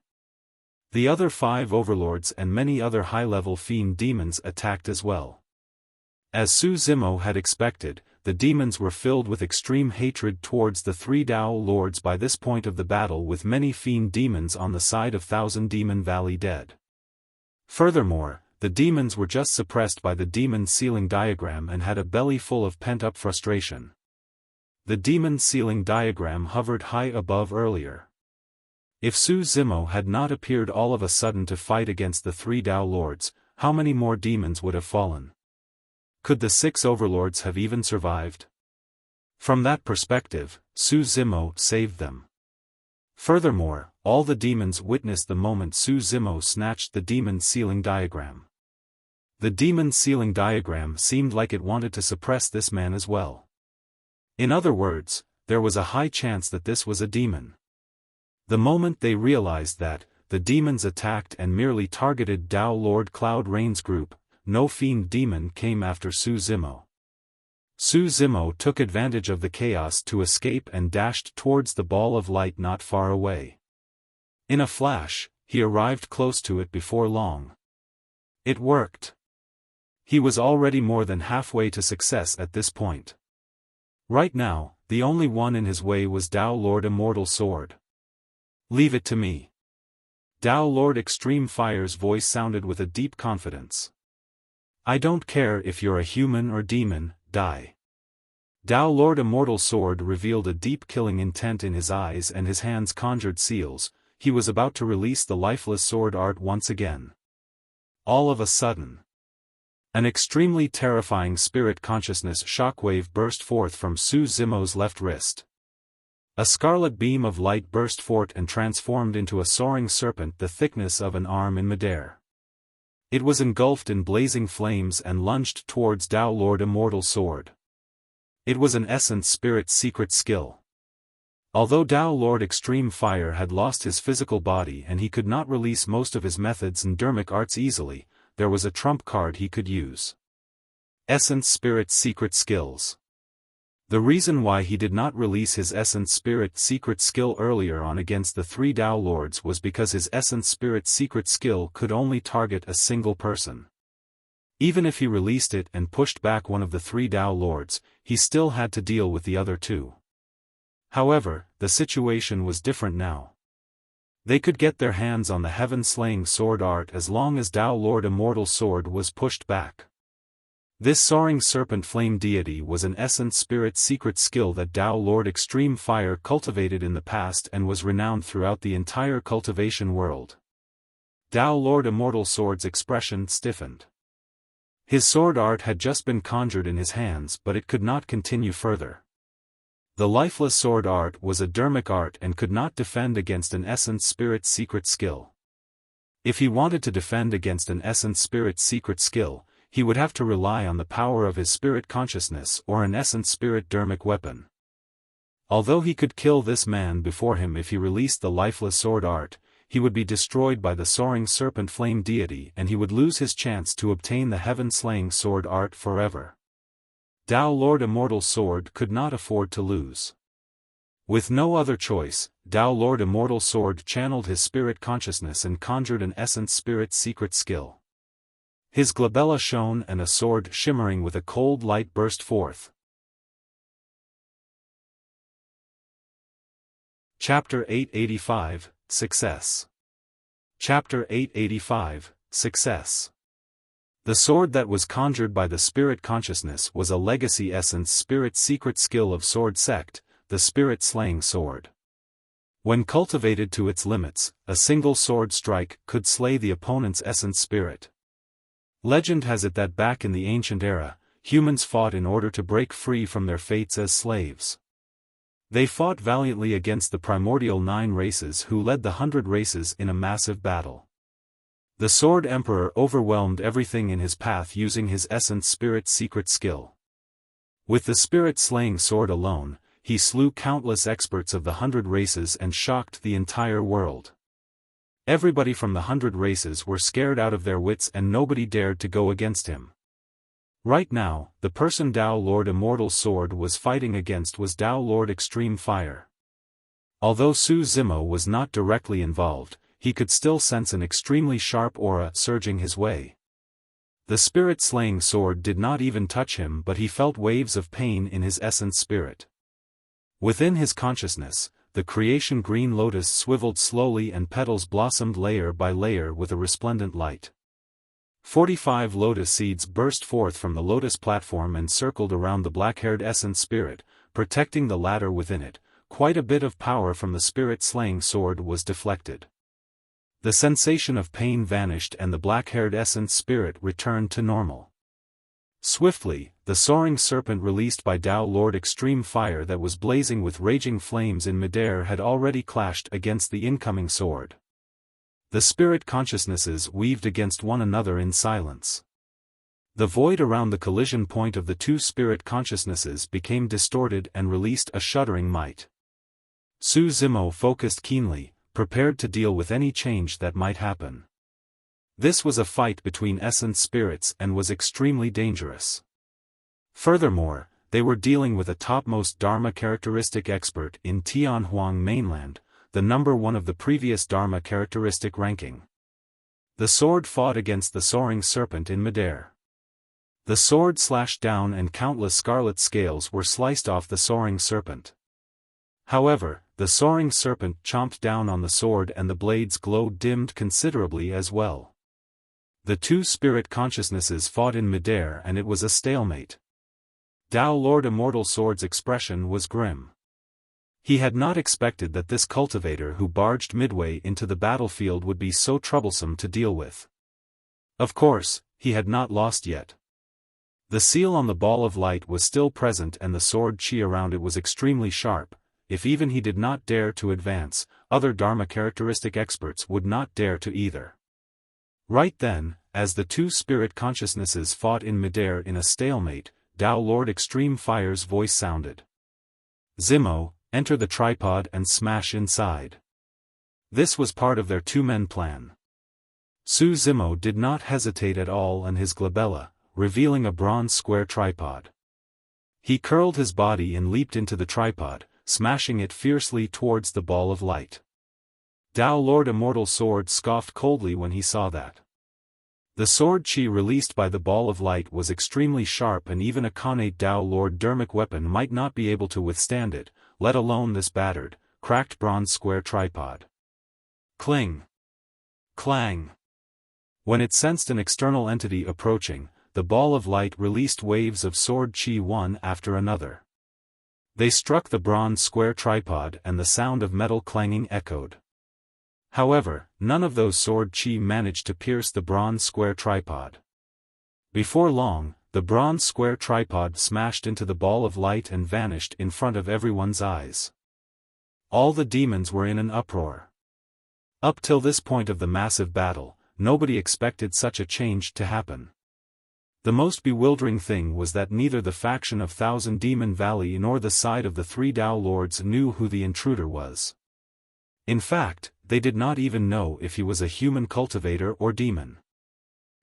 A: The other 5 overlords and many other high-level fiend demons attacked as well. As Su Zimo had expected, the demons were filled with extreme hatred towards the 3 Dao lords by this point of the battle, with many fiend demons on the side of Thousand Demon Valley dead. Furthermore, the demons were just suppressed by the demon sealing diagram and had a belly full of pent-up frustration. The demon sealing diagram hovered high above earlier. If Su Zimo had not appeared all of a sudden to fight against the 3 Dao lords, how many more demons would have fallen? Could the 6 overlords have even survived? From that perspective, Su Zimo saved them. Furthermore, all the demons witnessed the moment Su Zimo snatched the demon sealing diagram. The demon sealing diagram seemed like it wanted to suppress this man as well. In other words, there was a high chance that this was a demon. The moment they realized that, the demons attacked and merely targeted Dao Lord Cloud Rain's group, no fiend demon came after Su Zimo. Su Zimo took advantage of the chaos to escape and dashed towards the ball of light not far away. In a flash, he arrived close to it before long. It worked. He was already more than halfway to success at this point. Right now, the only one in his way was Dao Lord Immortal Sword. Leave it to me. Dao Lord Extreme Fire's voice sounded with a deep confidence. I don't care if you're a human or demon, die. Dao Lord Immortal Sword revealed a deep killing intent in his eyes and his hands conjured seals. He was about to release the lifeless sword art once again. All of a sudden, an extremely terrifying spirit consciousness shockwave burst forth from Su Zimo's left wrist. A scarlet beam of light burst forth and transformed into a soaring serpent the thickness of an arm in midair. It was engulfed in blazing flames and lunged towards Dao Lord Immortal Sword. It was an Essence Spirit secret skill. Although Dao Lord Extreme Fire had lost his physical body and he could not release most of his methods and dermic arts easily, there was a trump card he could use. Essence Spirit secret skills. The reason why he did not release his Essence Spirit secret skill earlier on against the 3 Dao Lords was because his Essence Spirit secret skill could only target a single person. Even if he released it and pushed back one of the 3 Dao Lords, he still had to deal with the other 2. However, the situation was different now. They could get their hands on the heaven-slaying sword art as long as Dao Lord Immortal Sword was pushed back. This Soaring Serpent Flame Deity was an Essence Spirit secret skill that Dao Lord Extreme Fire cultivated in the past and was renowned throughout the entire cultivation world. Dao Lord Immortal Sword's expression stiffened. His sword art had just been conjured in his hands, but it could not continue further. The lifeless sword art was a dermic art and could not defend against an Essence Spirit secret skill. If he wanted to defend against an Essence Spirit secret skill, he would have to rely on the power of his spirit consciousness or an Essence Spirit dermic weapon. Although he could kill this man before him if he released the lifeless sword art, he would be destroyed by the Soaring Serpent Flame Deity and he would lose his chance to obtain the heaven-slaying sword art forever. Dao Lord Immortal Sword could not afford to lose. With no other choice, Dao Lord Immortal Sword channeled his spirit consciousness and conjured an Essence Spirit secret skill. His glabella shone and a sword shimmering with a cold light burst forth. Chapter 885, Success. Chapter 885, Success. The sword that was conjured by the spirit consciousness was a legacy essence spirit secret skill of sword sect, the spirit slaying sword. When cultivated to its limits, a single sword strike could slay the opponent's essence spirit. Legend has it that back in the ancient era, humans fought in order to break free from their fates as slaves. They fought valiantly against the primordial 9 races who led the 100 races in a massive battle. The Sword Emperor overwhelmed everything in his path using his essence spirit secret skill. With the spirit-slaying sword alone, he slew countless experts of the 100 races and shocked the entire world. Everybody from the 100 races were scared out of their wits and nobody dared to go against him. Right now, the person Tao Lord Immortal's sword was fighting against was Tao Lord Extreme Fire. Although Su Zimo was not directly involved, he could still sense an extremely sharp aura surging his way. The spirit-slaying sword did not even touch him, but he felt waves of pain in his essence spirit. Within his consciousness, the creation green lotus swiveled slowly and petals blossomed layer by layer with a resplendent light. 45 lotus seeds burst forth from the lotus platform and circled around the black-haired essence spirit, protecting the latter within it. Quite a bit of power from the spirit-slaying sword was deflected. The sensation of pain vanished and the black-haired essence spirit returned to normal. Swiftly, the soaring serpent released by Tao Lord Extreme Fire that was blazing with raging flames in midair had already clashed against the incoming sword. The spirit consciousnesses weaved against one another in silence. The void around the collision point of the two spirit consciousnesses became distorted and released a shuddering might. Su Zimo focused keenly, prepared to deal with any change that might happen. This was a fight between essence spirits and was extremely dangerous. Furthermore, they were dealing with a topmost Dharma characteristic expert in Tianhuang mainland, the number 1 of the previous Dharma characteristic ranking. The sword fought against the soaring serpent in midair. The sword slashed down and countless scarlet scales were sliced off the soaring serpent. However, the soaring serpent chomped down on the sword and the blade's glow dimmed considerably as well. The two spirit consciousnesses fought in midair and it was a stalemate. Tao Lord Immortal Sword's expression was grim. He had not expected that this cultivator who barged midway into the battlefield would be so troublesome to deal with. Of course, he had not lost yet. The seal on the ball of light was still present and the sword chi around it was extremely sharp. If even he did not dare to advance, other Dharma characteristic experts would not dare to either. Right then, as the two spirit consciousnesses fought in midair in a stalemate, Tao Lord Extreme Fire's voice sounded. Zimo, enter the tripod and smash inside. This was part of their two-men plan. Su Zimo did not hesitate at all and his glabella, revealing a bronze square tripod. He curled his body and leaped into the tripod, smashing it fiercely towards the ball of light. Tao Lord Immortal Sword scoffed coldly when he saw that. The sword chi released by the ball of light was extremely sharp and even a connate Tao Lord Dermic weapon might not be able to withstand it, let alone this battered, cracked bronze square tripod. Cling! Clang! When it sensed an external entity approaching, the ball of light released waves of sword chi one after another. They struck the bronze square tripod and the sound of metal clanging echoed. However, none of those sword chi managed to pierce the bronze square tripod. Before long, the bronze square tripod smashed into the ball of light and vanished in front of everyone's eyes. All the demons were in an uproar. Up till this point of the massive battle, nobody expected such a change to happen. The most bewildering thing was that neither the faction of Thousand Demon Valley nor the side of the three Tao Lords knew who the intruder was. In fact, they did not even know if he was a human cultivator or demon.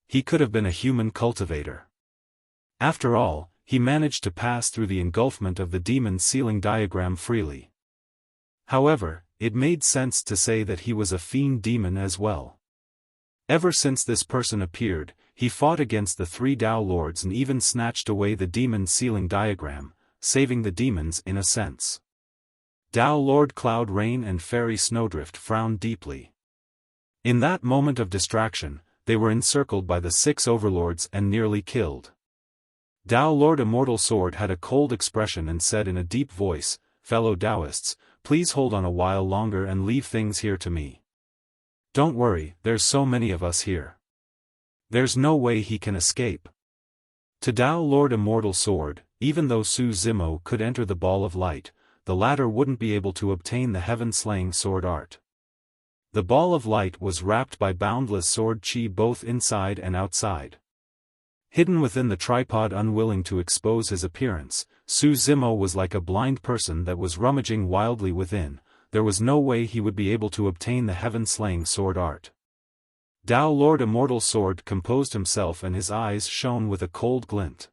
A: He could have been a human cultivator. After all, he managed to pass through the engulfment of the demon ceiling diagram freely. However, it made sense to say that he was a fiend demon as well. Ever since this person appeared, he fought against the 3 Tao Lords and even snatched away the demon sealing diagram, saving the demons in a sense. Tao Lord Cloud Rain and Fairy Snowdrift frowned deeply. In that moment of distraction, they were encircled by the 6 overlords and nearly killed. Tao Lord Immortal Sword had a cold expression and said in a deep voice, "Fellow Taoists, please hold on a while longer and leave things here to me. Don't worry, there's so many of us here. There's no way he can escape." To Tao Lord Immortal Sword, even though Su Zimo could enter the Ball of Light, the latter wouldn't be able to obtain the heaven-slaying sword art. The Ball of Light was wrapped by boundless sword chi both inside and outside. Hidden within the tripod, unwilling to expose his appearance, Su Zimo was like a blind person that was rummaging wildly within. There was no way he would be able to obtain the heaven-slaying sword art. Tao Lord Immortal Sword composed himself and his eyes shone with a cold glint.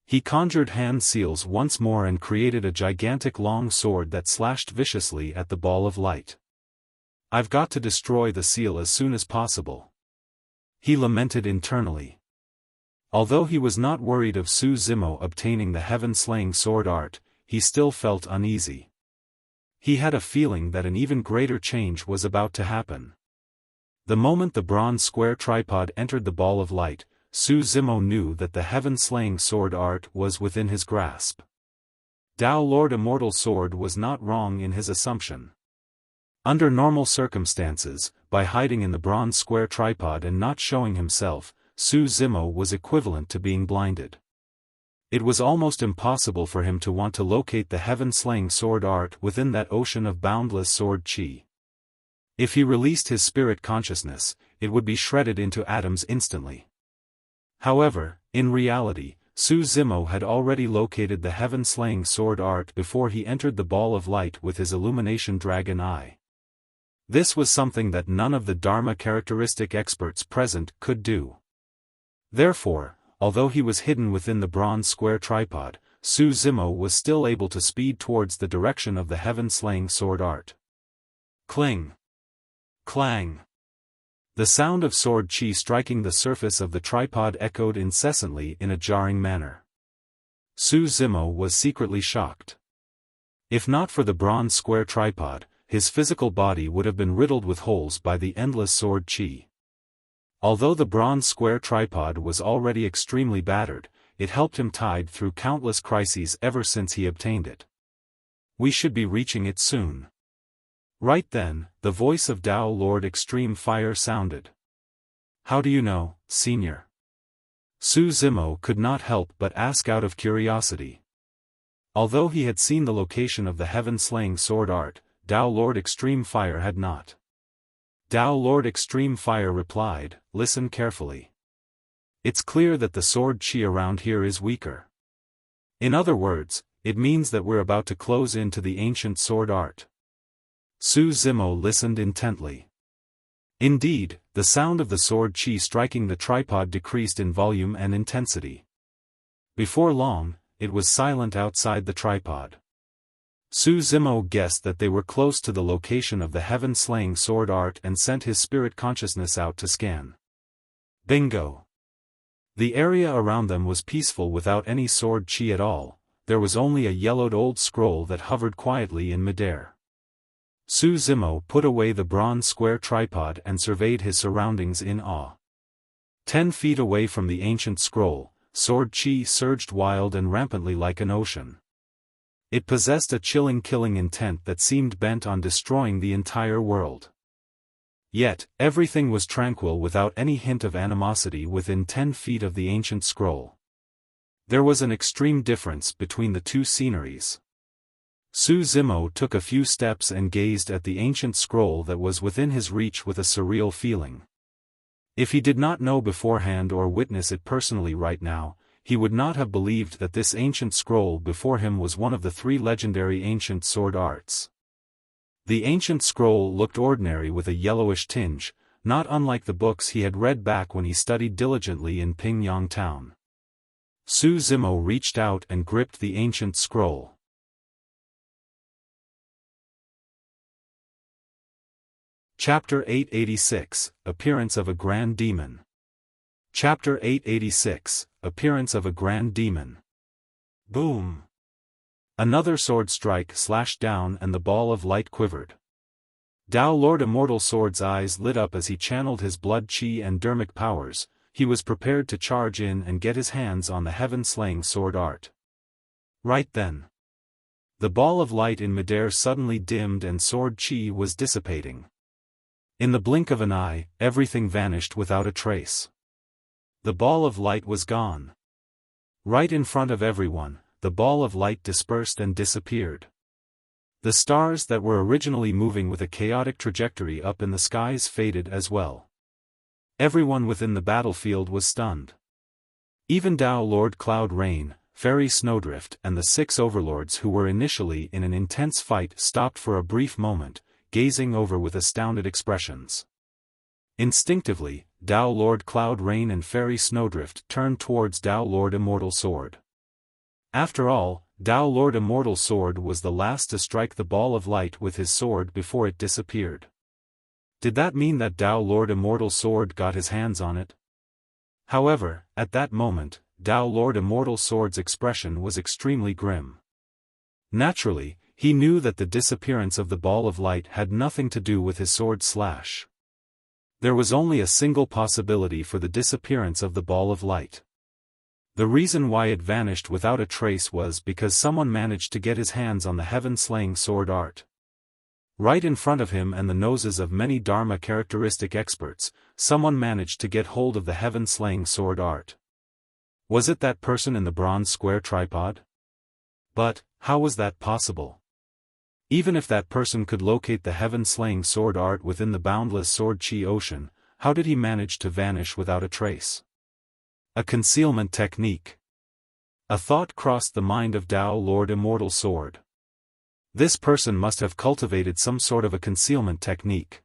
A: He conjured hand seals once more and created a gigantic long sword that slashed viciously at the Ball of Light. "I've got to destroy the seal as soon as possible," he lamented internally. Although he was not worried of Su Zimo obtaining the heaven-slaying sword art, he still felt uneasy. He had a feeling that an even greater change was about to happen. The moment the bronze square tripod entered the Ball of Light, Su Zimo knew that the heaven-slaying sword art was within his grasp. Tao Lord Immortal Sword was not wrong in his assumption. Under normal circumstances, by hiding in the bronze square tripod and not showing himself, Su Zimo was equivalent to being blinded. It was almost impossible for him to want to locate the heaven-slaying sword art within that ocean of boundless sword chi. If he released his spirit consciousness, it would be shredded into atoms instantly. However, in reality, Su Zimo had already located the heaven-slaying sword art before he entered the Ball of Light with his illumination dragon eye. This was something that none of the Dharma characteristic experts present could do. Therefore, although he was hidden within the bronze square tripod, Su Zimo was still able to speed towards the direction of the heaven-slaying sword art. Cling! Clang! The sound of sword chi striking the surface of the tripod echoed incessantly in a jarring manner. Su Zimo was secretly shocked. If not for the bronze square tripod, his physical body would have been riddled with holes by the endless sword chi. Although the bronze square tripod was already extremely battered, it helped him tide through countless crises ever since he obtained it. "We should be reaching it soon." Right then, the voice of Tao Lord Extreme Fire sounded. "How do you know, Senior?" Su Zimo could not help but ask out of curiosity. Although he had seen the location of the heaven-slaying sword art, Tao Lord Extreme Fire had not. Tao Lord Extreme Fire replied, "Listen carefully. It's clear that the sword chi around here is weaker. In other words, it means that we're about to close into the ancient sword art." Su Zimo listened intently. Indeed, the sound of the sword chi striking the tripod decreased in volume and intensity. Before long, it was silent outside the tripod. Su Zimo guessed that they were close to the location of the heaven-slaying sword art and sent his spirit consciousness out to scan. Bingo! The area around them was peaceful without any sword chi at all. There was only a yellowed old scroll that hovered quietly in midair. Su Zimo put away the bronze square tripod and surveyed his surroundings in awe. 10 feet away from the ancient scroll, sword chi surged wild and rampantly like an ocean. It possessed a chilling killing intent that seemed bent on destroying the entire world. Yet, everything was tranquil without any hint of animosity within 10 feet of the ancient scroll. There was an extreme difference between the two sceneries. Su Zimo took a few steps and gazed at the ancient scroll that was within his reach with a surreal feeling. If he did not know beforehand or witness it personally right now, he would not have believed that this ancient scroll before him was one of the 3 legendary ancient sword arts. The ancient scroll looked ordinary with a yellowish tinge, not unlike the books he had read back when he studied diligently in Pingyang Town. Su Zimo reached out and gripped the ancient scroll. Chapter 886, Appearance of a Grand Demon. Chapter 886, Appearance of a Grand Demon. Boom! Another sword strike slashed down and the ball of light quivered. Tao Lord Immortal Sword's eyes lit up as he channeled his blood chi and dermic powers. He was prepared to charge in and get his hands on the heaven-slaying sword art. Right then, the ball of light in midair suddenly dimmed and sword chi was dissipating. In the blink of an eye, everything vanished without a trace. The ball of light was gone. Right in front of everyone, the ball of light dispersed and disappeared. The stars that were originally moving with a chaotic trajectory up in the skies faded as well. Everyone within the battlefield was stunned. Even Tao Lord Cloud Rain, Fairy Snowdrift and the 6 overlords who were initially in an intense fight stopped for a brief moment, gazing over with astounded expressions. Instinctively, Tao Lord Cloud Rain and Fairy Snowdrift turned towards Tao Lord Immortal Sword. After all, Tao Lord Immortal Sword was the last to strike the ball of light with his sword before it disappeared. Did that mean that Tao Lord Immortal Sword got his hands on it? However, at that moment, Tao Lord Immortal Sword's expression was extremely grim. Naturally, he knew that the disappearance of the ball of light had nothing to do with his sword slash. There was only a single possibility for the disappearance of the ball of light. The reason why it vanished without a trace was because someone managed to get his hands on the heaven-slaying sword art. Right in front of him and the noses of many Dharma characteristic experts, someone managed to get hold of the heaven-slaying sword art. Was it that person in the bronze square tripod? But, how was that possible? Even if that person could locate the heaven-slaying sword art within the boundless sword chi ocean, how did he manage to vanish without a trace? A concealment technique. A thought crossed the mind of Tao Lord Immortal Sword. This person must have cultivated some sort of a concealment technique.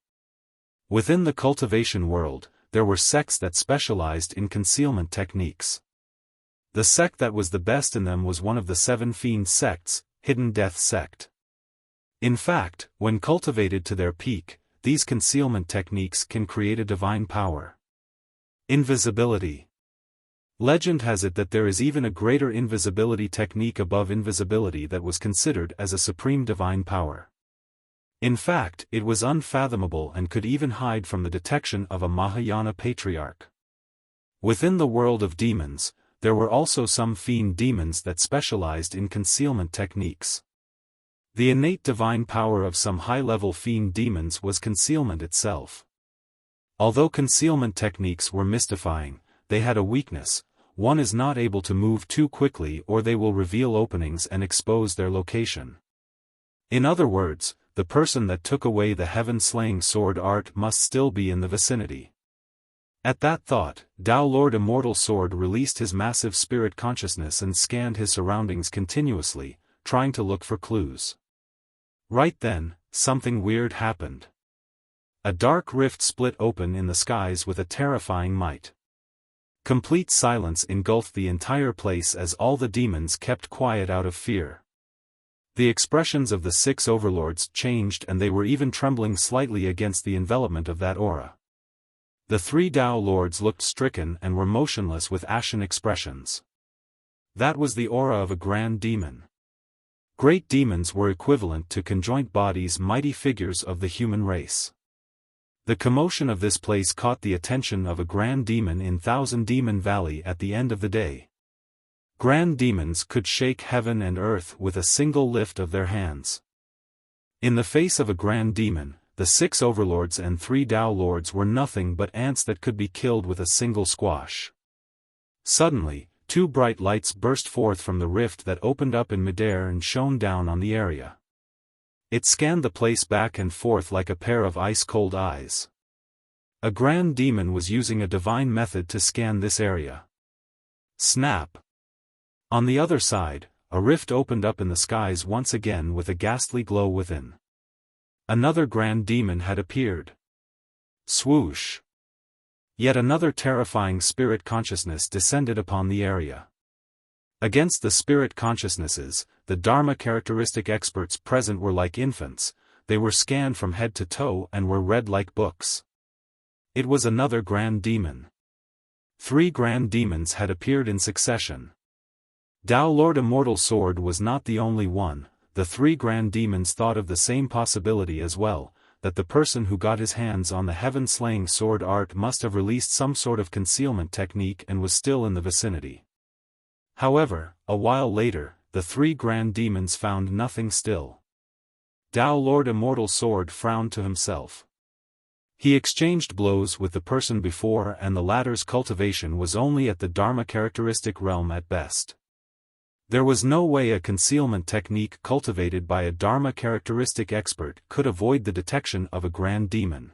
A: Within the cultivation world, there were sects that specialized in concealment techniques. The sect that was the best in them was one of the 7 fiend sects, Hidden Death Sect. In fact, when cultivated to their peak, these concealment techniques can create a divine power. Invisibility. Legend has it that there is even a greater invisibility technique above invisibility that was considered as a supreme divine power. In fact, it was unfathomable and could even hide from the detection of a Mahayana patriarch. Within the world of demons, there were also some fiend demons that specialized in concealment techniques. The innate divine power of some high-level fiend demons was concealment itself. Although concealment techniques were mystifying, they had a weakness: one is not able to move too quickly or they will reveal openings and expose their location. In other words, the person that took away the heaven-slaying sword art must still be in the vicinity. At that thought, Tao Lord Immortal Sword released his massive spirit consciousness and scanned his surroundings continuously, trying to look for clues. Right then, something weird happened. A dark rift split open in the skies with a terrifying might. Complete silence engulfed the entire place as all the demons kept quiet out of fear. The expressions of the 6 overlords changed and they were even trembling slightly against the envelopment of that aura. The 3 Tao lords looked stricken and were motionless with ashen expressions. That was the aura of a grand demon. Great demons were equivalent to conjoint bodies, mighty figures of the human race. The commotion of this place caught the attention of a grand demon in Thousand Demon Valley at the end of the day. Grand demons could shake heaven and earth with a single lift of their hands. In the face of a grand demon, the 6 overlords and 3 Tao lords were nothing but ants that could be killed with a single squash. Suddenly, 2 bright lights burst forth from the rift that opened up in midair and shone down on the area. It scanned the place back and forth like a pair of ice-cold eyes. A grand demon was using a divine method to scan this area. Snap! On the other side, a rift opened up in the skies once again with a ghastly glow within. Another grand demon had appeared. Swoosh! Yet another terrifying spirit consciousness descended upon the area. Against the spirit consciousnesses, the Dharma characteristic experts present were like infants. they were scanned from head to toe and were read like books. It was another grand demon. 3 grand demons had appeared in succession. Tao Lord Immortal Sword was not the only one. The 3 grand demons thought of the same possibility as well, that the person who got his hands on the heaven-slaying sword art must have released some sort of concealment technique and was still in the vicinity. However, a while later, the 3 grand demons found nothing still. Tao Lord Immortal Sword frowned to himself. He exchanged blows with the person before, and the latter's cultivation was only at the Dharma characteristic realm at best. There was no way a concealment technique cultivated by a Dharma characteristic expert could avoid the detection of a grand demon.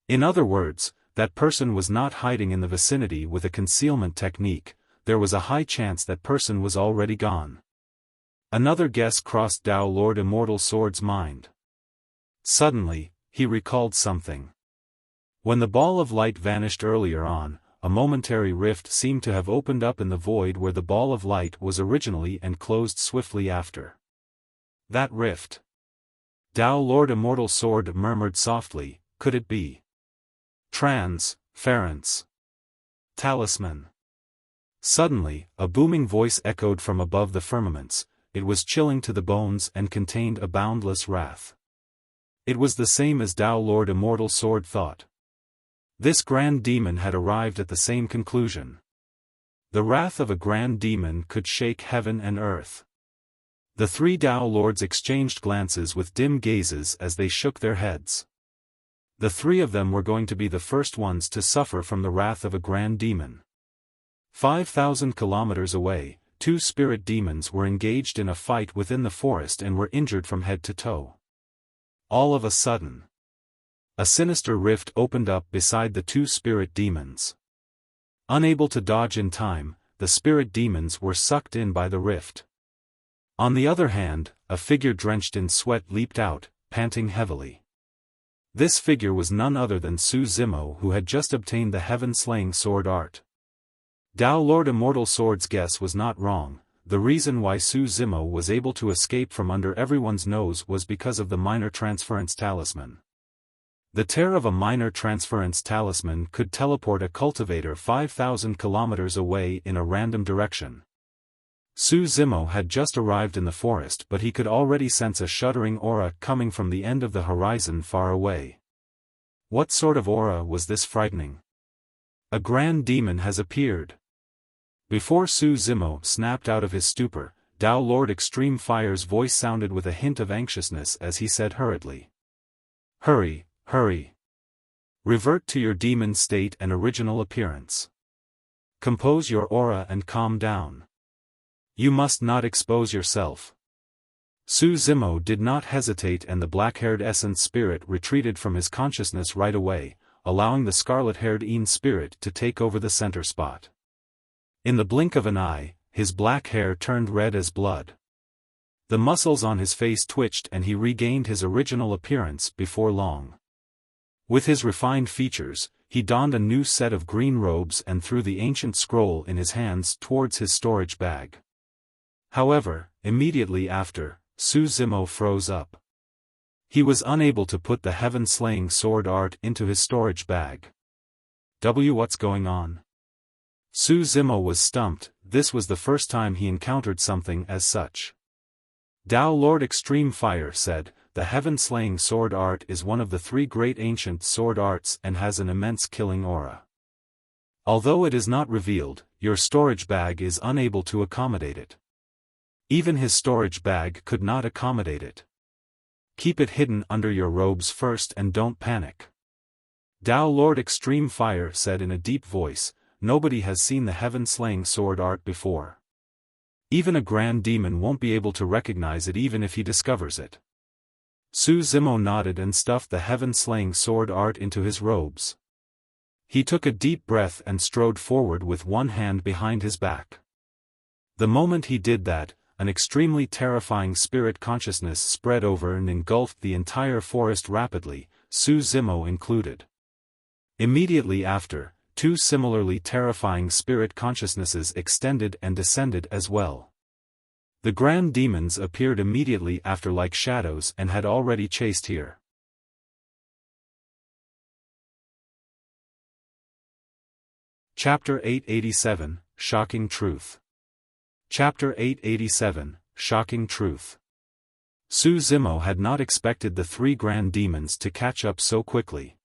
A: In other words, that person was not hiding in the vicinity with a concealment technique. There was a high chance that person was already gone. Another guess crossed Tao Lord Immortal Sword's mind. Suddenly, he recalled something. When the ball of light vanished earlier on, a momentary rift seemed to have opened up in the void where the ball of light was originally and closed swiftly after. That rift. Tao Lord Immortal Sword murmured softly, could it be? Transference. Talisman. Suddenly, a booming voice echoed from above the firmaments. It was chilling to the bones and contained a boundless wrath. It was the same as Tao Lord Immortal Sword thought. This grand demon had arrived at the same conclusion. The wrath of a grand demon could shake heaven and earth. The 3 Tao Lords exchanged glances with dim gazes as they shook their heads. The 3 of them were going to be the first ones to suffer from the wrath of a grand demon. 5,000 kilometers away, 2 spirit demons were engaged in a fight within the forest and were injured from head to toe. All of a sudden, a sinister rift opened up beside the 2 spirit demons. Unable to dodge in time, the spirit demons were sucked in by the rift. On the other hand, a figure drenched in sweat leaped out, panting heavily. This figure was none other than Su Zimo, who had just obtained the heaven-slaying sword art. Tao Lord Immortal Sword's guess was not wrong. The reason why Su Zimo was able to escape from under everyone's nose was because of the minor transference talisman. The tear of a minor transference talisman could teleport a cultivator 5,000 kilometers away in a random direction. Su Zimo had just arrived in the forest, but he could already sense a shuddering aura coming from the end of the horizon far away. What sort of aura was this frightening? A grand demon has appeared. Before Su Zimo snapped out of his stupor, Tao Lord Extreme Fire's voice sounded with a hint of anxiousness as he said hurriedly. Hurry, hurry. Revert to your demon state and original appearance. Compose your aura and calm down. You must not expose yourself. Su Zimo did not hesitate, and the black-haired essence spirit retreated from his consciousness right away, allowing the scarlet-haired Een spirit to take over the center spot. In the blink of an eye, his black hair turned red as blood. The muscles on his face twitched and he regained his original appearance before long. With his refined features, he donned a new set of green robes and threw the ancient scroll in his hands towards his storage bag. However, immediately after, Su Zimo froze up. He was unable to put the heaven-slaying sword art into his storage bag. What's going on? Su Zimo was stumped. This was the first time he encountered something as such. Tao Lord Extreme Fire said, the heaven-slaying sword art is one of the 3 great ancient sword arts and has an immense killing aura. Although it is not revealed, your storage bag is unable to accommodate it. Even his storage bag could not accommodate it. Keep it hidden under your robes first and don't panic. Tao Lord Extreme Fire said in a deep voice, nobody has seen the heaven-slaying sword art before. Even a grand demon won't be able to recognize it even if he discovers it. Su Zimo nodded and stuffed the heaven-slaying sword art into his robes. He took a deep breath and strode forward with one hand behind his back. The moment he did that, an extremely terrifying spirit consciousness spread over and engulfed the entire forest rapidly, Su Zimo included. Immediately after, 2 similarly terrifying spirit consciousnesses extended and descended as well. The grand demons appeared immediately after like shadows and had already chased here. Chapter 887, Shocking Truth. Chapter 887, Shocking Truth. Su Zimo had not expected the three grand demons to catch up so quickly.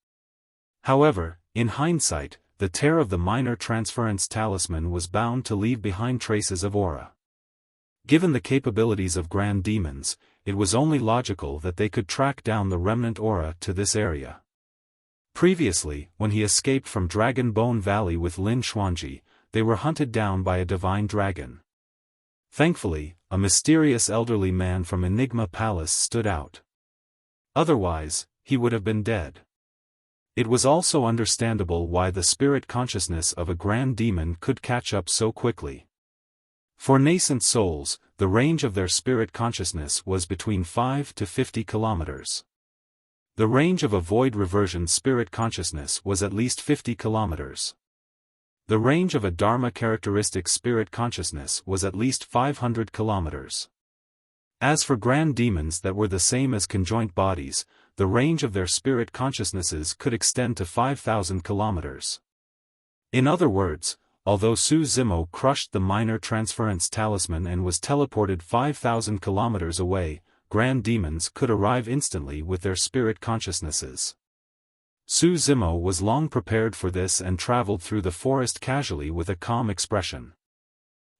A: However, in hindsight, the tear of the minor transference talisman was bound to leave behind traces of aura. Given the capabilities of grand demons, it was only logical that they could track down the remnant aura to this area. Previously, when he escaped from Dragon Bone Valley with Lin Xuanji, they were hunted down by a divine dragon. Thankfully, a mysterious elderly man from Enigma Palace stood out. Otherwise, he would have been dead. It was also understandable why the spirit consciousness of a grand demon could catch up so quickly. For nascent souls, the range of their spirit consciousness was between 5 to 50 kilometers. The range of a void reversion spirit consciousness was at least 50 kilometers. The range of a Dharma characteristic spirit consciousness was at least 500 kilometers. As for grand demons that were the same as conjoint bodies, the range of their spirit consciousnesses could extend to 5,000 kilometers. In other words, although Su Zimo crushed the minor transference talisman and was teleported 5,000 kilometers away, grand demons could arrive instantly with their spirit consciousnesses. Su Zimo was long prepared for this and traveled through the forest casually with a calm expression.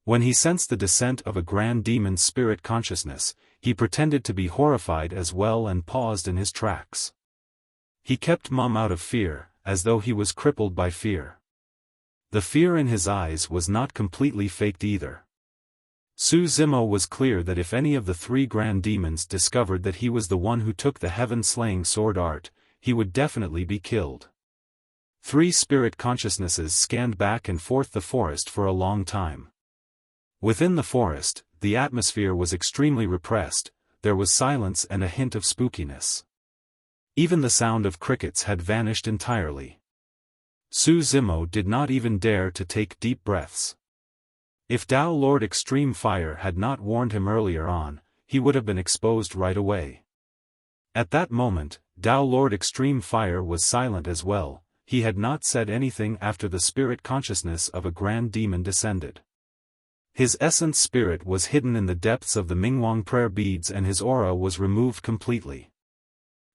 A: When he sensed the descent of a grand demon's spirit consciousness, he pretended to be horrified as well and paused in his tracks. He kept mum out of fear, as though he was crippled by fear. The fear in his eyes was not completely faked either. Su Zimo was clear that if any of the three grand demons discovered that he was the one who took the heaven-slaying sword art, he would definitely be killed. Three spirit consciousnesses scanned back and forth the forest for a long time. Within the forest, the atmosphere was extremely repressed, there was silence and a hint of spookiness. Even the sound of crickets had vanished entirely. Su Zimo did not even dare to take deep breaths. If Tao Lord Extreme Fire had not warned him earlier on, he would have been exposed right away. At that moment, Tao Lord Extreme Fire was silent as well, he had not said anything after the spirit consciousness of a grand demon descended. His essence spirit was hidden in the depths of the Mingwang prayer beads and his aura was removed completely.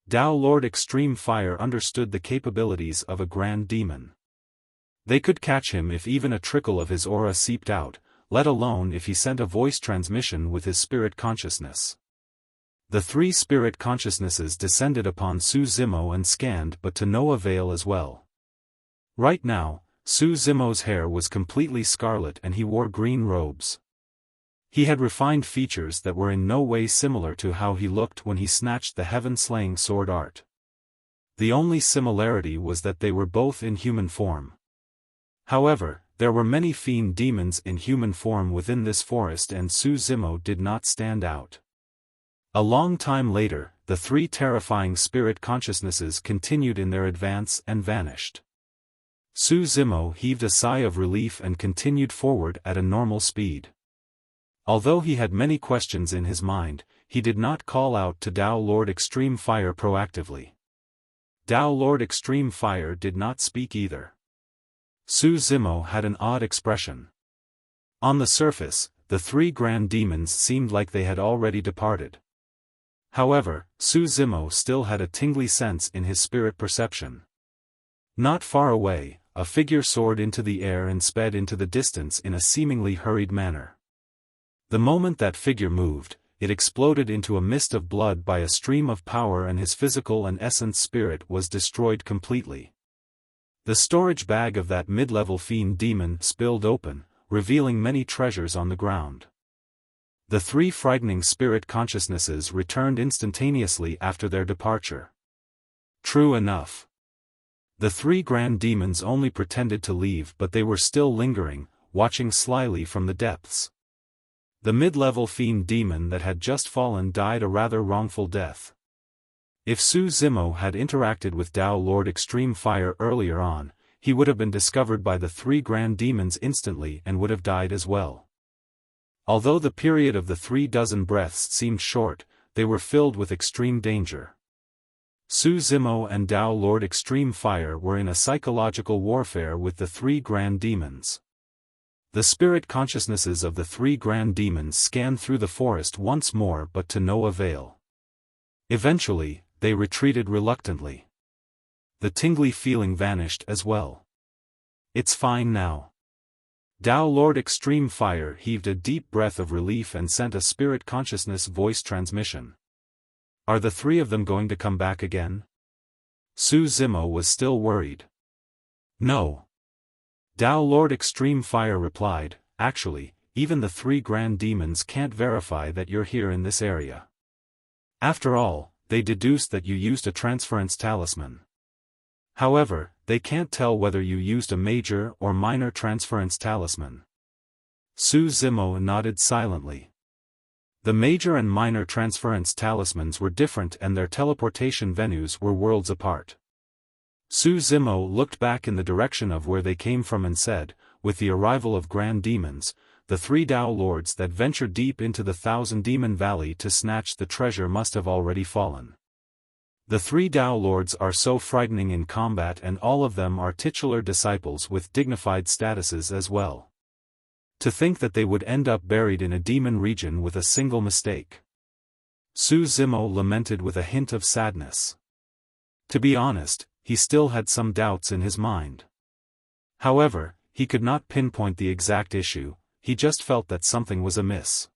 A: Tao Lord Extreme Fire understood the capabilities of a grand demon. They could catch him if even a trickle of his aura seeped out, let alone if he sent a voice transmission with his spirit consciousness. The three spirit consciousnesses descended upon Su Zimo and scanned but to no avail as well. Right now, Su Zimo's hair was completely scarlet and he wore green robes. He had refined features that were in no way similar to how he looked when he snatched the heaven-slaying sword art. The only similarity was that they were both in human form. However, there were many fiend demons in human form within this forest and Su Zimo did not stand out. A long time later, the three terrifying spirit consciousnesses continued in their advance and vanished. Su Zimo heaved a sigh of relief and continued forward at a normal speed. Although he had many questions in his mind, he did not call out to Tao Lord Extreme Fire proactively. Tao Lord Extreme Fire did not speak either. Su Zimo had an odd expression. On the surface, the three grand demons seemed like they had already departed. However, Su Zimo still had a tingly sense in his spirit perception. Not far away, a figure soared into the air and sped into the distance in a seemingly hurried manner. The moment that figure moved, it exploded into a mist of blood by a stream of power and his physical and essence spirit was destroyed completely. The storage bag of that mid-level fiend demon spilled open, revealing many treasures on the ground. The three frightening spirit consciousnesses returned instantaneously after their departure. True enough. The three grand demons only pretended to leave but they were still lingering, watching slyly from the depths. The mid-level fiend demon that had just fallen died a rather wrongful death. If Su Zimo had interacted with Tao Lord Extreme Fire earlier on, he would have been discovered by the three grand demons instantly and would have died as well. Although the period of the 36 breaths seemed short, they were filled with extreme danger. Su Zimo and Dao Lord Extreme Fire were in a psychological warfare with the 3 grand demons. The spirit consciousnesses of the 3 grand demons scanned through the forest once more but to no avail. Eventually, they retreated reluctantly. The tingly feeling vanished as well. It's fine now. Dao Lord Extreme Fire heaved a deep breath of relief and sent a spirit consciousness voice transmission. Are the 3 of them going to come back again? Su Zimo was still worried. No. Dao Lord Extreme Fire replied, actually, even the 3 grand demons can't verify that you're here in this area. After all, they deduced that you used a transference talisman. However, they can't tell whether you used a major or minor transference talisman. Su Zimo nodded silently. The major and minor transference talismans were different and their teleportation venues were worlds apart. Su Zimo looked back in the direction of where they came from and said, with the arrival of grand demons, the 3 Dao Lords that ventured deep into the 1000 Demon Valley to snatch the treasure must have already fallen. The 3 Dao Lords are so frightening in combat and all of them are titular disciples with dignified statuses as well. To think that they would end up buried in a demon region with a single mistake. Su Zimo lamented with a hint of sadness. To be honest, he still had some doubts in his mind. However, he could not pinpoint the exact issue, he just felt that something was amiss.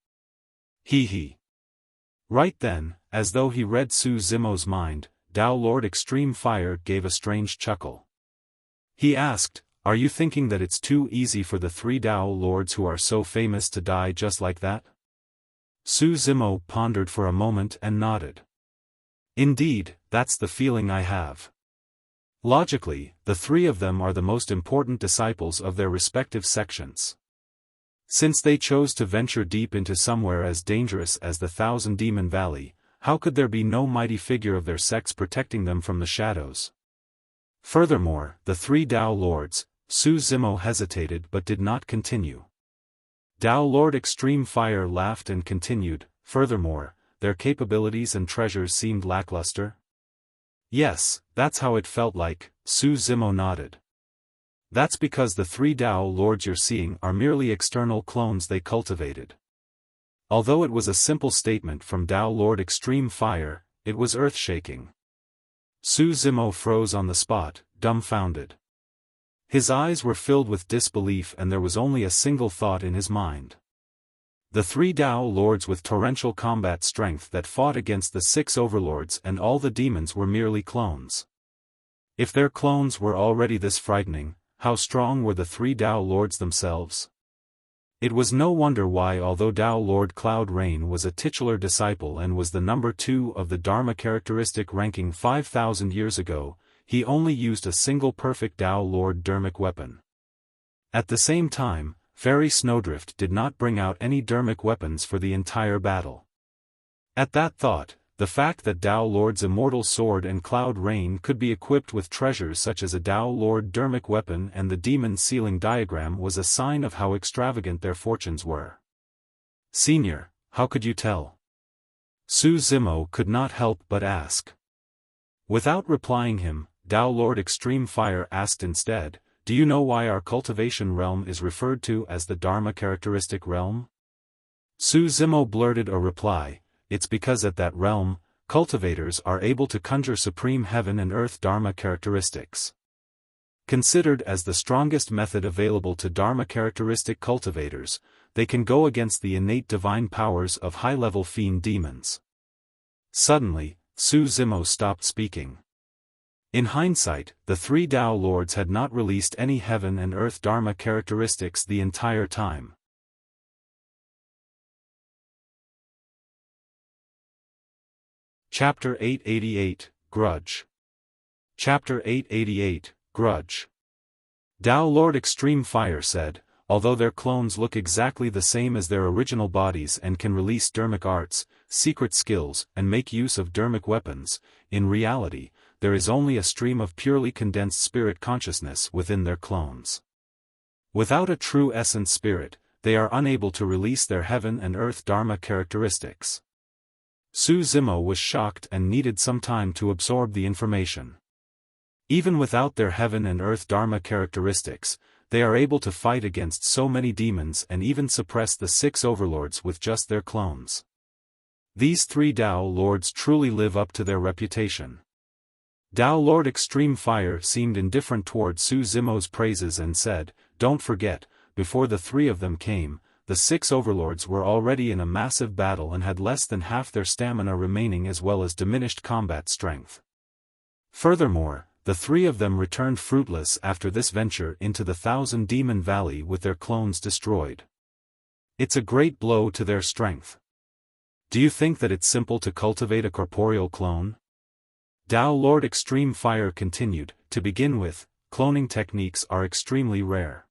A: He. Right then, as though he read Su Zimo's mind, Dao Lord Extreme Fire gave a strange chuckle. He asked, are you thinking that it's too easy for the 3 Dao Lords who are so famous to die just like that? Su Zimo pondered for a moment and nodded. Indeed, that's the feeling I have. Logically, the 3 of them are the most important disciples of their respective sections. Since they chose to venture deep into somewhere as dangerous as the 1000 Demon Valley, how could there be no mighty figure of their sex protecting them from the shadows? Furthermore, the 3 Dao Lords, Su Zimo hesitated but did not continue. Dao Lord Extreme Fire laughed and continued, furthermore, their capabilities and treasures seemed lackluster? Yes, that's how it felt like, Su Zimo nodded. That's because the 3 Dao Lords you're seeing are merely external clones they cultivated. Although it was a simple statement from Dao Lord Extreme Fire, it was earth-shaking. Su Zimo froze on the spot, dumbfounded. His eyes were filled with disbelief and there was only a single thought in his mind. The 3 Dao Lords with torrential combat strength that fought against the 6 Overlords and all the demons were merely clones. If their clones were already this frightening, how strong were the 3 Dao Lords themselves? It was no wonder why, although Dao Lord Cloud Rain was a titular disciple and was the number 2 of the Dharma characteristic ranking 5,000 years ago, he only used a single perfect Dao Lord Dermic weapon. At the same time, Fairy Snowdrift did not bring out any Dermic weapons for the entire battle. At that thought, the fact that Dao Lord's Immortal Sword and Cloud Rain could be equipped with treasures such as a Dao Lord Dermic weapon and the Demon Sealing Diagram was a sign of how extravagant their fortunes were. Senior, how could you tell? Su Zimo could not help but ask. Without replying him, Dao Lord Extreme Fire asked instead, do you know why our cultivation realm is referred to as the Dharma characteristic realm? Su Zimo blurted a reply, it's because at that realm, cultivators are able to conjure supreme heaven and earth Dharma characteristics. Considered as the strongest method available to Dharma characteristic cultivators, they can go against the innate divine powers of high-level fiend demons. Suddenly, Su Zimo stopped speaking. In hindsight, the 3 Dao Lords had not released any heaven and earth Dharma characteristics the entire time. Chapter 888, Grudge. Chapter 888, Grudge. Dao Lord Extreme Fire said, although their clones look exactly the same as their original bodies and can release dermic arts, secret skills, and make use of dermic weapons, in reality, there is only a stream of purely condensed spirit consciousness within their clones. Without a true essence spirit, they are unable to release their heaven and earth dharma characteristics. Su Zimo was shocked and needed some time to absorb the information. Even without their heaven and earth dharma characteristics, they are able to fight against so many demons and even suppress the 6 overlords with just their clones. These 3 Tao Lords truly live up to their reputation. Tao Lord Extreme Fire seemed indifferent toward Su Zimo's praises and said, "Don't forget, before the 3 of them came, the 6 overlords were already in a massive battle and had less than half their stamina remaining as well as diminished combat strength. Furthermore, the 3 of them returned fruitless after this venture into the 1,000 Demon Valley with their clones destroyed. It's a great blow to their strength. Do you think that it's simple to cultivate a corporeal clone?" Tao Lord Extreme Fire continued, "To begin with, cloning techniques are extremely rare.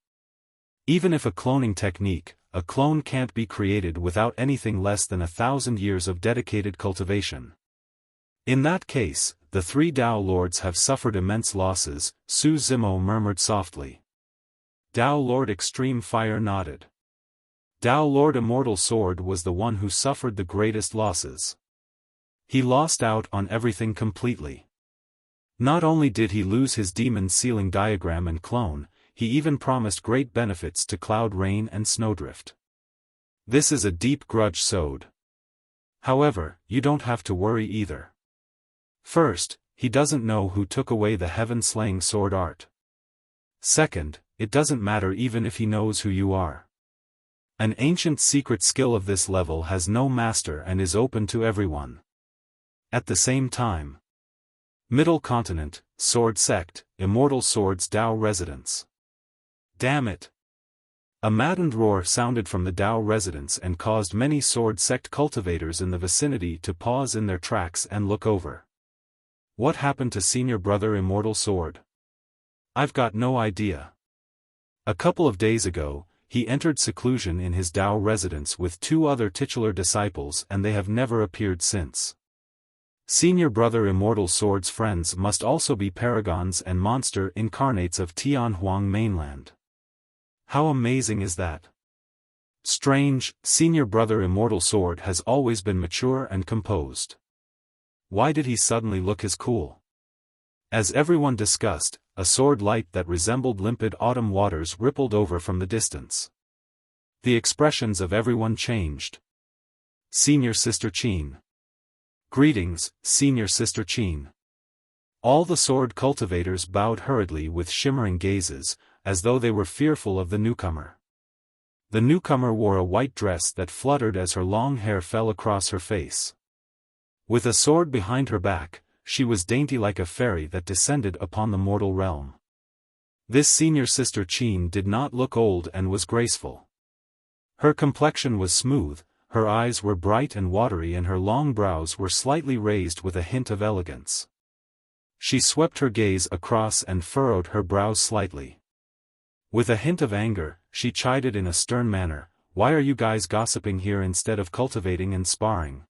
A: Even if a cloning technique, a clone can't be created without anything less than 1,000 years of dedicated cultivation. In that case, the 3 Tao Lords have suffered immense losses," Su Zimo murmured softly. Tao Lord Extreme Fire nodded. Tao Lord Immortal Sword was the one who suffered the greatest losses. He lost out on everything completely. Not only did he lose his demon sealing diagram and clone, he even promised great benefits to Cloud Rain and Snowdrift. This is a deep grudge sowed. However, you don't have to worry either. First, he doesn't know who took away the heaven-slaying sword art. Second, it doesn't matter even if he knows who you are. An ancient secret skill of this level has no master and is open to everyone. At the same time, Middle Continent, Sword Sect, Immortal Swords Tao Residence. Damn it! A maddened roar sounded from the Tao residence and caused many Sword Sect cultivators in the vicinity to pause in their tracks and look over. What happened to Senior Brother Immortal Sword? I've got no idea. A couple of days ago, he entered seclusion in his Tao residence with 2 other titular disciples and they have never appeared since. Senior Brother Immortal Sword's friends must also be paragons and monster incarnates of Tianhuang mainland. How amazing is that? Strange, Senior Brother Immortal Sword has always been mature and composed. Why did he suddenly look as cool? As everyone discussed, a sword light that resembled limpid autumn waters rippled over from the distance. The expressions of everyone changed. Senior Sister Qin. Greetings, Senior Sister Qin. All the sword cultivators bowed hurriedly with shimmering gazes, as though they were fearful of the newcomer. The newcomer wore a white dress that fluttered as her long hair fell across her face. With a sword behind her back, she was dainty like a fairy that descended upon the mortal realm. This Senior Sister Qin did not look old and was graceful. Her complexion was smooth, her eyes were bright and watery and her long brows were slightly raised with a hint of elegance. She swept her gaze across and furrowed her brows slightly. With a hint of anger, she chided in a stern manner, "Why are you guys gossiping here instead of cultivating and sparring?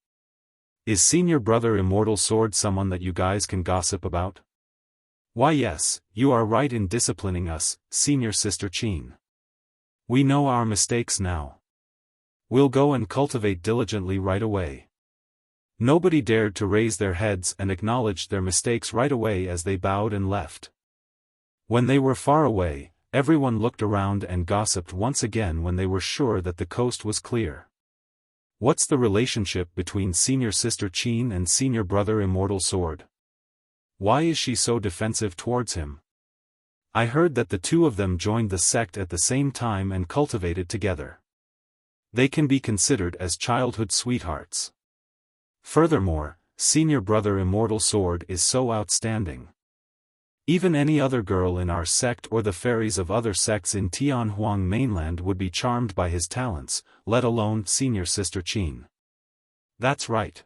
A: Is Senior Brother Immortal Sword someone that you guys can gossip about?" "Why yes, you are right in disciplining us, Senior Sister Qin. We know our mistakes now. We'll go and cultivate diligently right away." Nobody dared to raise their heads and acknowledge their mistakes right away as they bowed and left. When they were far away, everyone looked around and gossiped once again when they were sure that the coast was clear. What's the relationship between Senior Sister Qin and Senior Brother Immortal Sword? Why is she so defensive towards him? I heard that the 2 of them joined the sect at the same time and cultivated together. They can be considered as childhood sweethearts. Furthermore, Senior Brother Immortal Sword is so outstanding. Even any other girl in our sect or the fairies of other sects in Tianhuang mainland would be charmed by his talents, let alone Senior Sister Qin. That's right.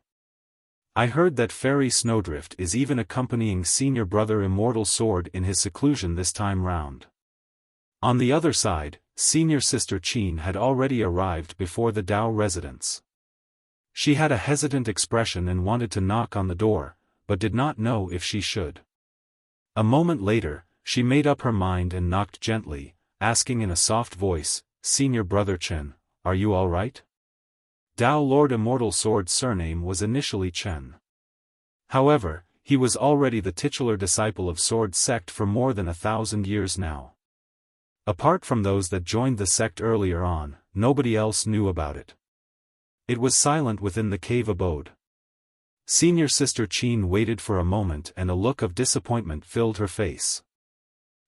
A: I heard that Fairy Snowdrift is even accompanying Senior Brother Immortal Sword in his seclusion this time round. On the other side, Senior Sister Qin had already arrived before the Tao residence. She had a hesitant expression and wanted to knock on the door, but did not know if she should. A moment later, she made up her mind and knocked gently, asking in a soft voice, Senior Brother Chen, are you alright? Tao Lord Immortal Sword's surname was initially Chen. However, he was already the titular disciple of Sword Sect for more than 1,000 years now. Apart from those that joined the sect earlier on, nobody else knew about it. It was silent within the cave abode. Senior Sister Qin waited for a moment and a look of disappointment filled her face.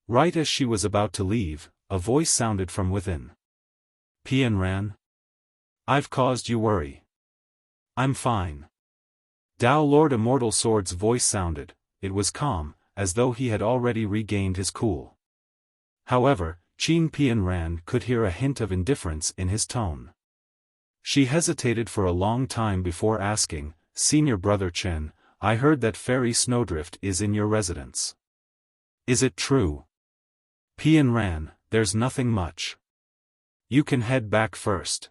A: Right as she was about to leave, a voice sounded from within. Pianran? I've caused you worry. I'm fine. Tao Lord Immortal Sword's voice sounded, it was calm, as though he had already regained his cool. However, Qin Pianran could hear a hint of indifference in his tone. She hesitated for a long time before asking, Senior Brother Chen, I heard that Fairy Snowdrift is in your residence. Is it true? Pianran, there's nothing much. You can head back first.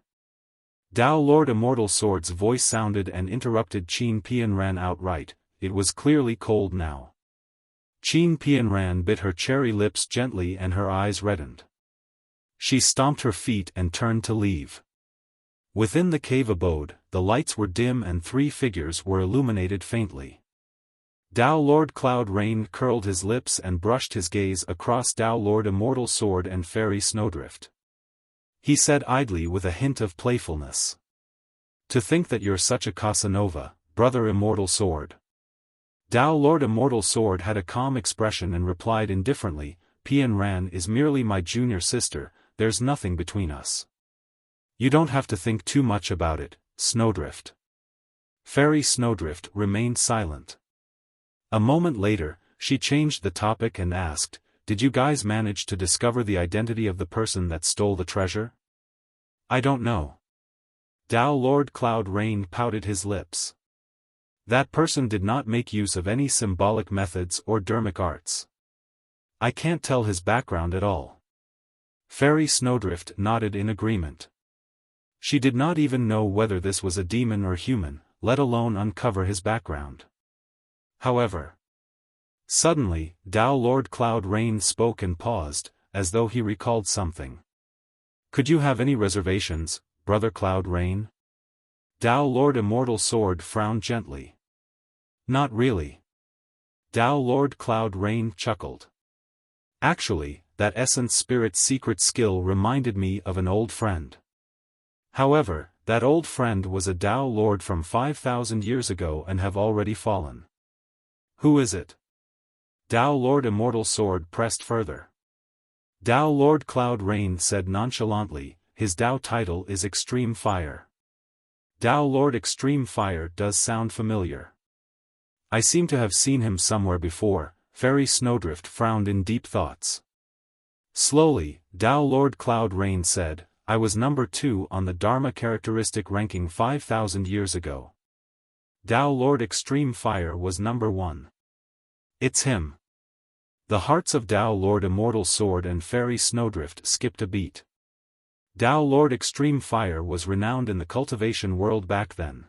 A: Tao Lord Immortal Sword's voice sounded and interrupted Qin Pianran outright, it was clearly cold now. Qin Pianran bit her cherry lips gently and her eyes reddened. She stomped her feet and turned to leave. Within the cave abode, the lights were dim and 3 figures were illuminated faintly. Tao Lord Cloud Rain curled his lips and brushed his gaze across Tao Lord Immortal Sword and Fairy Snowdrift. He said idly with a hint of playfulness. To think that you're such a Casanova, Brother Immortal Sword. Tao Lord Immortal Sword had a calm expression and replied indifferently, Pianran is merely my junior sister, there's nothing between us. You don't have to think too much about it, Snowdrift. Fairy Snowdrift remained silent. A moment later, she changed the topic and asked, did you guys manage to discover the identity of the person that stole the treasure? I don't know. Tao Lord Cloud Rain pouted his lips. That person did not make use of any symbolic methods or dermic arts. I can't tell his background at all. Fairy Snowdrift nodded in agreement. She did not even know whether this was a demon or human, let alone uncover his background. However, suddenly, Tao Lord Cloud Rain spoke and paused, as though he recalled something. Could you have any reservations, Brother Cloud Rain? Tao Lord Immortal Sword frowned gently. Not really. Tao Lord Cloud Rain chuckled. Actually, that Essence Spirit's secret skill reminded me of an old friend. However, that old friend was a Tao Lord from 5,000 years ago and have already fallen. Who is it? Tao Lord Immortal Sword pressed further. Tao Lord Cloud Rain said nonchalantly, his Tao title is Extreme Fire. Tao Lord Extreme Fire does sound familiar. I seem to have seen him somewhere before. Fairy Snowdrift frowned in deep thoughts. Slowly, Tao Lord Cloud Rain said, I was number 2 on the Dharma characteristic ranking 5,000 years ago. Tao Lord Extreme Fire was number 1. It's him. The hearts of Tao Lord Immortal Sword and Fairy Snowdrift skipped a beat. Tao Lord Extreme Fire was renowned in the cultivation world back then.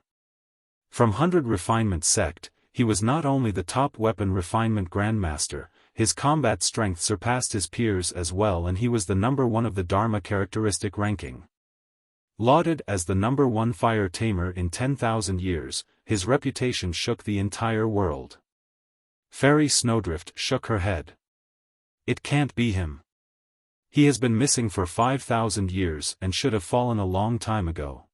A: From 100 Refinement Sect, he was not only the top weapon refinement grandmaster, his combat strength surpassed his peers as well, and he was the number 1 of the Dharma characteristic ranking. Lauded as the number 1 fire tamer in 10,000 years, his reputation shook the entire world. Fairy Snowdrift shook her head. It can't be him. He has been missing for 5,000 years and should have fallen a long time ago.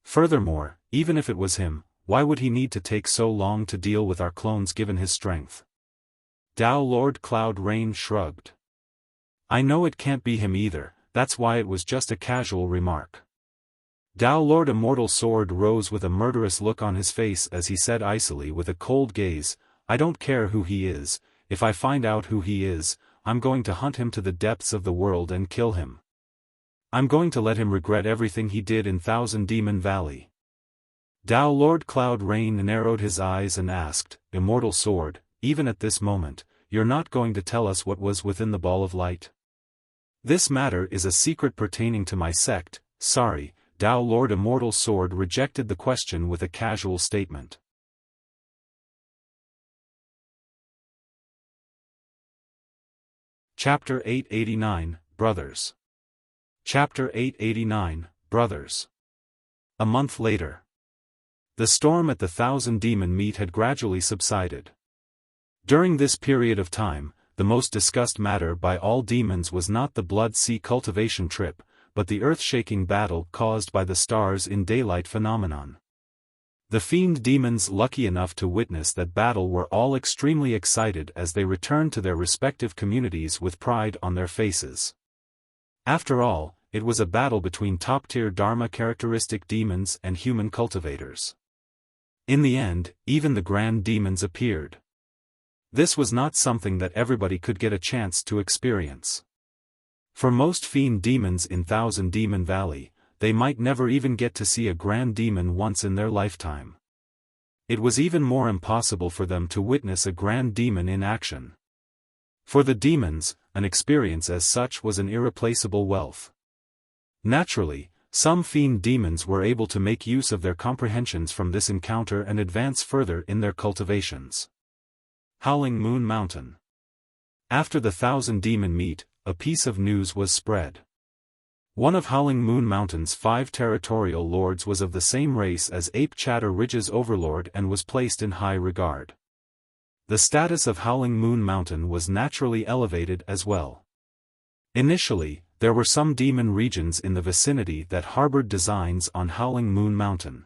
A: Furthermore, even if it was him, why would he need to take so long to deal with our clones given his strength? Tao Lord Cloud Rain shrugged. I know it can't be him either, that's why it was just a casual remark. Tao Lord Immortal Sword rose with a murderous look on his face as he said icily with a cold gaze, I don't care who he is, if I find out who he is, I'm going to hunt him to the depths of the world and kill him. I'm going to let him regret everything he did in Thousand Demon Valley. Tao Lord Cloud Rain narrowed his eyes and asked, Immortal Sword, even at this moment, you're not going to tell us what was within the ball of light? This matter is a secret pertaining to my sect, sorry. Tao Lord Immortal Sword rejected the question with a casual statement. Chapter 889, Brothers. Chapter 889, Brothers. A month later. The storm at the Thousand Demon Meet had gradually subsided. During this period of time, the most discussed matter by all demons was not the Blood Sea cultivation trip, but the earth-shaking battle caused by the stars in daylight phenomenon. The fiend demons lucky enough to witness that battle were all extremely excited as they returned to their respective communities with pride on their faces. After all, it was a battle between top-tier Dharma characteristic demons and human cultivators. In the end, even the grand demons appeared. This was not something that everybody could get a chance to experience. For most fiend demons in Thousand Demon Valley, they might never even get to see a grand demon once in their lifetime. It was even more impossible for them to witness a grand demon in action. For the demons, an experience as such was an irreplaceable wealth. Naturally, some fiend demons were able to make use of their comprehensions from this encounter and advance further in their cultivations. Howling Moon Mountain. After the Thousand Demon Meet, a piece of news was spread. One of Howling Moon Mountain's 5 territorial lords was of the same race as Ape Chatter Ridge's Overlord and was placed in high regard. The status of Howling Moon Mountain was naturally elevated as well. Initially, there were some demon regions in the vicinity that harbored designs on Howling Moon Mountain.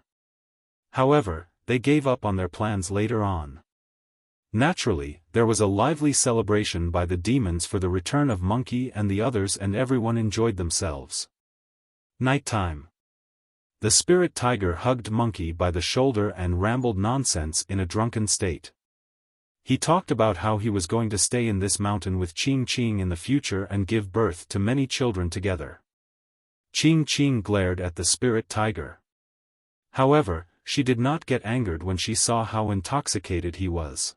A: However, they gave up on their plans later on. Naturally, there was a lively celebration by the demons for the return of Monkey and the others, and everyone enjoyed themselves. Nighttime. The spirit tiger hugged Monkey by the shoulder and rambled nonsense in a drunken state. He talked about how he was going to stay in this mountain with Ching Ching in the future and give birth to many children together. Ching Ching glared at the spirit tiger. However, she did not get angered when she saw how intoxicated he was.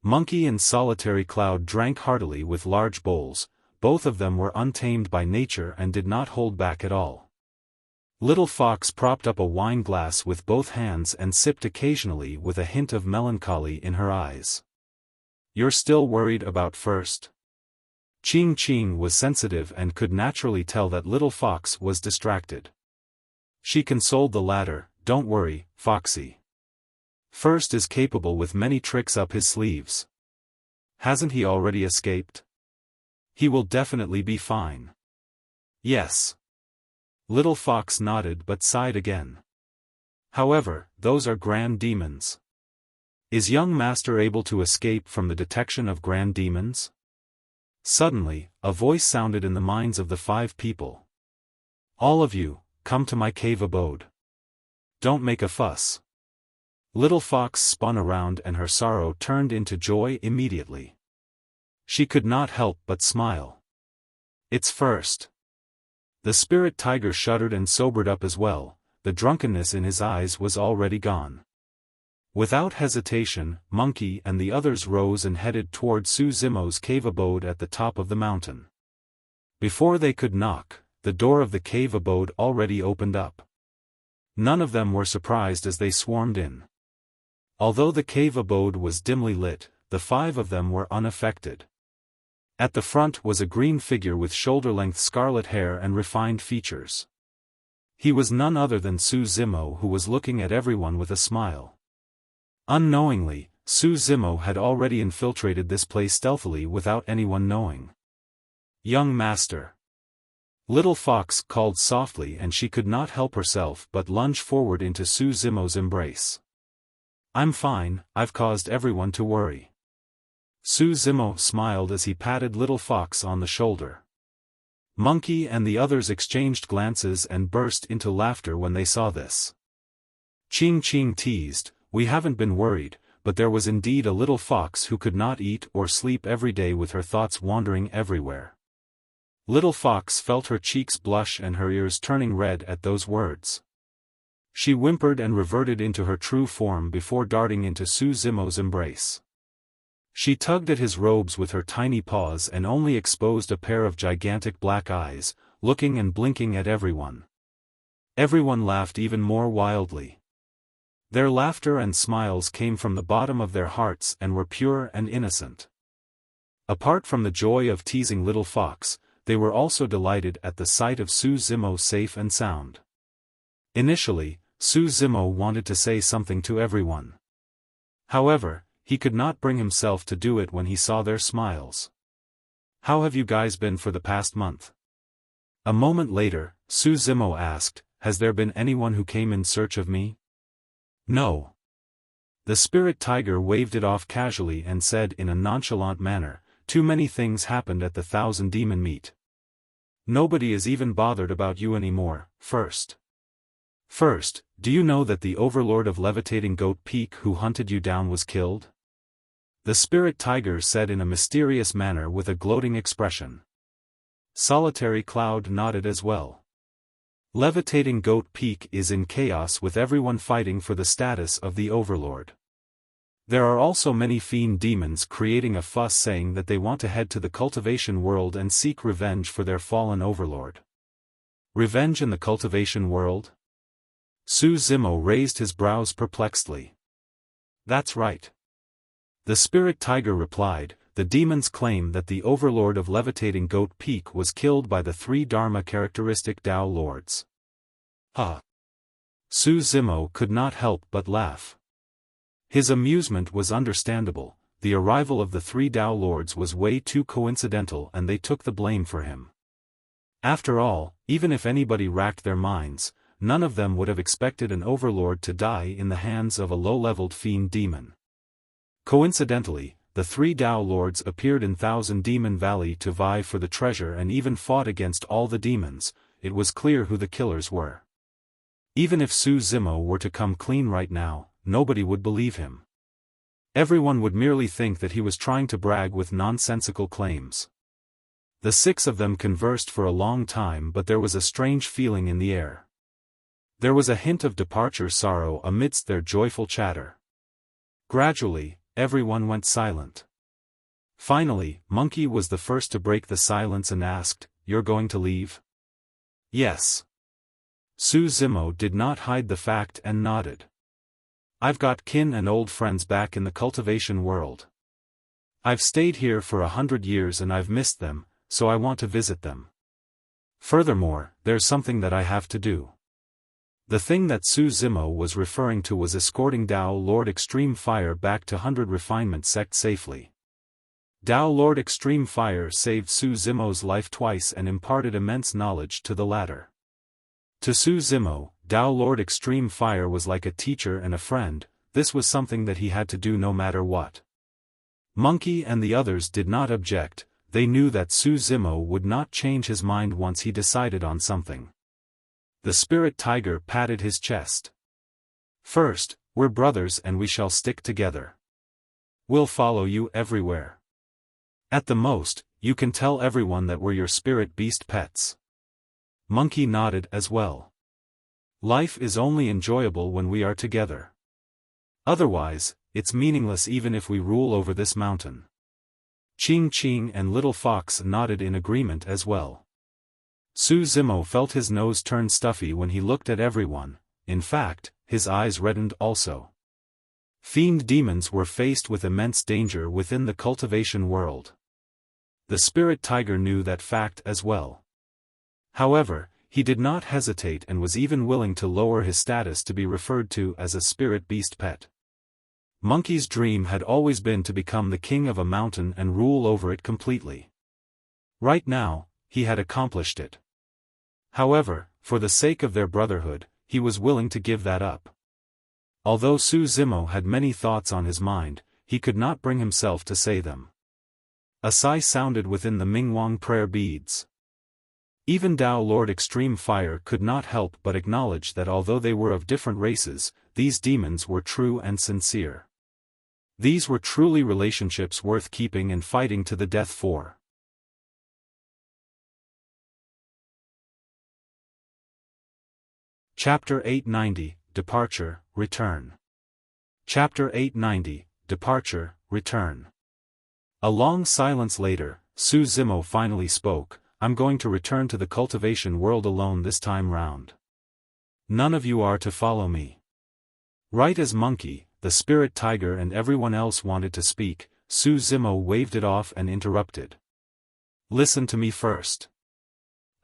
A: Monkey and Solitary Cloud drank heartily with large bowls. Both of them were untamed by nature and did not hold back at all. Little Fox propped up a wine glass with both hands and sipped occasionally with a hint of melancholy in her eyes. "You're still worried about First?" Ching Ching was sensitive and could naturally tell that Little Fox was distracted. She consoled the latter, "Don't worry, Foxy. First is capable with many tricks up his sleeves. Hasn't he already escaped? He will definitely be fine." "Yes." Little Fox nodded but sighed again. "However, those are grand demons. Is young master able to escape from the detection of grand demons?" Suddenly, a voice sounded in the minds of the 5 people. "All of you, come to my cave abode. Don't make a fuss." Little Fox spun around and her sorrow turned into joy immediately. She could not help but smile. "It's First." The spirit tiger shuddered and sobered up as well. The drunkenness in his eyes was already gone. Without hesitation, Monkey and the others rose and headed toward Su Zimo's cave abode at the top of the mountain. Before they could knock, the door of the cave abode already opened up. None of them were surprised as they swarmed in. Although the cave abode was dimly lit, the 5 of them were unaffected. At the front was a green figure with shoulder-length scarlet hair and refined features. He was none other than Su Zimo, who was looking at everyone with a smile. Unknowingly, Su Zimo had already infiltrated this place stealthily without anyone knowing. "Young master." Little Fox called softly, and she could not help herself but lunge forward into Su Zimo's embrace. "I'm fine, I've caused everyone to worry." Su Zimo smiled as he patted Little Fox on the shoulder. Monkey and the others exchanged glances and burst into laughter when they saw this. Ching Ching teased, "We haven't been worried," but there was indeed a Little Fox who could not eat or sleep every day with her thoughts wandering everywhere. Little Fox felt her cheeks blush and her ears turning red at those words. She whimpered and reverted into her true form before darting into Su Zimo's embrace. She tugged at his robes with her tiny paws and only exposed a pair of gigantic black eyes, looking and blinking at everyone. Everyone laughed even more wildly. Their laughter and smiles came from the bottom of their hearts and were pure and innocent. Apart from the joy of teasing Little Fox, they were also delighted at the sight of Su Zimo safe and sound. Initially, Su Zimo wanted to say something to everyone. However, he could not bring himself to do it when he saw their smiles. "How have you guys been for the past month?" A moment later, Su Zimo asked, "Has there been anyone who came in search of me?" "No." The spirit tiger waved it off casually and said in a nonchalant manner, "Too many things happened at the Thousand Demon Meet. Nobody is even bothered about you anymore. First, do you know that the Overlord of Levitating Goat Peak who hunted you down was killed?" The spirit tiger said in a mysterious manner with a gloating expression. Solitary Cloud nodded as well. Levitating Goat Peak is in chaos with everyone fighting for the status of the Overlord. There are also many fiend demons creating a fuss saying that they want to head to the cultivation world and seek revenge for their fallen Overlord. Revenge in the cultivation world? Su Zimo raised his brows perplexedly. "That's right." The spirit tiger replied, "The demons claim that the Overlord of Levitating Goat Peak was killed by the 3 Dharma characteristic Tao Lords." Su Zimo could not help but laugh. His amusement was understandable. The arrival of the 3 Tao Lords was way too coincidental and they took the blame for him. After all, even if anybody racked their minds, none of them would have expected an Overlord to die in the hands of a low-leveled fiend demon. Coincidentally, the 3 Tao Lords appeared in Thousand Demon Valley to vie for the treasure and even fought against all the demons. It was clear who the killers were. Even if Su Zimo were to come clean right now, nobody would believe him. Everyone would merely think that he was trying to brag with nonsensical claims. The 6 of them conversed for a long time, but there was a strange feeling in the air. There was a hint of departure sorrow amidst their joyful chatter. Gradually, everyone went silent. Finally, Monkey was the first to break the silence and asked, "You're going to leave?" "Yes." Su Zimo did not hide the fact and nodded. "I've got kin and old friends back in the cultivation world. I've stayed here for 100 years and I've missed them, so I want to visit them. Furthermore, there's something that I have to do." The thing that Su Zimo was referring to was escorting Tao Lord Extreme Fire back to 100 Refinement Sect safely. Tao Lord Extreme Fire saved Su Zimo's life twice and imparted immense knowledge to the latter. To Su Zimo, Tao Lord Extreme Fire was like a teacher and a friend. This was something that he had to do no matter what. Monkey and the others did not object. They knew that Su Zimo would not change his mind once he decided on something. The spirit tiger patted his chest. "First, we're brothers and we shall stick together. We'll follow you everywhere. At the most, you can tell everyone that we're your spirit beast pets." Monkey nodded as well. "Life is only enjoyable when we are together. Otherwise, it's meaningless even if we rule over this mountain." Ching Ching and Little Fox nodded in agreement as well. Su Zimo felt his nose turn stuffy when he looked at everyone. In fact, his eyes reddened also. Fiend demons were faced with immense danger within the cultivation world. The spirit tiger knew that fact as well. However, he did not hesitate and was even willing to lower his status to be referred to as a spirit beast pet. Monkey's dream had always been to become the king of a mountain and rule over it completely. Right now, he had accomplished it. However, for the sake of their brotherhood, he was willing to give that up. Although Su Zimo had many thoughts on his mind, he could not bring himself to say them. A sigh sounded within the Mingwang prayer beads. Even Tao Lord Extreme Fire could not help but acknowledge that although they were of different races, these demons were true and sincere. These were truly relationships worth keeping and fighting to the death for. Chapter 890, Departure, Return. Chapter 890, Departure, Return. A long silence later, Su Zimo finally spoke. "I'm going to return to the cultivation world alone this time round. None of you are to follow me." Right as Monkey, the spirit tiger and everyone else wanted to speak, Su Zimo waved it off and interrupted. "Listen to me first.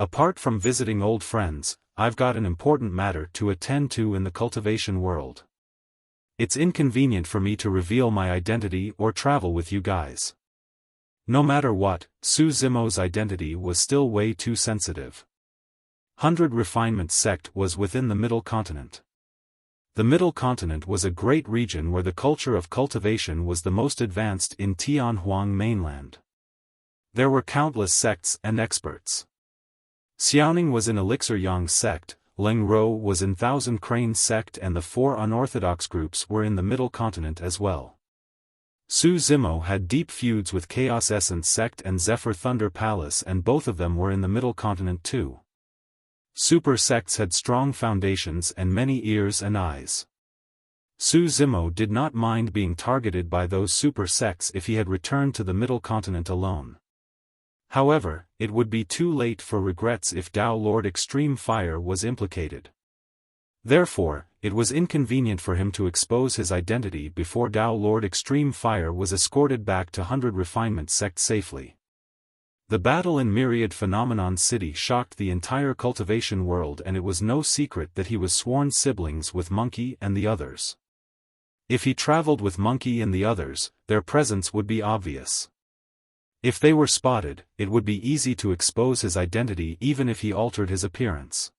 A: Apart from visiting old friends, I've got an important matter to attend to in the cultivation world. It's inconvenient for me to reveal my identity or travel with you guys. No matter what, Su Zimo's identity was still way too sensitive. 100 Refinement Sect was within the Middle Continent. The Middle Continent was a great region where the culture of cultivation was the most advanced in Tianhuang mainland. There were countless sects and experts. Xiaoning was in Elixir Yang sect, Ling Rou was in Thousand Crane sect, and the 4 unorthodox groups were in the Middle Continent as well. Su Zimo had deep feuds with Chaos Essence sect and Zephyr Thunder Palace, and both of them were in the Middle Continent too. Super sects had strong foundations and many ears and eyes. Su Zimo did not mind being targeted by those super sects if he had returned to the Middle Continent alone. However, it would be too late for regrets if Dao Lord Extreme Fire was implicated. Therefore, it was inconvenient for him to expose his identity before Dao Lord Extreme Fire was escorted back to 100 Refinement Sect safely. The battle in Myriad Phenomenon City shocked the entire cultivation world, and it was no secret that he was sworn siblings with Monkey and the others. If he traveled with Monkey and the others, their presence would be obvious. If they were spotted, it would be easy to expose his identity even if he altered his appearance.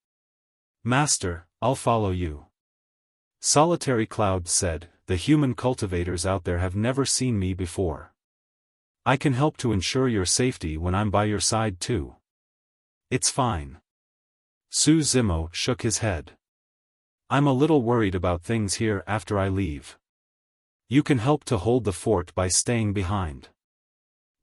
A: "Master, I'll follow you." Solitary Cloud said, "The human cultivators out there have never seen me before. I can help to ensure your safety when I'm by your side too." "It's fine." Su Zimo shook his head. "I'm a little worried about things here after I leave. You can help to hold the fort by staying behind."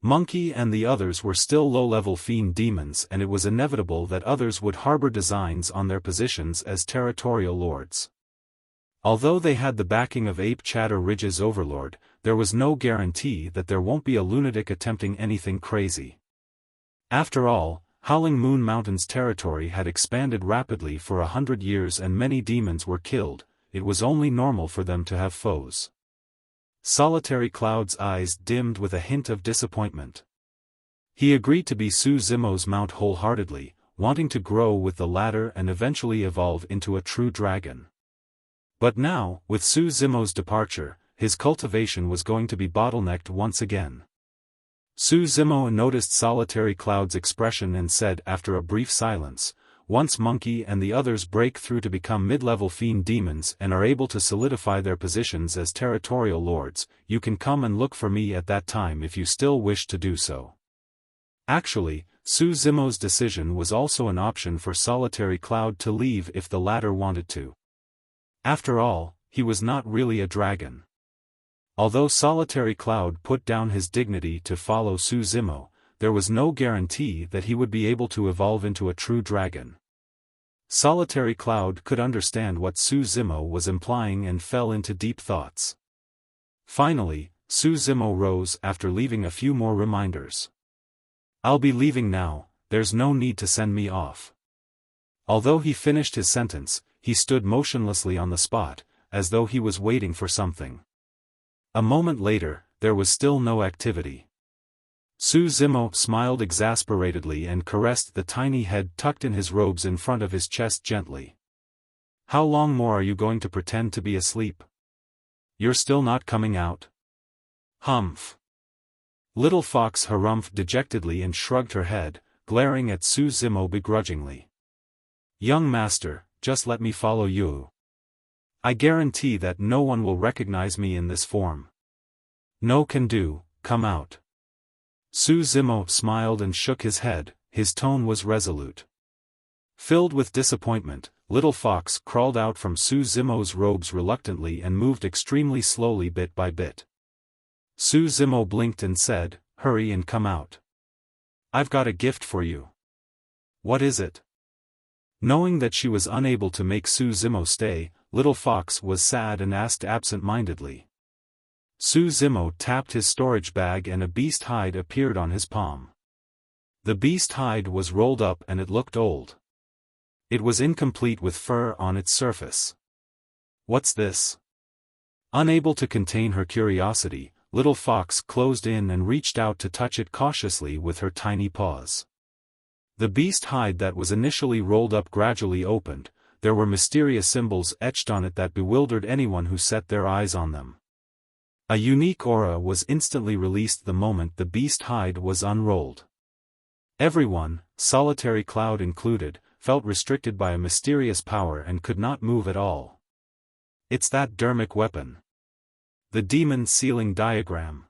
A: Monkey and the others were still low-level fiend demons, and it was inevitable that others would harbor designs on their positions as territorial lords. Although they had the backing of Ape Chatter Ridge's Overlord, there was no guarantee that there won't be a lunatic attempting anything crazy. After all, Howling Moon Mountain's territory had expanded rapidly for 100 years and many demons were killed. It was only normal for them to have foes. Solitary Cloud's eyes dimmed with a hint of disappointment. He agreed to be Su Zimo's mount wholeheartedly, wanting to grow with the latter and eventually evolve into a true dragon. But now, with Su Zimo's departure, his cultivation was going to be bottlenecked once again. Su Zimo noticed Solitary Cloud's expression and said after a brief silence, "Once Monkey and the others break through to become mid-level fiend demons and are able to solidify their positions as territorial lords, you can come and look for me at that time if you still wish to do so." Actually, Su Zimo's decision was also an option for Solitary Cloud to leave if the latter wanted to. After all, he was not really a dragon. Although Solitary Cloud put down his dignity to follow Su Zimo, there was no guarantee that he would be able to evolve into a true dragon. Solitary Cloud could understand what Su Zimo was implying and fell into deep thoughts. Finally, Su Zimo rose after leaving a few more reminders. "I'll be leaving now, there's no need to send me off." Although he finished his sentence, he stood motionlessly on the spot, as though he was waiting for something. A moment later, there was still no activity. Su Zimo smiled exasperatedly and caressed the tiny head tucked in his robes in front of his chest gently. "How long more are you going to pretend to be asleep? You're still not coming out?" "Humph." Little Fox harumphed dejectedly and shrugged her head, glaring at Su Zimo begrudgingly. "Young master, just let me follow you. I guarantee that no one will recognize me in this form." "No can do, come out." Su Zimo smiled and shook his head, his tone was resolute. Filled with disappointment, Little Fox crawled out from Su Zimo's robes reluctantly and moved extremely slowly bit by bit. Su Zimo blinked and said, "Hurry and come out. I've got a gift for you." "What is it?" Knowing that she was unable to make Su Zimo stay, Little Fox was sad and asked absent-mindedly. Su Zimo tapped his storage bag and a beast hide appeared on his palm. The beast hide was rolled up and it looked old. It was incomplete with fur on its surface. "What's this?" Unable to contain her curiosity, Little Fox closed in and reached out to touch it cautiously with her tiny paws. The beast hide that was initially rolled up gradually opened. There were mysterious symbols etched on it that bewildered anyone who set their eyes on them. A unique aura was instantly released the moment the beast hide was unrolled. Everyone, Solitary Cloud included, felt restricted by a mysterious power and could not move at all. It's that dermic weapon. The demon sealing diagram.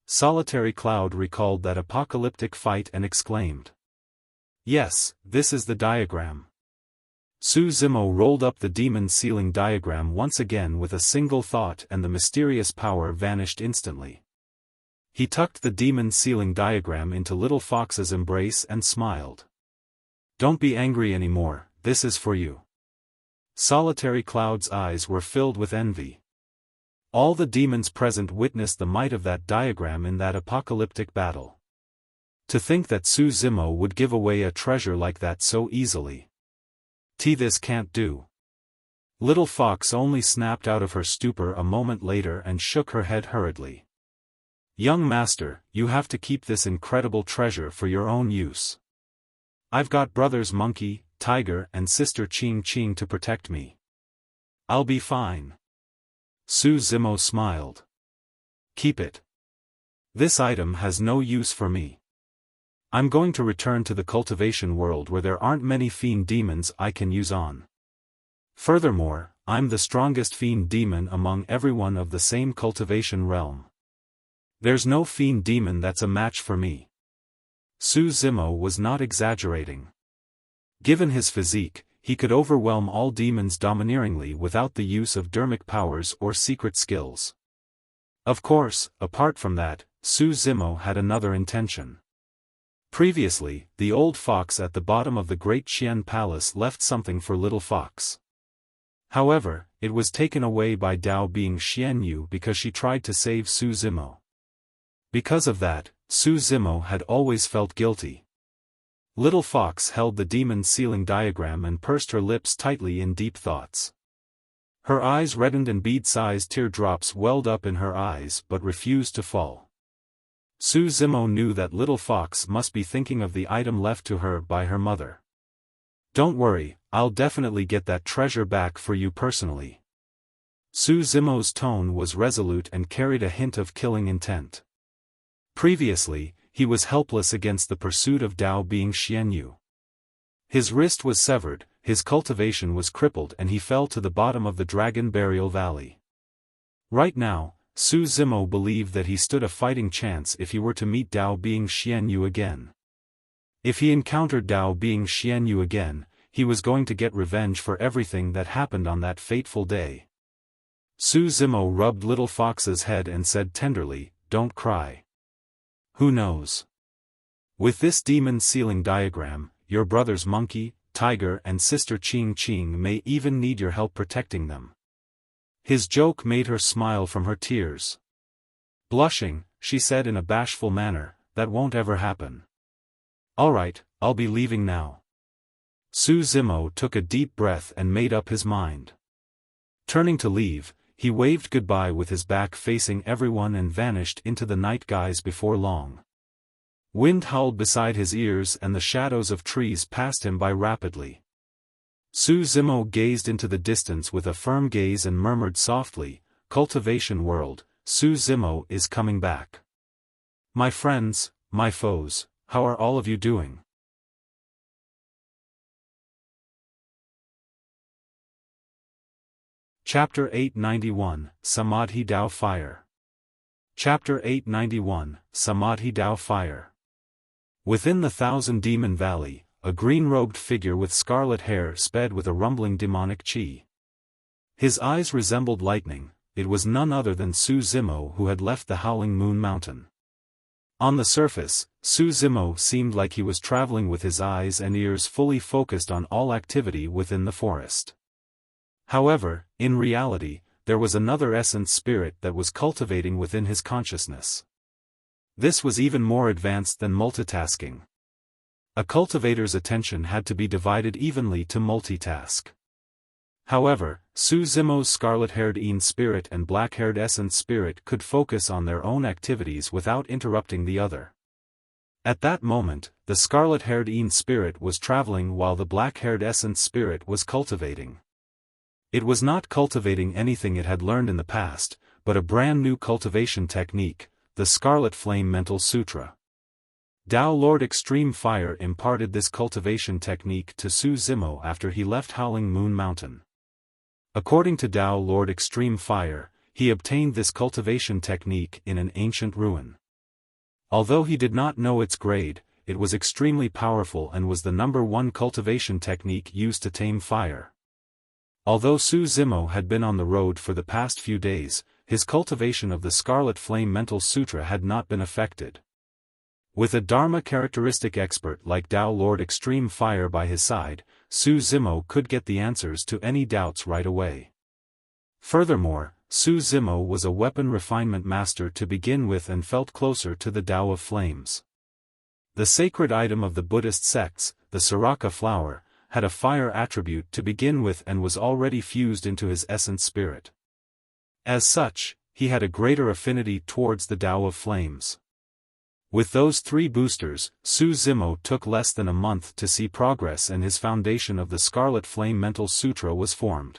A: Solitary Cloud recalled that apocalyptic fight and exclaimed. Yes, this is the diagram. Su Zimo rolled up the demon sealing diagram once again with a single thought and the mysterious power vanished instantly. He tucked the demon sealing diagram into Little Fox's embrace and smiled. Don't be angry anymore, this is for you. Solitary Cloud's eyes were filled with envy. All the demons present witnessed the might of that diagram in that apocalyptic battle. To think that Su Zimo would give away a treasure like that so easily. This can't do. Little Fox only snapped out of her stupor a moment later and shook her head hurriedly. Young master, you have to keep this incredible treasure for your own use. I've got brothers Monkey, Tiger and sister Ching Ching to protect me. I'll be fine. Su Zimo smiled. Keep it. This item has no use for me. I'm going to return to the cultivation world where there aren't many fiend demons I can use on. Furthermore, I'm the strongest fiend demon among everyone of the same cultivation realm. There's no fiend demon that's a match for me. Su Zimo was not exaggerating. Given his physique, he could overwhelm all demons domineeringly without the use of dermic powers or secret skills. Of course, apart from that, Su Zimo had another intention. Previously, the old fox at the bottom of the Great Qian Palace left something for Little Fox. However, it was taken away by Dao Bing Xianyu because she tried to save Su Zimo. Because of that, Su Zimo had always felt guilty. Little Fox held the demon sealing diagram and pursed her lips tightly in deep thoughts. Her eyes reddened and bead-sized teardrops welled up in her eyes but refused to fall. Su Zimo knew that Little Fox must be thinking of the item left to her by her mother. Don't worry, I'll definitely get that treasure back for you personally. Su Zimo's tone was resolute and carried a hint of killing intent. Previously, he was helpless against the pursuit of Dao Bing Xianyu. His wrist was severed, his cultivation was crippled and he fell to the bottom of the Dragon Burial Valley. Right now, Su Zimo believed that he stood a fighting chance if he were to meet Dao Bing Xianyu again. If he encountered Dao Bing Xianyu again, he was going to get revenge for everything that happened on that fateful day. Su Zimo rubbed Little Fox's head and said tenderly, "Don't cry. Who knows? With this demon sealing diagram, your brothers Monkey, Tiger and sister Ching Ching may even need your help protecting them." His joke made her smile from her tears. Blushing, she said in a bashful manner, "That won't ever happen." "Alright, I'll be leaving now." Su Zimo took a deep breath and made up his mind. Turning to leave, he waved goodbye with his back facing everyone and vanished into the night skies before long. Wind howled beside his ears and the shadows of trees passed him by rapidly. Su Zimo gazed into the distance with a firm gaze and murmured softly, "Cultivation world, Su Zimo is coming back. My friends, my foes, how are all of you doing?" Chapter 891, Samadhi Dao Fire. Chapter 891, Samadhi Dao Fire. Within the Thousand Demon Valley, a green-robed figure with scarlet hair sped with a rumbling demonic chi. His eyes resembled lightning. It was none other than Su Zimo who had left the Howling Moon Mountain. On the surface, Su Zimo seemed like he was traveling with his eyes and ears fully focused on all activity within the forest. However, in reality, there was another essence spirit that was cultivating within his consciousness. This was even more advanced than multitasking. A cultivator's attention had to be divided evenly to multitask. However, Su Zimo's scarlet-haired Een spirit and black-haired essence spirit could focus on their own activities without interrupting the other. At that moment, the scarlet-haired Een spirit was traveling while the black-haired Essence spirit was cultivating. It was not cultivating anything it had learned in the past, but a brand new cultivation technique, the Scarlet Flame Mental Sutra. Dao Lord Extreme Fire imparted this cultivation technique to Su Zimo after he left Howling Moon Mountain. According to Dao Lord Extreme Fire, he obtained this cultivation technique in an ancient ruin. Although he did not know its grade, it was extremely powerful and was the #1 cultivation technique used to tame fire. Although Su Zimo had been on the road for the past few days, his cultivation of the Scarlet Flame Mental Sutra had not been affected. With a Dharma characteristic expert like Dao Lord Extreme Fire by his side, Su Zimo could get the answers to any doubts right away. Furthermore, Su Zimo was a weapon refinement master to begin with and felt closer to the Tao of Flames. The sacred item of the Buddhist sects, the Siraka flower, had a fire attribute to begin with and was already fused into his essence spirit. As such, he had a greater affinity towards the Tao of Flames. With those 3 boosters, Su Zimo took less than a month to see progress and his foundation of the Scarlet Flame Mental Sutra was formed.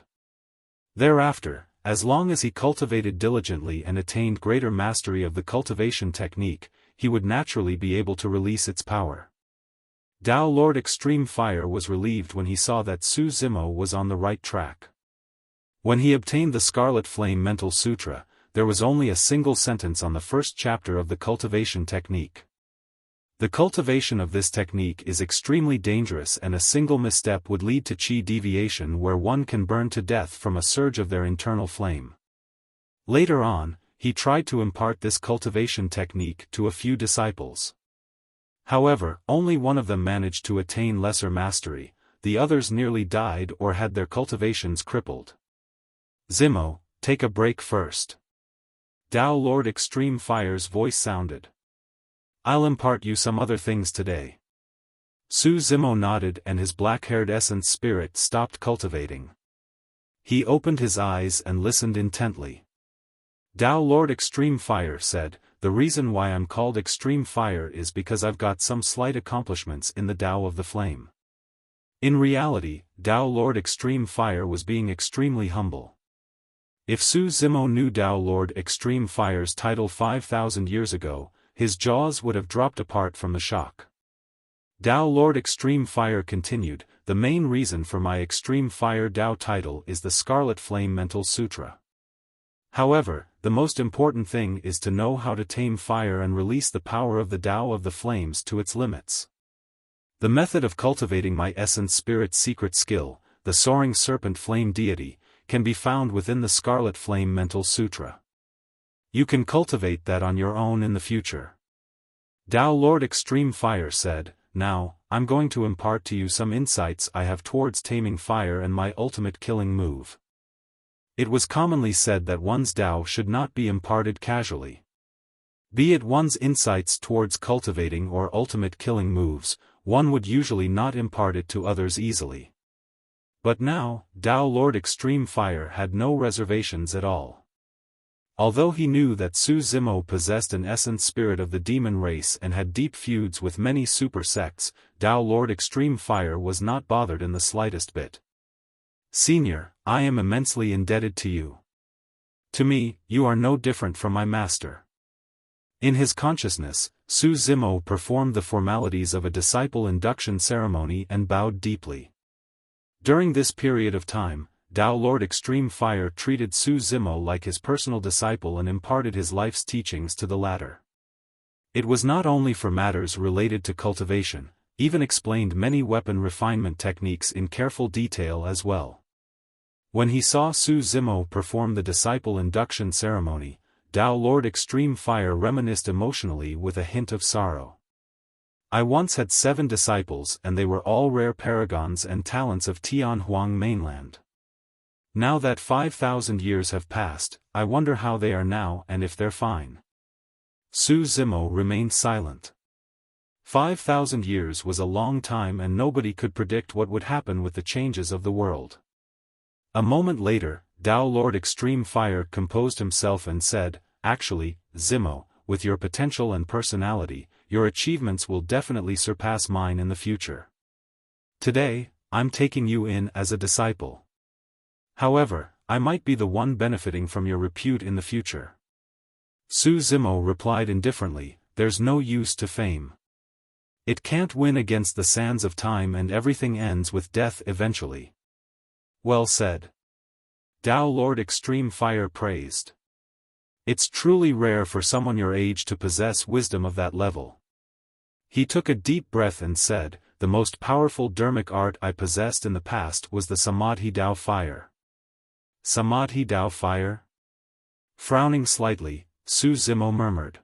A: Thereafter, as long as he cultivated diligently and attained greater mastery of the cultivation technique, he would naturally be able to release its power. Dao Lord Extreme Fire was relieved when he saw that Su Zimo was on the right track. When he obtained the Scarlet Flame Mental Sutra, there was only a single sentence on the first chapter of the cultivation technique. The cultivation of this technique is extremely dangerous and a single misstep would lead to chi deviation where one can burn to death from a surge of their internal flame. Later on, he tried to impart this cultivation technique to a few disciples. However, only one of them managed to attain lesser mastery, the others nearly died or had their cultivations crippled. Zimo, take a break first. Dao Lord Extreme Fire's voice sounded. I'll impart you some other things today. Su Zimo nodded and his black-haired essence spirit stopped cultivating. He opened his eyes and listened intently. Dao Lord Extreme Fire said, the reason why I'm called Extreme Fire is because I've got some slight accomplishments in the Tao of the Flame. In reality, Dao Lord Extreme Fire was being extremely humble. If Su Zimo knew Dao Lord Extreme Fire's title 5,000 years ago, his jaws would have dropped apart from the shock. Dao Lord Extreme Fire continued, the main reason for my Extreme Fire Dao title is the Scarlet Flame Mental Sutra. However, the most important thing is to know how to tame fire and release the power of the Tao of the Flames to its limits. The method of cultivating my essence spirit's secret skill, the Soaring Serpent Flame Deity, can be found within the Scarlet Flame Mental Sutra. You can cultivate that on your own in the future. Dao Lord Extreme Fire said, now, I'm going to impart to you some insights I have towards taming fire and my ultimate killing move. It was commonly said that one's Tao should not be imparted casually. Be it one's insights towards cultivating or ultimate killing moves, one would usually not impart it to others easily. But now, Dao Lord Extreme Fire had no reservations at all. Although he knew that Su Zimo possessed an essence spirit of the demon race and had deep feuds with many super sects, Dao Lord Extreme Fire was not bothered in the slightest bit. Senior, I am immensely indebted to you. To me, you are no different from my master. In his consciousness, Su Zimo performed the formalities of a disciple induction ceremony and bowed deeply. During this period of time, Dao Lord Extreme Fire treated Su Zimo like his personal disciple and imparted his life's teachings to the latter. It was not only for matters related to cultivation, even explained many weapon refinement techniques in careful detail as well. When he saw Su Zimo perform the disciple induction ceremony, Dao Lord Extreme Fire reminisced emotionally with a hint of sorrow. I once had 7 disciples and they were all rare paragons and talents of Tianhuang mainland. Now that 5,000 years have passed, I wonder how they are now and if they're fine. Su Zimo remained silent. 5,000 years was a long time and nobody could predict what would happen with the changes of the world. A moment later, Dao Lord Extreme Fire composed himself and said, actually, Zimo, with your potential and personality, your achievements will definitely surpass mine in the future. Today, I'm taking you in as a disciple. However, I might be the one benefiting from your repute in the future. Su Zimo replied indifferently, there's no use to fame. It can't win against the sands of time and everything ends with death eventually. Well said. Tao Lord Extreme Fire praised. It's truly rare for someone your age to possess wisdom of that level. He took a deep breath and said, the most powerful dharmic art I possessed in the past was the Samadhi Tao Fire. Samadhi Tao Fire? Frowning slightly, Su Zimo murmured.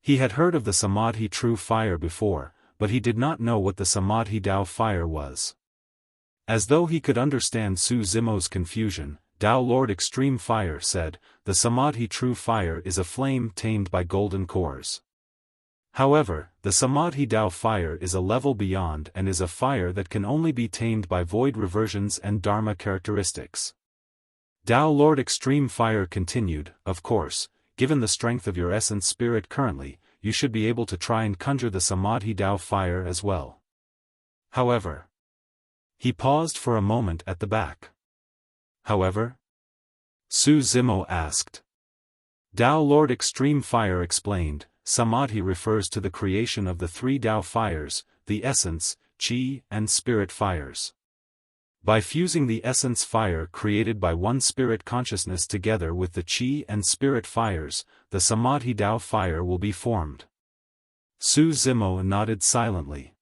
A: He had heard of the Samadhi True Fire before, but he did not know what the Samadhi Tao Fire was. As though he could understand Su Zimo's confusion, Tao Lord Extreme Fire said, the Samadhi True Fire is a flame tamed by golden cores. However, the Samadhi Tao Fire is a level beyond and is a fire that can only be tamed by void reversions and dharma characteristics. Tao Lord Extreme Fire continued, of course, given the strength of your essence spirit currently, you should be able to try and conjure the Samadhi Tao Fire as well. However. He paused for a moment at the back. However? Su Zimo asked. Tao Lord Extreme Fire explained, Samadhi refers to the creation of the three Tao fires, the essence, Qi, and spirit fires. By fusing the essence fire created by one spirit consciousness together with the Qi and spirit fires, the Samadhi Tao Fire will be formed. Su Zimo nodded silently.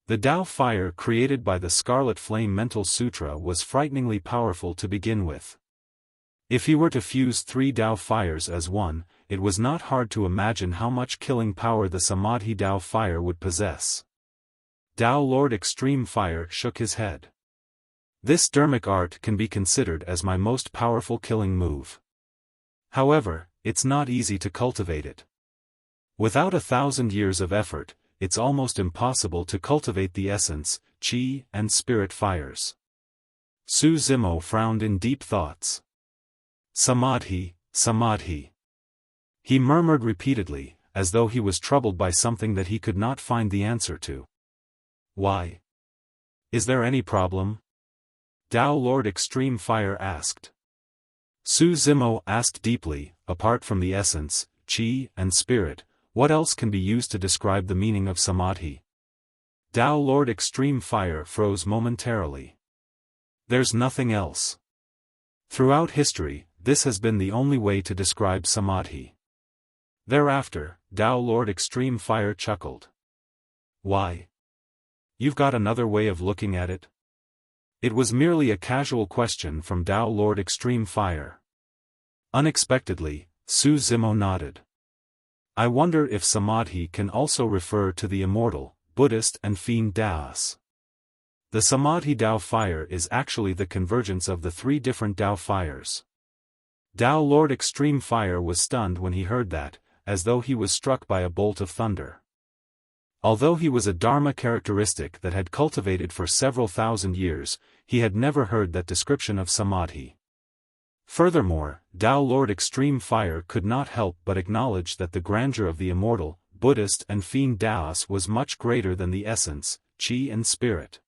A: The Tao Fire created by the Scarlet Flame Mental Sutra was frighteningly powerful to begin with. If he were to fuse three Tao Fires as one, it was not hard to imagine how much killing power the Samadhi Tao Fire would possess. Tao Lord Extreme Fire shook his head. This dharmic art can be considered as my most powerful killing move. However, it's not easy to cultivate it. Without 1,000 years of effort, it's almost impossible to cultivate the essence, Qi, and spirit fires. Su Zimo frowned in deep thoughts. Samadhi, Samadhi. He murmured repeatedly, as though he was troubled by something that he could not find the answer to. Why? Is there any problem? Tao Lord Extreme Fire asked. Su Zimo asked deeply, apart from the essence, Qi, and spirit, what else can be used to describe the meaning of Samadhi? Tao Lord Extreme Fire froze momentarily. There's nothing else. Throughout history, this has been the only way to describe Samadhi. Thereafter, Tao Lord Extreme Fire chuckled. Why? You've got another way of looking at it? It was merely a casual question from Tao Lord Extreme Fire. Unexpectedly, Su Zimo nodded. I wonder if Samadhi can also refer to the immortal, Buddhist and fiend Taos. The Samadhi Tao Fire is actually the convergence of the three different Tao fires. Tao Lord Extreme Fire was stunned when he heard that, as though he was struck by a bolt of thunder. Although he was a dharma characteristic that had cultivated for several thousand years, he had never heard that description of Samadhi. Furthermore, Tao Lord Extreme Fire could not help but acknowledge that the grandeur of the immortal, Buddhist and fiend Taos was much greater than the essence, Qi and spirit.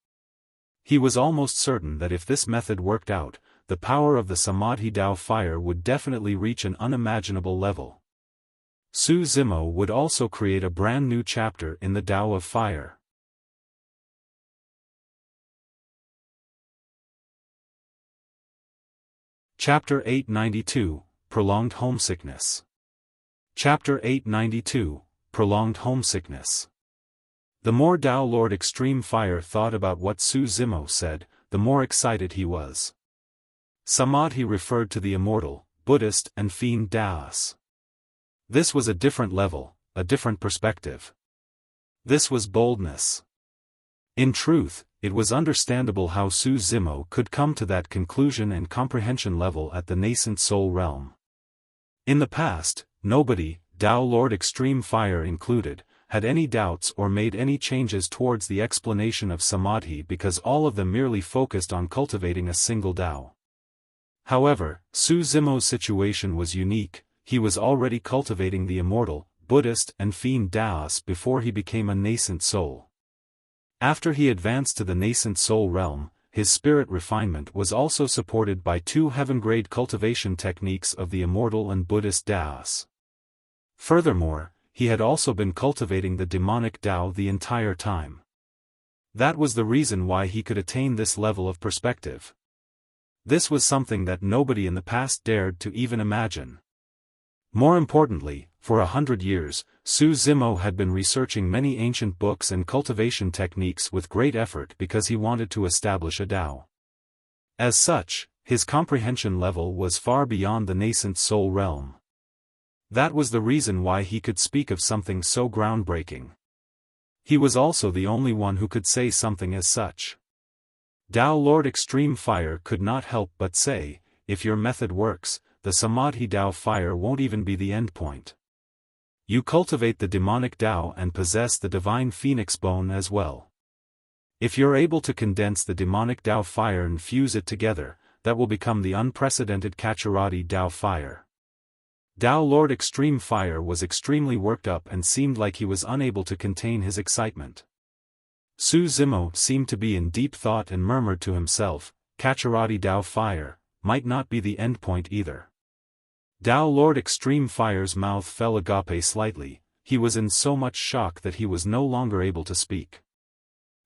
A: He was almost certain that if this method worked out, the power of the Samadhi Tao Fire would definitely reach an unimaginable level. Su Zimo would also create a brand new chapter in the Tao of Fire. Chapter 892, Prolonged Homesickness. Chapter 892, Prolonged Homesickness. The more Tao Lord Extreme Fire thought about what Su Zimo said, the more excited he was. Samadhi referred to the immortal, Buddhist and fiend Taos. This was a different level, a different perspective. This was boldness. In truth, it was understandable how Su Zimo could come to that conclusion and comprehension level at the nascent soul realm. In the past, nobody, Tao Lord Extreme Fire included, had any doubts or made any changes towards the explanation of Samadhi because all of them merely focused on cultivating a single Tao. However, Su Zimo's situation was unique. He was already cultivating the immortal, Buddhist and Fiend Daos before he became a nascent soul. After he advanced to the nascent soul realm, his spirit refinement was also supported by 2 heaven-grade cultivation techniques of the Immortal and Buddhist Daos. Furthermore, he had also been cultivating the demonic Tao the entire time. That was the reason why he could attain this level of perspective. This was something that nobody in the past dared to even imagine. More importantly, for 100 years, Su Zimo had been researching many ancient books and cultivation techniques with great effort because he wanted to establish a Tao. As such, his comprehension level was far beyond the nascent soul realm. That was the reason why he could speak of something so groundbreaking. He was also the only one who could say something as such. Tao Lord Extreme Fire could not help but say, if your method works, the Samadhi Tao fire won't even be the endpoint. You cultivate the demonic Tao and possess the divine phoenix bone as well. If you're able to condense the demonic Tao fire and fuse it together, that will become the unprecedented Kacharati Tao fire. Tao Lord Extreme Fire was extremely worked up and seemed like he was unable to contain his excitement. Su Zimo seemed to be in deep thought and murmured to himself, Kacharati Tao fire might not be the endpoint either. Tao Lord Extreme Fire's mouth fell agape slightly, he was in so much shock that he was no longer able to speak.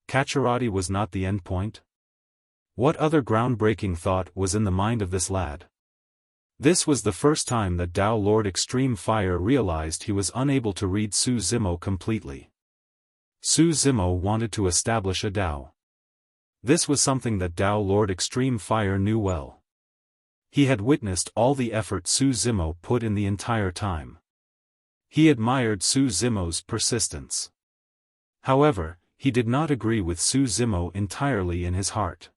A: Kacharati was not the endpoint? What other groundbreaking thought was in the mind of this lad? This was the first time that Tao Lord Extreme Fire realized he was unable to read Su Zimo completely. Su Zimo wanted to establish a Tao. This was something that Tao Lord Extreme Fire knew well. He had witnessed all the effort Su Zimo put in the entire time. He admired Su Zimo's persistence. However, he did not agree with Su Zimo entirely in his heart.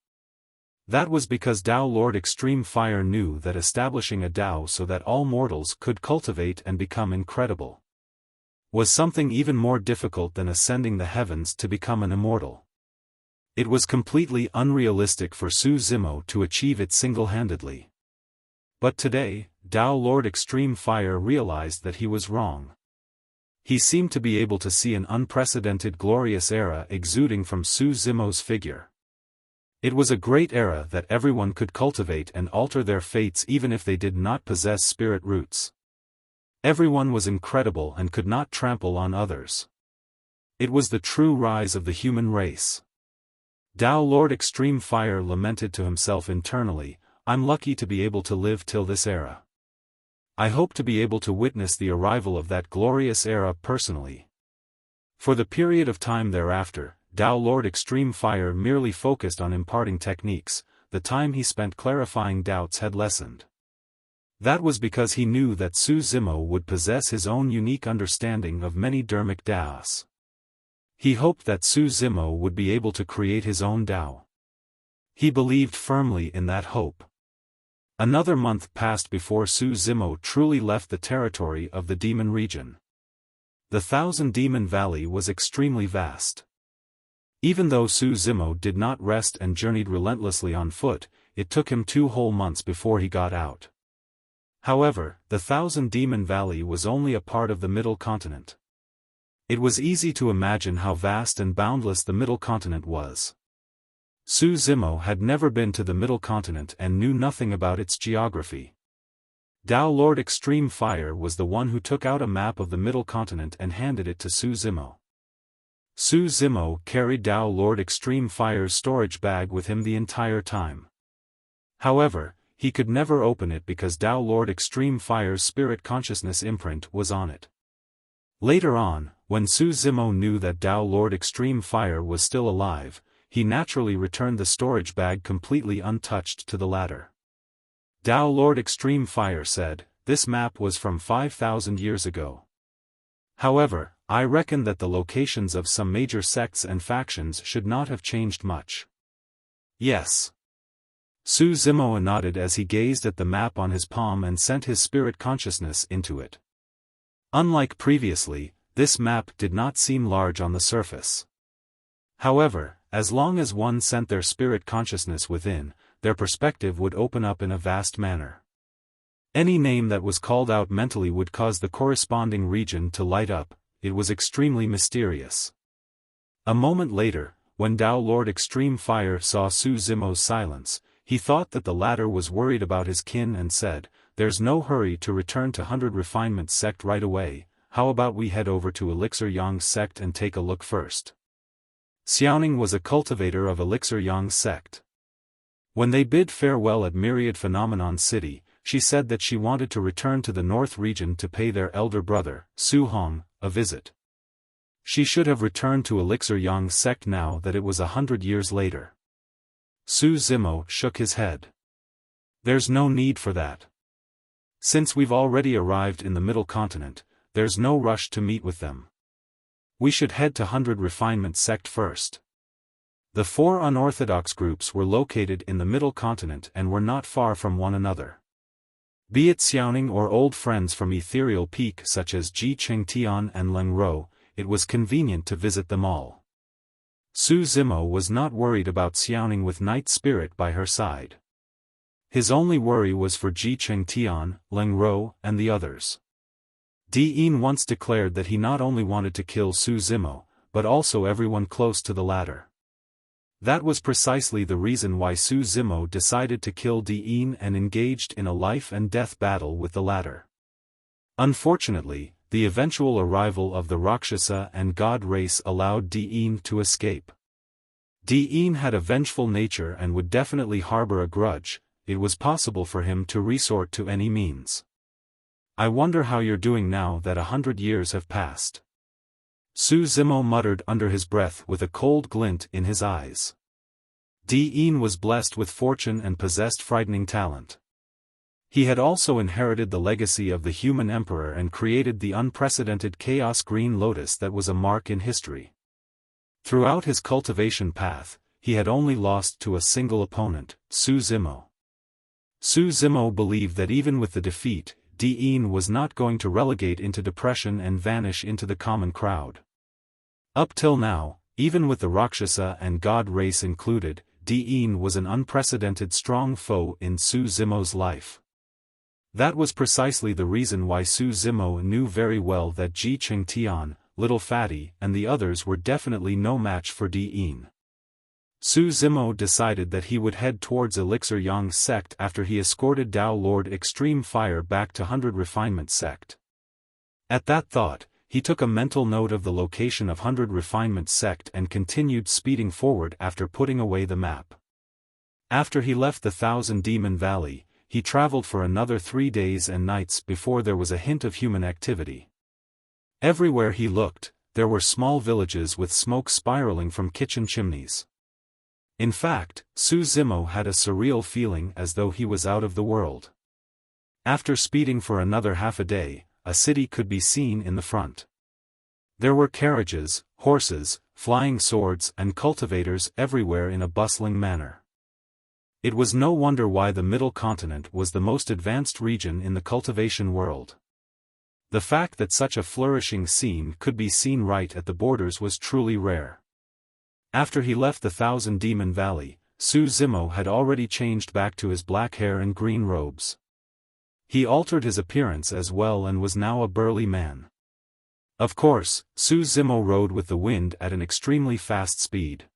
A: That was because Tao Lord Extreme Fire knew that establishing a Tao so that all mortals could cultivate and become incredible was something even more difficult than ascending the heavens to become an immortal. It was completely unrealistic for Su Zimo to achieve it single-handedly. But today, Tao Lord Extreme Fire realized that he was wrong. He seemed to be able to see an unprecedented glorious era exuding from Su Zimo's figure. It was a great era that everyone could cultivate and alter their fates even if they did not possess spirit roots. Everyone was incredible and could not trample on others. It was the true rise of the human race. Tao Lord Extreme Fire lamented to himself internally, I'm lucky to be able to live till this era. I hope to be able to witness the arrival of that glorious era personally. For the period of time thereafter, Tao Lord Extreme Fire merely focused on imparting techniques, the time he spent clarifying doubts had lessened. That was because he knew that Su Zimo would possess his own unique understanding of many dharmic Taos. He hoped that Su Zimo would be able to create his own Tao. He believed firmly in that hope. Another month passed before Su Zimo truly left the territory of the demon region. The Thousand Demon Valley was extremely vast. Even though Su Zimo did not rest and journeyed relentlessly on foot, it took him 2 whole months before he got out. However, the Thousand Demon Valley was only a part of the Middle Continent. It was easy to imagine how vast and boundless the Middle Continent was. Su Zimo had never been to the Middle Continent and knew nothing about its geography. Tao Lord Extreme Fire was the one who took out a map of the Middle Continent and handed it to Su Zimo. Su Zimo carried Tao Lord Extreme Fire's storage bag with him the entire time. However, he could never open it because Tao Lord Extreme Fire's spirit consciousness imprint was on it. Later on, when Su Zimo knew that Tao Lord Extreme Fire was still alive, he naturally returned the storage bag completely untouched to the latter. Tao Lord Extreme Fire said, "This map was from 5,000 years ago. However, I reckon that the locations of some major sects and factions should not have changed much." Yes. Su Zimo nodded as he gazed at the map on his palm and sent his spirit consciousness into it. Unlike previously, this map did not seem large on the surface. However, as long as one sent their spirit consciousness within, their perspective would open up in a vast manner. Any name that was called out mentally would cause the corresponding region to light up. It was extremely mysterious. A moment later, when Tao Lord Extreme Fire saw Su Zimo's silence, he thought that the latter was worried about his kin and said, "There's no hurry to return to 100 Refinement Sect right away, how about we head over to Elixir Yang Sect and take a look first?" Xiaoning was a cultivator of Elixir Yang Sect. When they bid farewell at Myriad Phenomenon City, she said that she wanted to return to the North region to pay their elder brother, Su Hong, a visit. She should have returned to Elixir Yang Sect now that it was 100 years later. Su Zimo shook his head. "There's no need for that. Since we've already arrived in the Middle Continent, there's no rush to meet with them. We should head to 100 Refinement Sect first." The four unorthodox groups were located in the Middle Continent and were not far from one another. Be it Xiaoning or old friends from Ethereal Peak such as Ji Qingtian and Leng Ro, it was convenient to visit them all. Su Zimo was not worried about Xiaoning with Night Spirit by her side. His only worry was for Ji Qingtian, Leng Ro, and the others. Deity once declared that he not only wanted to kill Su Zimo, but also everyone close to the latter. That was precisely the reason why Su Zimo decided to kill Deity and engaged in a life-and-death battle with the latter. Unfortunately, the eventual arrival of the Rakshasa and God race allowed Deity to escape. Deity had a vengeful nature and would definitely harbor a grudge. It was possible for him to resort to any means. "I wonder how you're doing now that 100 years have passed." Su Zimo muttered under his breath with a cold glint in his eyes. Deity was blessed with fortune and possessed frightening talent. He had also inherited the legacy of the human emperor and created the unprecedented Chaos Green Lotus that was a mark in history. Throughout his cultivation path, he had only lost to a single opponent, Su Zimo. Su Zimo believed that even with the defeat, Deity was not going to relegate into depression and vanish into the common crowd. Up till now, even with the Rakshasa and God race included, Deity was an unprecedented strong foe in Su Zimo's life. That was precisely the reason why Su Zimo knew very well that Ji Qingtian, Little Fatty, and the others were definitely no match for Deity. Su Zimo decided that he would head towards Elixir Yang Sect after he escorted Tao Lord Extreme Fire back to 100 Refinement Sect. At that thought, he took a mental note of the location of 100 Refinement Sect and continued speeding forward after putting away the map. After he left the Thousand Demon Valley, he traveled for another 3 days and nights before there was a hint of human activity. Everywhere he looked, there were small villages with smoke spiraling from kitchen chimneys. In fact, Su Zimo had a surreal feeling as though he was out of the world. After speeding for another half a day, a city could be seen in the front. There were carriages, horses, flying swords and cultivators everywhere in a bustling manner. It was no wonder why the Middle Continent was the most advanced region in the cultivation world. The fact that such a flourishing scene could be seen right at the borders was truly rare. After he left the Thousand Demon Valley, Su Zimo had already changed back to his black hair and green robes. He altered his appearance as well and was now a burly man. Of course, Su Zimo rode with the wind at an extremely fast speed.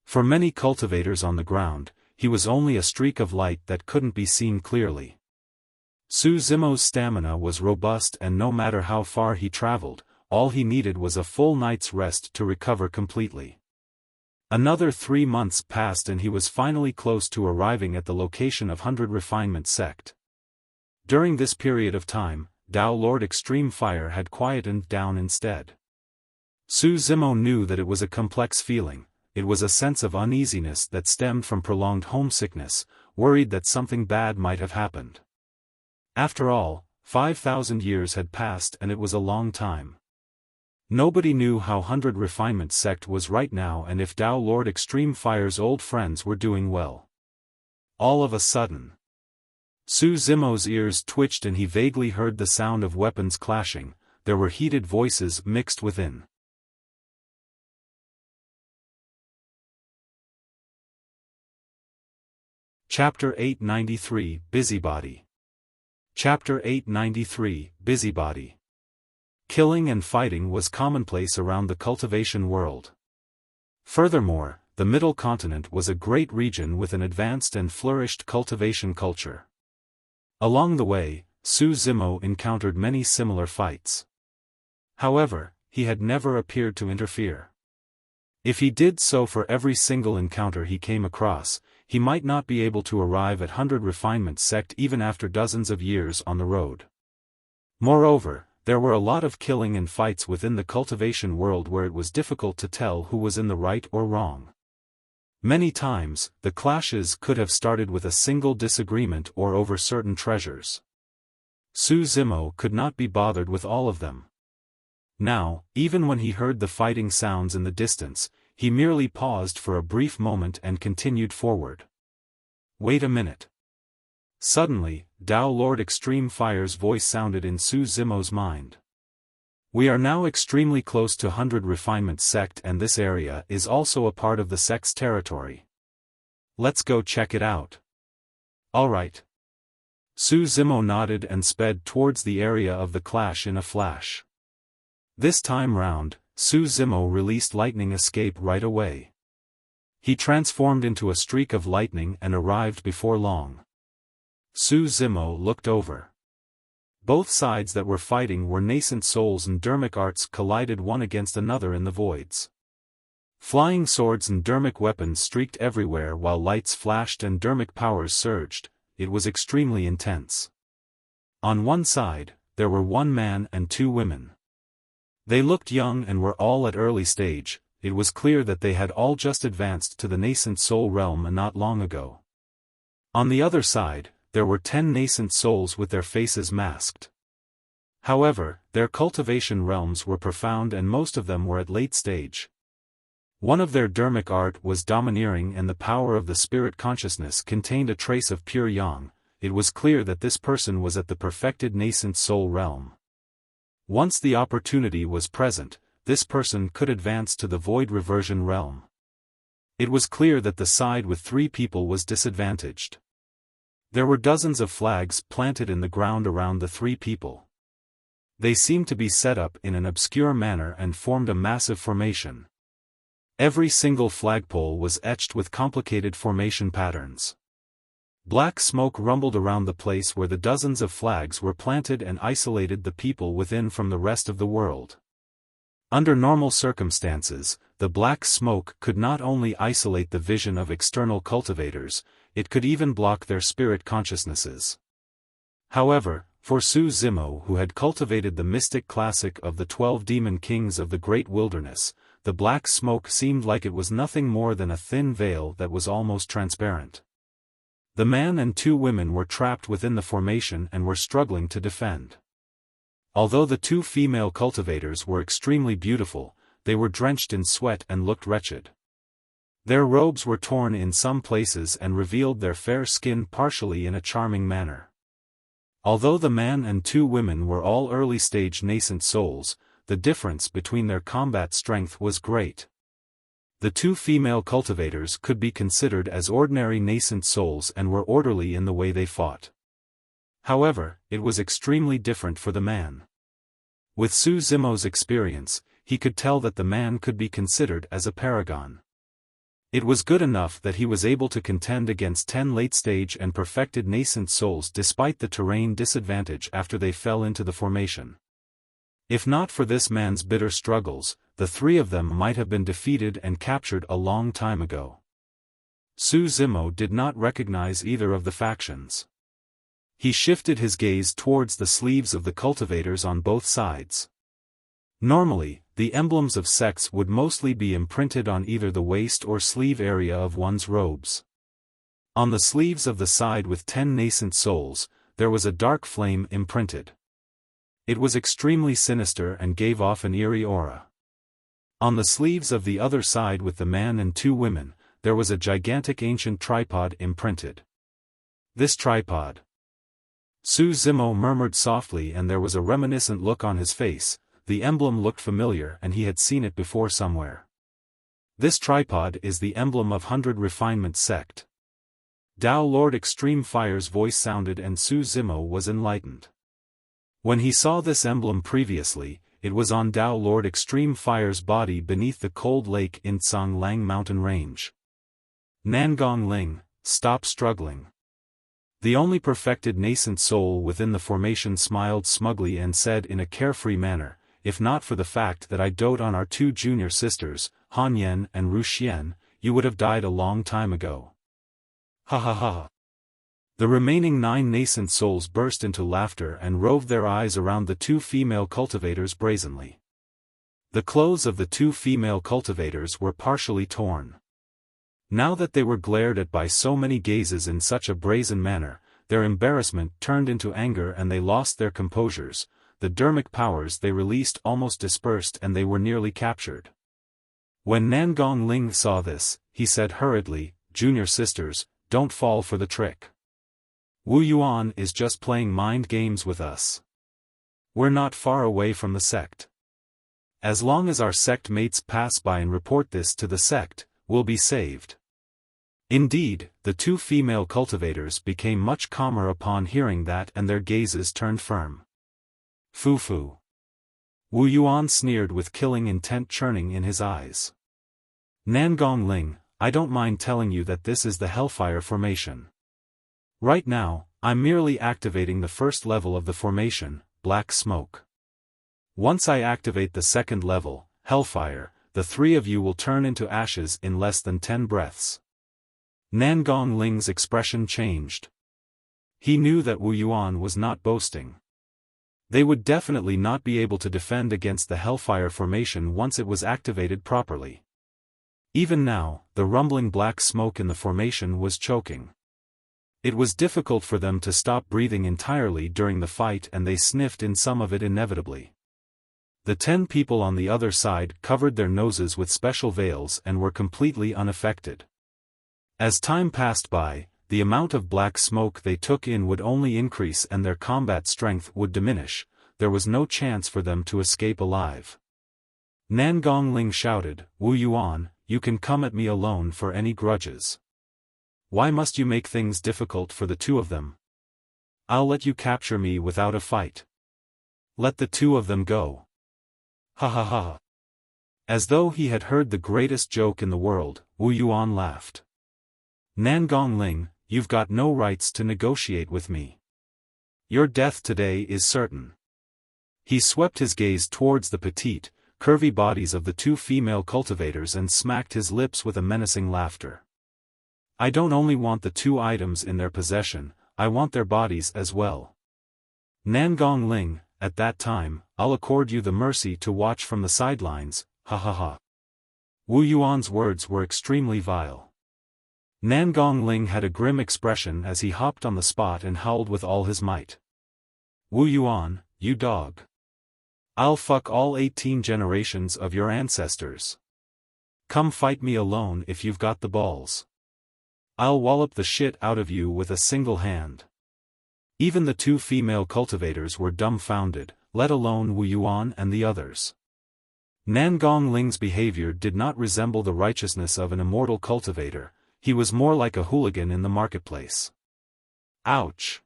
A: For many cultivators on the ground, he was only a streak of light that couldn't be seen clearly. Su Zimo's stamina was robust and no matter how far he traveled, all he needed was a full night's rest to recover completely. Another 3 months passed and he was finally close to arriving at the location of 100 Refinement Sect. During this period of time, Tao Lord Extreme Fire had quietened down instead. Su Zimo knew that it was a complex feeling. It was a sense of uneasiness that stemmed from prolonged homesickness, worried that something bad might have happened. After all, 5,000 years had passed and it was a long time. Nobody knew how 100 Refinement Sect was right now and if Tao Lord Extreme Fire's old friends were doing well. All of a sudden, Su Zimo's ears twitched and he vaguely heard the sound of weapons clashing. There were heated voices mixed within. Chapter 893, Busybody. Chapter 893, Busybody. Killing and fighting was commonplace around the cultivation world. Furthermore, the Middle Continent was a great region with an advanced and flourished cultivation culture. Along the way, Su Zimo encountered many similar fights. However, he had never appeared to interfere. If he did so for every single encounter he came across, he might not be able to arrive at 100 Refinement Sect even after dozens of years on the road. Moreover, there were a lot of killing and fights within the cultivation world where it was difficult to tell who was in the right or wrong. Many times, the clashes could have started with a single disagreement or over certain treasures. Su Zimo could not be bothered with all of them. Now, even when he heard the fighting sounds in the distance, he merely paused for a brief moment and continued forward. Wait a minute. Suddenly, Tao Lord Extreme Fire's voice sounded in Su Zimo's mind. We are now extremely close to 100 Refinement Sect and this area is also a part of the sect's territory. Let's go check it out. Alright. Su Zimo nodded and sped towards the area of the clash in a flash. This time round, Su Zimo released lightning escape right away. He transformed into a streak of lightning and arrived before long. Su Zimo looked over. Both sides that were fighting were nascent souls and dermic arts collided one against another in the voids. Flying swords and dermic weapons streaked everywhere while lights flashed and dermic powers surged. It was extremely intense. On one side, there were one man and two women. They looked young and were all at early stage. It was clear that they had all just advanced to the nascent soul realm not long ago. On the other side, there were 10 nascent souls with their faces masked. However, their cultivation realms were profound and most of them were at late stage. One of their dermic art was domineering and the power of the spirit consciousness contained a trace of pure yang. It was clear that this person was at the perfected nascent soul realm. Once the opportunity was present, this person could advance to the void reversion realm. It was clear that the side with 3 people was disadvantaged. There were dozens of flags planted in the ground around the 3 people. They seemed to be set up in an obscure manner and formed a massive formation. Every single flagpole was etched with complicated formation patterns. Black smoke rumbled around the place where the dozens of flags were planted and isolated the people within from the rest of the world. Under normal circumstances, the black smoke could not only isolate the vision of external cultivators, it could even block their spirit consciousnesses. However, for Su Zimo who had cultivated the mystic classic of the 12 demon kings of the great wilderness, the black smoke seemed like it was nothing more than a thin veil that was almost transparent. The man and 2 women were trapped within the formation and were struggling to defend. Although the 2 female cultivators were extremely beautiful, they were drenched in sweat and looked wretched. Their robes were torn in some places and revealed their fair skin partially in a charming manner. Although the man and 2 women were all early-stage nascent souls, the difference between their combat strength was great. The 2 female cultivators could be considered as ordinary nascent souls and were orderly in the way they fought. However, it was extremely different for the man. With Su Zimo's experience, he could tell that the man could be considered as a paragon. It was good enough that he was able to contend against 10 late-stage and perfected nascent souls despite the terrain disadvantage after they fell into the formation. If not for this man's bitter struggles, the 3 of them might have been defeated and captured a long time ago. Su Zimo did not recognize either of the factions. He shifted his gaze towards the sleeves of the cultivators on both sides. Normally, the emblems of sects would mostly be imprinted on either the waist or sleeve area of one's robes. On the sleeves of the side with 10 nascent souls, there was a dark flame imprinted. It was extremely sinister and gave off an eerie aura. On the sleeves of the other side with the man and 2 women, there was a gigantic ancient tripod imprinted. This tripod. Su Zimo murmured softly and there was a reminiscent look on his face. The emblem looked familiar and he had seen it before somewhere. This tripod is the emblem of 100 Refinement Sect. Tao Lord Extreme Fire's voice sounded and Su Zimo was enlightened. When he saw this emblem previously, it was on Tao Lord Extreme Fire's body beneath the cold lake in Tsanglang mountain range. Nangong Ling, stop struggling. The only perfected nascent soul within the formation smiled smugly and said in a carefree manner, if not for the fact that I dote on our two junior sisters, Han Yen and Ru Xian, you would have died a long time ago. Ha ha ha. The remaining 9 nascent souls burst into laughter and roved their eyes around the 2 female cultivators brazenly. The clothes of the 2 female cultivators were partially torn. Now that they were glared at by so many gazes in such a brazen manner, their embarrassment turned into anger and they lost their composures, the dermic powers they released almost dispersed and they were nearly captured. When Nangong Ling saw this, he said hurriedly, "Junior sisters, don't fall for the trick. Wu Yuan is just playing mind games with us. We're not far away from the sect. As long as our sect mates pass by and report this to the sect, we'll be saved." Indeed, the 2 female cultivators became much calmer upon hearing that and their gazes turned firm. Fu. Wu Yuan sneered with killing intent churning in his eyes. Nangong Ling, I don't mind telling you that this is the Hellfire formation. Right now, I'm merely activating the first level of the formation, Black Smoke. Once I activate the second level, Hellfire, the 3 of you will turn into ashes in less than 10 breaths. Nangong Ling's expression changed. He knew that Wu Yuan was not boasting. They would definitely not be able to defend against the Hellfire formation once it was activated properly. Even now, the rumbling black smoke in the formation was choking. It was difficult for them to stop breathing entirely during the fight and they sniffed in some of it inevitably. The 10 people on the other side covered their noses with special veils and were completely unaffected. As time passed by, the amount of black smoke they took in would only increase and their combat strength would diminish. There was no chance for them to escape alive. Nangong Ling shouted, "Wu Yuan, you can come at me alone for any grudges. Why must you make things difficult for the 2 of them? I'll let you capture me without a fight. Let the 2 of them go." Ha ha ha. As though he had heard the greatest joke in the world, Wu Yuan laughed. Nangong Ling, you've got no rights to negotiate with me. Your death today is certain. He swept his gaze towards the petite, curvy bodies of the 2 female cultivators and smacked his lips with a menacing laughter. I don't only want the 2 items in their possession, I want their bodies as well. Nangong Ling, at that time, I'll accord you the mercy to watch from the sidelines, ha ha ha. Wu Yuan's words were extremely vile. Nangong Ling had a grim expression as he hopped on the spot and howled with all his might. Wu Yuan, you dog. I'll fuck all 18 generations of your ancestors. Come fight me alone if you've got the balls. I'll wallop the shit out of you with a single hand. Even the 2 female cultivators were dumbfounded, let alone Wu Yuan and the others. Nangong Ling's behavior did not resemble the righteousness of an immortal cultivator. He was more like a hooligan in the marketplace. Ouch!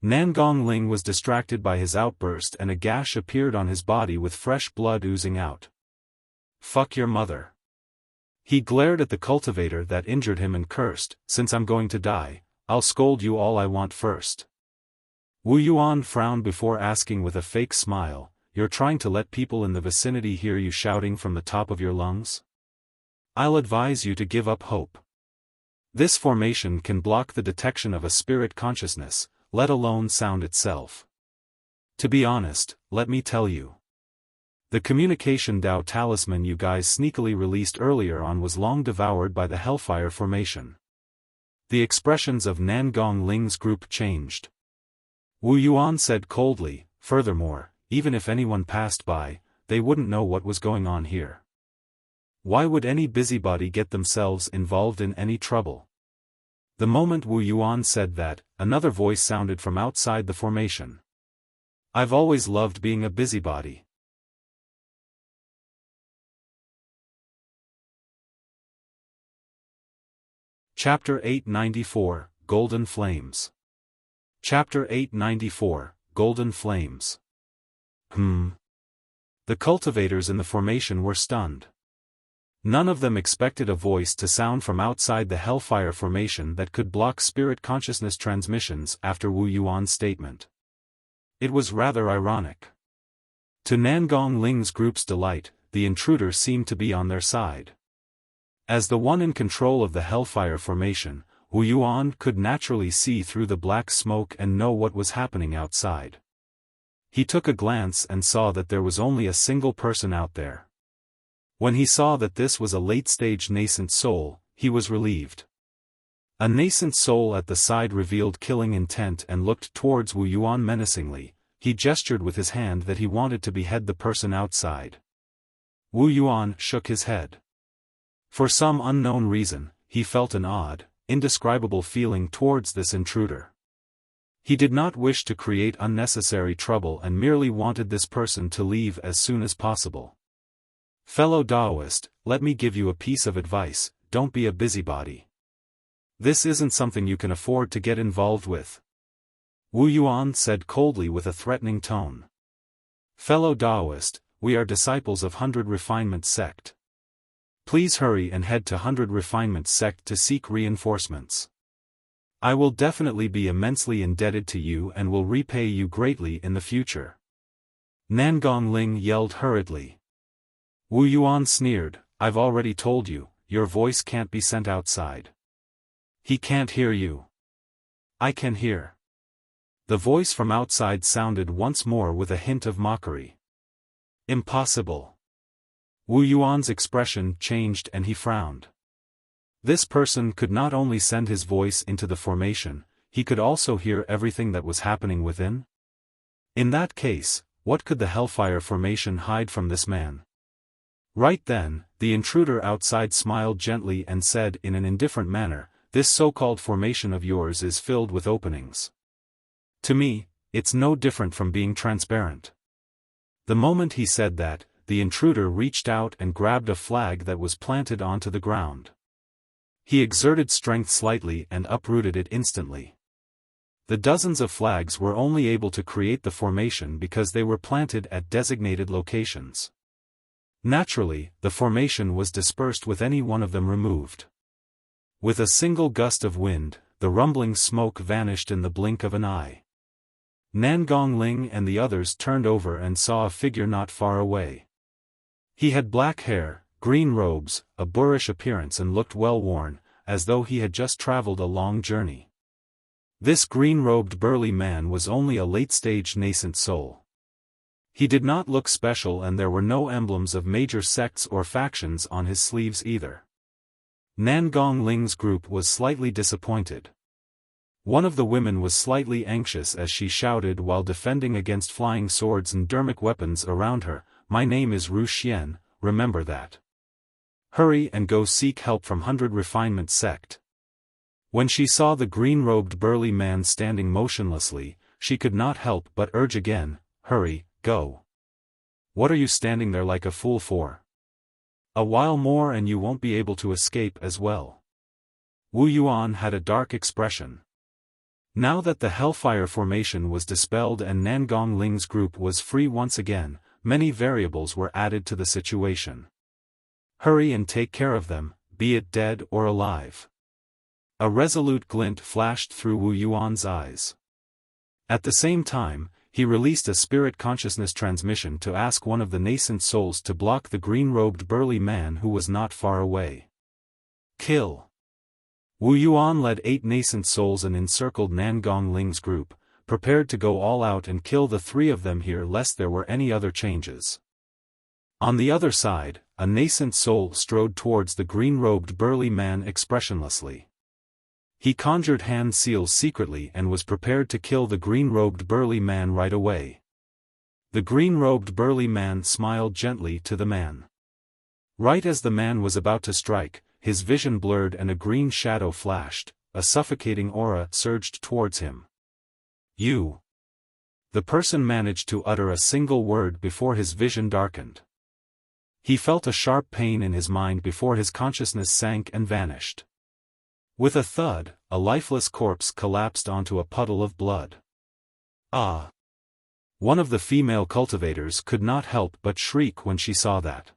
A: Nangong Ling was distracted by his outburst and a gash appeared on his body with fresh blood oozing out. Fuck your mother. He glared at the cultivator that injured him and cursed, since I'm going to die, I'll scold you all I want first. Wu Yuan frowned before asking with a fake smile, you're trying to let people in the vicinity hear you shouting from the top of your lungs? I'll advise you to give up hope. This formation can block the detection of a spirit consciousness, let alone sound itself. To be honest, let me tell you. The communication Dao talisman you guys sneakily released earlier on was long devoured by the Hellfire formation. The expressions of Nangong Ling's group changed. Wu Yuan said coldly, furthermore, even if anyone passed by, they wouldn't know what was going on here. Why would any busybody get themselves involved in any trouble? The moment Wu Yuan said that, another voice sounded from outside the formation. I've always loved being a busybody. Chapter 894, Golden Flames. Chapter 894, Golden Flames. The cultivators in the formation were stunned. None of them expected a voice to sound from outside the Hellfire formation that could block spirit consciousness transmissions after Wu Yuan's statement. It was rather ironic. To Nangong Ling's group's delight, the intruder seemed to be on their side. As the one in control of the Hellfire formation, Wu Yuan could naturally see through the black smoke and know what was happening outside. He took a glance and saw that there was only a single person out there. When he saw that this was a late-stage nascent soul, he was relieved. A nascent soul at the side revealed killing intent and looked towards Wu Yuan menacingly. He gestured with his hand that he wanted to behead the person outside. Wu Yuan shook his head. For some unknown reason, he felt an odd, indescribable feeling towards this intruder. He did not wish to create unnecessary trouble and merely wanted this person to leave as soon as possible. Fellow Taoist, let me give you a piece of advice: don't be a busybody. This isn't something you can afford to get involved with. Wu Yuan said coldly with a threatening tone. Fellow Taoist, we are disciples of 100 Refinement Sect. Please hurry and head to 100 Refinement Sect to seek reinforcements. I will definitely be immensely indebted to you and will repay you greatly in the future. Nangong Ling yelled hurriedly. Wu Yuan sneered, I've already told you, your voice can't be sent outside. He can't hear you. I can hear. The voice from outside sounded once more with a hint of mockery. Impossible. Wu Yuan's expression changed and he frowned. This person could not only send his voice into the formation, he could also hear everything that was happening within? In that case, what could the Hellfire formation hide from this man? Right then, the intruder outside smiled gently and said in an indifferent manner, this so-called formation of yours is filled with openings. To me, it's no different from being transparent. The moment he said that, the intruder reached out and grabbed a flag that was planted onto the ground. He exerted strength slightly and uprooted it instantly. The dozens of flags were only able to create the formation because they were planted at designated locations. Naturally, the formation was dispersed with any one of them removed. With a single gust of wind, the rumbling smoke vanished in the blink of an eye. Nangong Ling and the others turned over and saw a figure not far away. He had black hair, green robes, a boorish appearance and looked well worn, as though he had just traveled a long journey. This green-robed burly man was only a late-stage nascent soul. He did not look special and there were no emblems of major sects or factions on his sleeves either. Nangong Ling's group was slightly disappointed. One of the women was slightly anxious as she shouted while defending against flying swords and dermic weapons around her, my name is Ru Xian, remember that. Hurry and go seek help from 100 Refinement Sect. When she saw the green-robed burly man standing motionlessly, she could not help but urge again, hurry, go. What are you standing there like a fool for? A while more and you won't be able to escape as well. Wu Yuan had a dark expression. Now that the Hellfire formation was dispelled and Nangong Ling's group was free once again, many variables were added to the situation. Hurry and take care of them, be it dead or alive. A resolute glint flashed through Wu Yuan's eyes. At the same time, he released a spirit consciousness transmission to ask one of the nascent souls to block the green-robed burly man who was not far away. Kill. Wu Yuan led 8 nascent souls and encircled Nangong Ling's group, prepared to go all out and kill the 3 of them here lest there were any other changes. On the other side, a nascent soul strode towards the green-robed burly man expressionlessly. He conjured hand seals secretly and was prepared to kill the green-robed burly man right away. The green-robed burly man smiled gently to the man. Right as the man was about to strike, his vision blurred and a green shadow flashed, a suffocating aura surged towards him. You. The person managed to utter a single word before his vision darkened. He felt a sharp pain in his mind before his consciousness sank and vanished. With a thud, a lifeless corpse collapsed onto a puddle of blood. Ah! One of the female cultivators could not help but shriek when she saw that.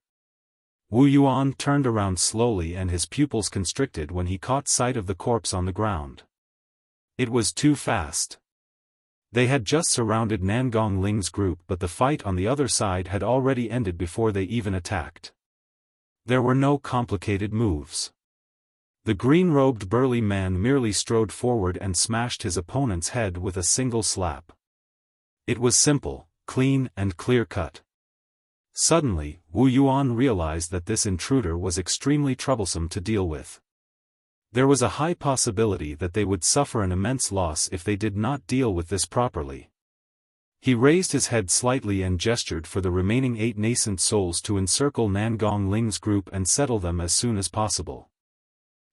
A: Wu Yuan turned around slowly and his pupils constricted when he caught sight of the corpse on the ground. It was too fast. They had just surrounded Nangong Ling's group, but the fight on the other side had already ended before they even attacked. There were no complicated moves. The green-robed burly man merely strode forward and smashed his opponent's head with a single slap. It was simple, clean and clear-cut. Suddenly, Wu Yuan realized that this intruder was extremely troublesome to deal with. There was a high possibility that they would suffer an immense loss if they did not deal with this properly. He raised his head slightly and gestured for the remaining 8 nascent souls to encircle Nangong Ling's group and settle them as soon as possible.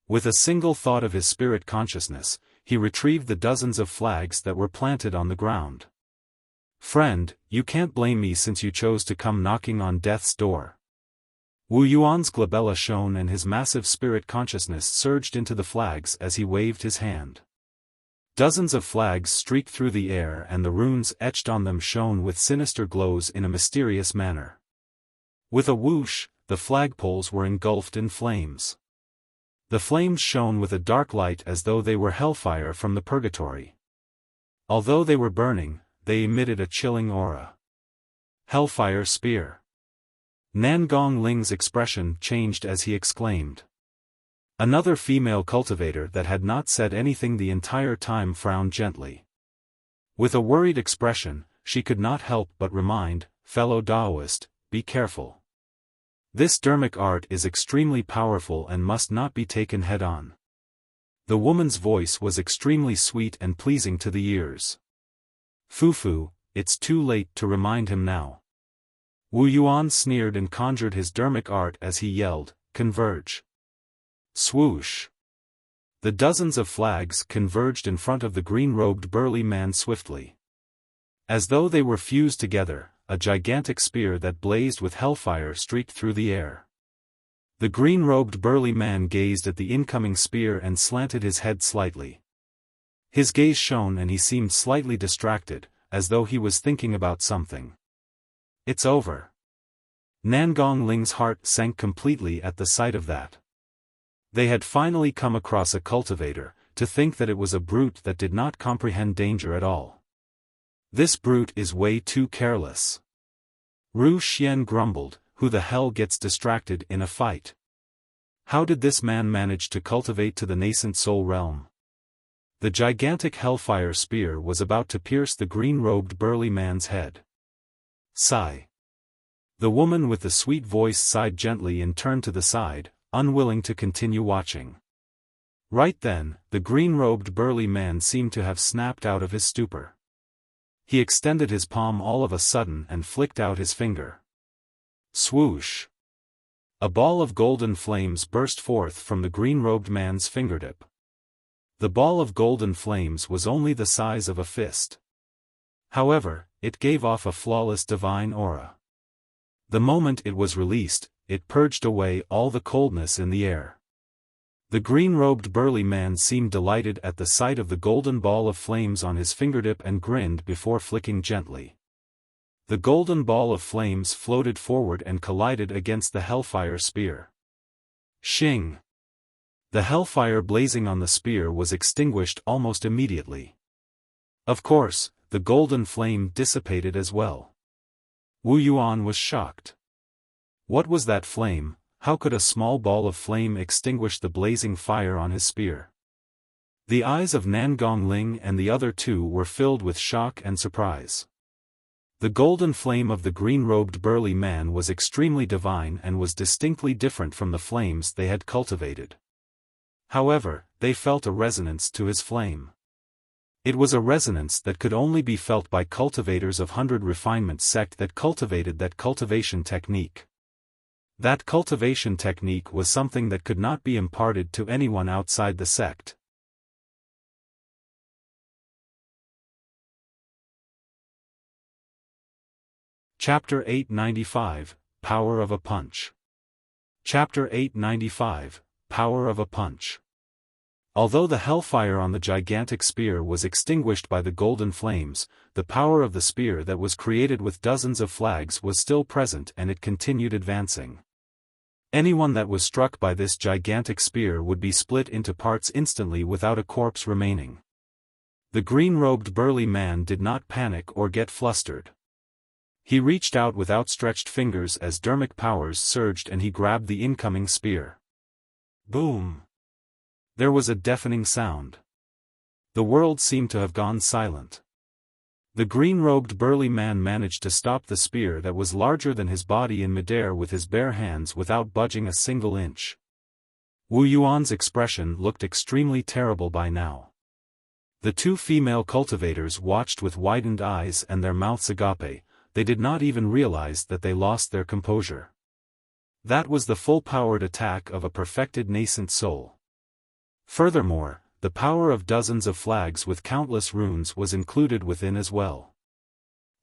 A: With a single thought of his spirit consciousness, he retrieved the dozens of flags that were planted on the ground. "Friend, you can't blame me since you chose to come knocking on death's door." Wu Yuan's glabella shone and his massive spirit consciousness surged into the flags as he waved his hand. Dozens of flags streaked through the air and the runes etched on them shone with sinister glows in a mysterious manner. With a whoosh, the flagpoles were engulfed in flames. The flames shone with a dark light as though they were hellfire from the purgatory. Although they were burning, they emitted a chilling aura. Hellfire spear. Nangong Ling's expression changed as he exclaimed. Another female cultivator that had not said anything the entire time frowned gently. With a worried expression, she could not help but remind, "Fellow Taoist, be careful. This dermic art is extremely powerful and must not be taken head-on." The woman's voice was extremely sweet and pleasing to the ears. "Fufu, it's too late to remind him now." Wu Yuan sneered and conjured his dermic art as he yelled, "Converge." Swoosh! The dozens of flags converged in front of the green-robed burly man swiftly. As though they were fused together, a gigantic spear that blazed with hellfire streaked through the air. The green-robed burly man gazed at the incoming spear and slanted his head slightly. His gaze shone and he seemed slightly distracted, as though he was thinking about something. "It's over." Nangong Ling's heart sank completely at the sight of that. They had finally come across a cultivator, to think that it was a brute that did not comprehend danger at all. "This brute is way too careless." Ru Xian grumbled, "Who the hell gets distracted in a fight? How did this man manage to cultivate to the nascent soul realm?" The gigantic hellfire spear was about to pierce the green-robed burly man's head. Sigh. The woman with the sweet voice sighed gently and turned to the side, unwilling to continue watching. Right then, the green-robed burly man seemed to have snapped out of his stupor. He extended his palm all of a sudden and flicked out his finger. Swoosh! A ball of golden flames burst forth from the green-robed man's fingertip. The ball of golden flames was only the size of a fist. However, it gave off a flawless divine aura. The moment it was released, it purged away all the coldness in the air. The green-robed burly man seemed delighted at the sight of the golden ball of flames on his fingertip and grinned before flicking gently. The golden ball of flames floated forward and collided against the hellfire spear. Shing! The hellfire blazing on the spear was extinguished almost immediately. Of course, the golden flame dissipated as well. Wu Yuan was shocked. What was that flame? How could a small ball of flame extinguish the blazing fire on his spear? The eyes of Nangong Ling and the other two were filled with shock and surprise. The golden flame of the green-robed burly man was extremely divine and was distinctly different from the flames they had cultivated. However, they felt a resonance to his flame. It was a resonance that could only be felt by cultivators of 100 Refinement sect that cultivated that cultivation technique. That cultivation technique was something that could not be imparted to anyone outside the sect. Chapter 895, Power of a Punch. Chapter 895, Power of a Punch. Although the hellfire on the gigantic spear was extinguished by the golden flames, the power of the spear that was created with dozens of flags was still present and it continued advancing. Anyone that was struck by this gigantic spear would be split into parts instantly without a corpse remaining. The green-robed burly man did not panic or get flustered. He reached out with outstretched fingers as dermic powers surged and he grabbed the incoming spear. Boom! There was a deafening sound. The world seemed to have gone silent. The green-robed burly man managed to stop the spear that was larger than his body in midair with his bare hands without budging a single inch. Wu Yuan's expression looked extremely terrible by now. The two female cultivators watched with widened eyes and their mouths agape. They did not even realize that they lost their composure. That was the full-powered attack of a perfected nascent soul. Furthermore, the power of dozens of flags with countless runes was included within as well.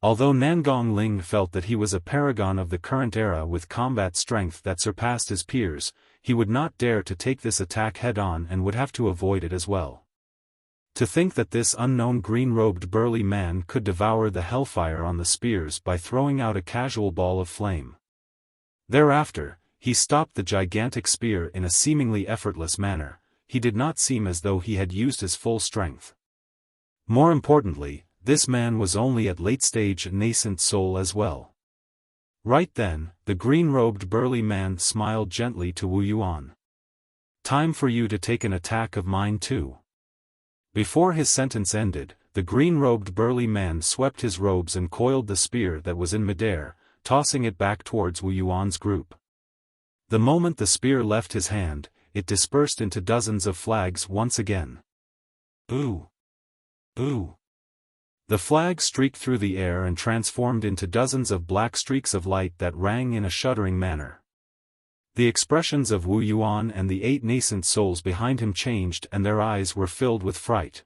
A: Although Nangong Ling felt that he was a paragon of the current era with combat strength that surpassed his peers, he would not dare to take this attack head-on and would have to avoid it as well. To think that this unknown green-robed burly man could devour the hellfire on the spears by throwing out a casual ball of flame. Thereafter, he stopped the gigantic spear in a seemingly effortless manner. He did not seem as though he had used his full strength. More importantly, this man was only at late-stage nascent soul as well. Right then, the green-robed burly man smiled gently to Wu Yuan. Time for you to take an attack of mine too. Before his sentence ended, the green-robed burly man swept his robes and coiled the spear that was in midair, tossing it back towards Wu Yuan's group. The moment the spear left his hand, it dispersed into dozens of flags once again. Ooh! Ooh! The flags streaked through the air and transformed into dozens of black streaks of light that rang in a shuddering manner. The expressions of Wu Yuan and the 8 nascent souls behind him changed and their eyes were filled with fright.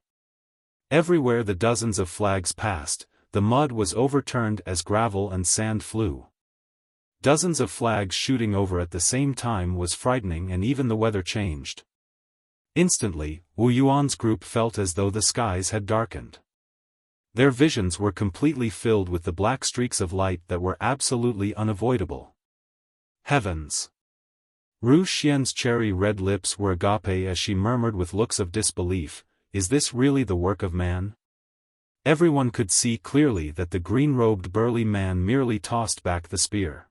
A: Everywhere the dozens of flags passed, the mud was overturned as gravel and sand flew. Dozens of flags shooting over at the same time was frightening and even the weather changed. Instantly, Wu Yuan's group felt as though the skies had darkened. Their visions were completely filled with the black streaks of light that were absolutely unavoidable. Heavens! Ru Xian's cherry-red lips were agape as she murmured with looks of disbelief, "Is this really the work of man?" Everyone could see clearly that the green-robed burly man merely tossed back the spear.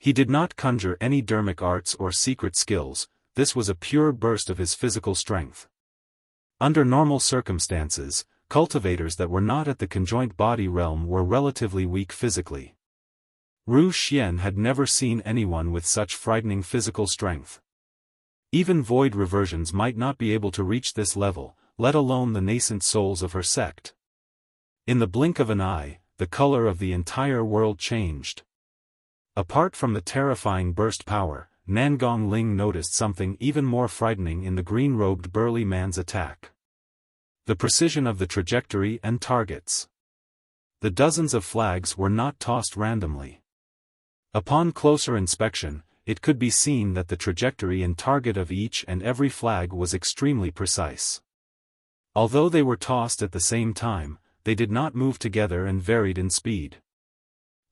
A: He did not conjure any dermic arts or secret skills, this was a pure burst of his physical strength. Under normal circumstances, cultivators that were not at the conjoint body realm were relatively weak physically. Ru Xian had never seen anyone with such frightening physical strength. Even void reversions might not be able to reach this level, let alone the nascent souls of her sect. In the blink of an eye, the color of the entire world changed. Apart from the terrifying burst power, Nangong Ling noticed something even more frightening in the green-robed burly man's attack. The precision of the trajectory and targets. The dozens of flags were not tossed randomly. Upon closer inspection, it could be seen that the trajectory and target of each and every flag was extremely precise. Although they were tossed at the same time, they did not move together and varied in speed.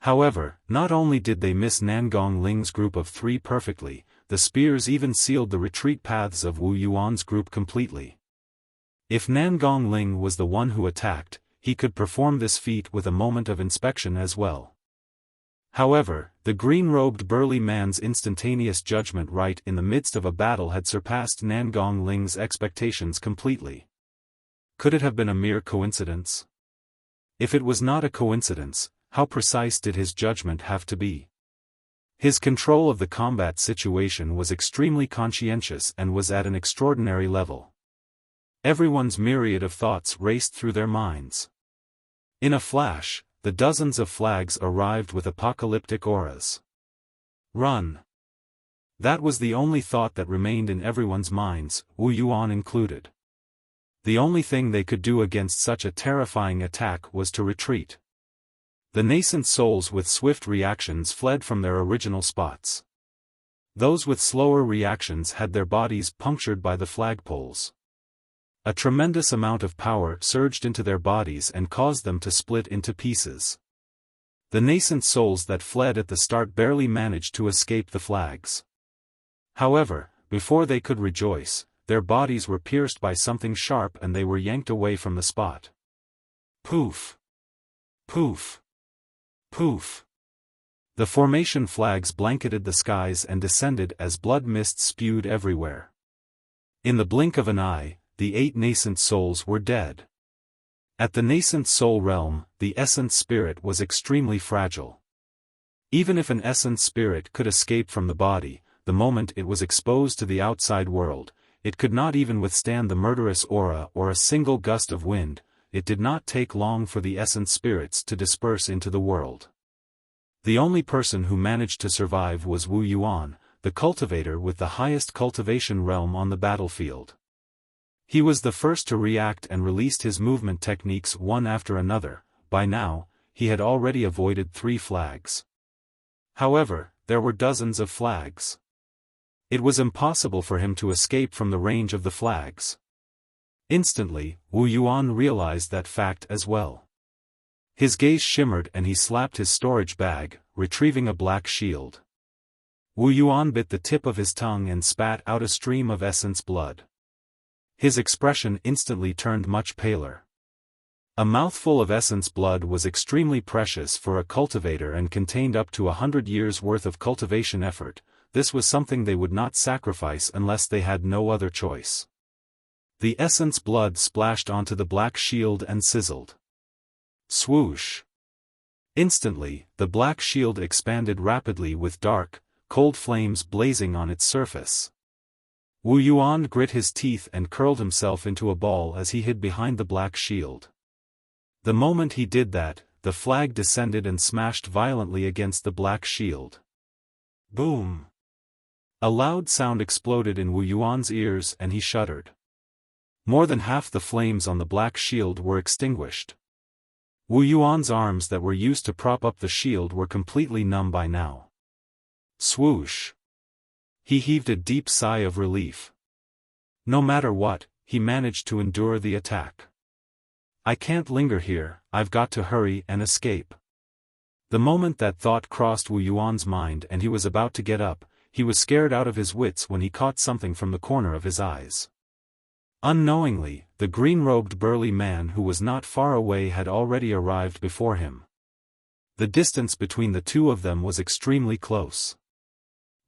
A: However, not only did they miss Nangong Ling's group of 3 perfectly, the spears even sealed the retreat paths of Wu Yuan's group completely. If Nangong Ling was the one who attacked, he could perform this feat with a moment of inspection as well. However, the green-robed burly man's instantaneous judgment right in the midst of a battle had surpassed Nangong Ling's expectations completely. Could it have been a mere coincidence? If it was not a coincidence, how precise did his judgment have to be? His control of the combat situation was extremely conscientious and was at an extraordinary level. Everyone's myriad of thoughts raced through their minds. In a flash, the dozens of flags arrived with apocalyptic auras. Run! That was the only thought that remained in everyone's minds, Wu Yuan included. The only thing they could do against such a terrifying attack was to retreat. The nascent souls with swift reactions fled from their original spots. Those with slower reactions had their bodies punctured by the flagpoles. A tremendous amount of power surged into their bodies and caused them to split into pieces. The nascent souls that fled at the start barely managed to escape the flags. However, before they could rejoice, their bodies were pierced by something sharp and they were yanked away from the spot. Poof! Poof! Poof! The formation flags blanketed the skies and descended as blood mist spewed everywhere. In the blink of an eye, the 8 nascent souls were dead. At the nascent soul realm, the essence spirit was extremely fragile. Even if an essence spirit could escape from the body, the moment it was exposed to the outside world, it could not even withstand the murderous aura or a single gust of wind. It did not take long for the essence spirits to disperse into the world. The only person who managed to survive was Wu Yuan, the cultivator with the highest cultivation realm on the battlefield. He was the first to react and released his movement techniques one after another. By now, he had already avoided 3 flags. However, there were dozens of flags. It was impossible for him to escape from the range of the flags. Instantly, Wu Yuan realized that fact as well. His gaze shimmered and he slapped his storage bag, retrieving a black shield. Wu Yuan bit the tip of his tongue and spat out a stream of essence blood. His expression instantly turned much paler. A mouthful of essence blood was extremely precious for a cultivator and contained up to 100 years' worth of cultivation effort. This was something they would not sacrifice unless they had no other choice. The essence blood splashed onto the black shield and sizzled. Swoosh! Instantly, the black shield expanded rapidly with dark, cold flames blazing on its surface. Wu Yuan grit his teeth and curled himself into a ball as he hid behind the black shield. The moment he did that, the flag descended and smashed violently against the black shield. Boom! A loud sound exploded in Wu Yuan's ears and he shuddered. More than half the flames on the black shield were extinguished. Wu Yuan's arms that were used to prop up the shield were completely numb by now. Swoosh! He heaved a deep sigh of relief. No matter what, he managed to endure the attack. I can't linger here, I've got to hurry and escape. The moment that thought crossed Wu Yuan's mind and he was about to get up, he was scared out of his wits when he caught something from the corner of his eyes. Unknowingly, the green-robed burly man who was not far away had already arrived before him. The distance between the two of them was extremely close.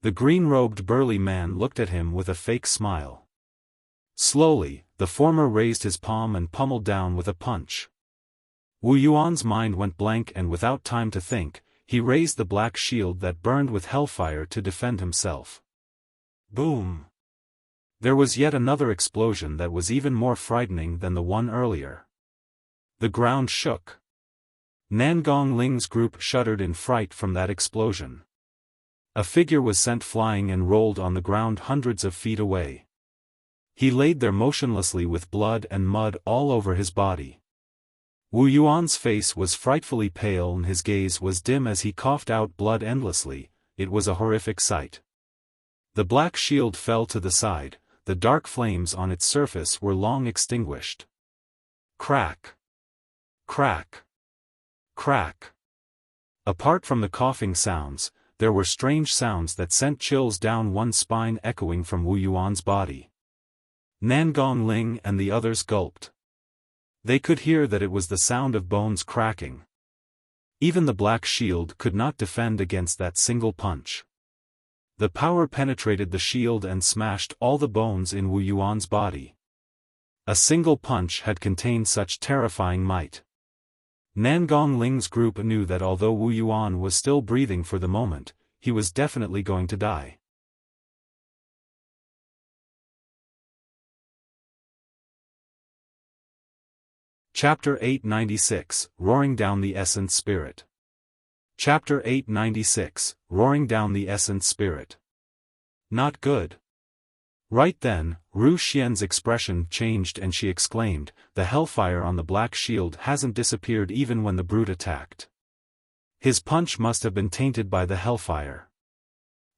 A: The green-robed burly man looked at him with a fake smile. Slowly, the former raised his palm and pummeled down with a punch. Wu Yuan's mind went blank and without time to think, he raised the black shield that burned with hellfire to defend himself. Boom! There was yet another explosion that was even more frightening than the one earlier. The ground shook. Nangong Ling's group shuddered in fright from that explosion. A figure was sent flying and rolled on the ground hundreds of feet away. He laid there motionlessly with blood and mud all over his body. Wu Yuan's face was frightfully pale and his gaze was dim as he coughed out blood endlessly. It was a horrific sight. The black shield fell to the side, the dark flames on its surface were long extinguished. Crack! Crack! Crack! Apart from the coughing sounds, there were strange sounds that sent chills down one's spine echoing from Wu Yuan's body. Nangong Ling and the others gulped. They could hear that it was the sound of bones cracking. Even the black shield could not defend against that single punch. The power penetrated the shield and smashed all the bones in Wu Yuan's body. A single punch had contained such terrifying might. Nangong Ling's group knew that although Wu Yuan was still breathing for the moment, he was definitely going to die. Chapter 896, Roaring Down the Essence Spirit. Chapter 896, Roaring Down the Essence Spirit. Not good. Right then, Ru Xian's expression changed and she exclaimed, "The hellfire on the black shield hasn't disappeared even when the brute attacked. His punch must have been tainted by the hellfire."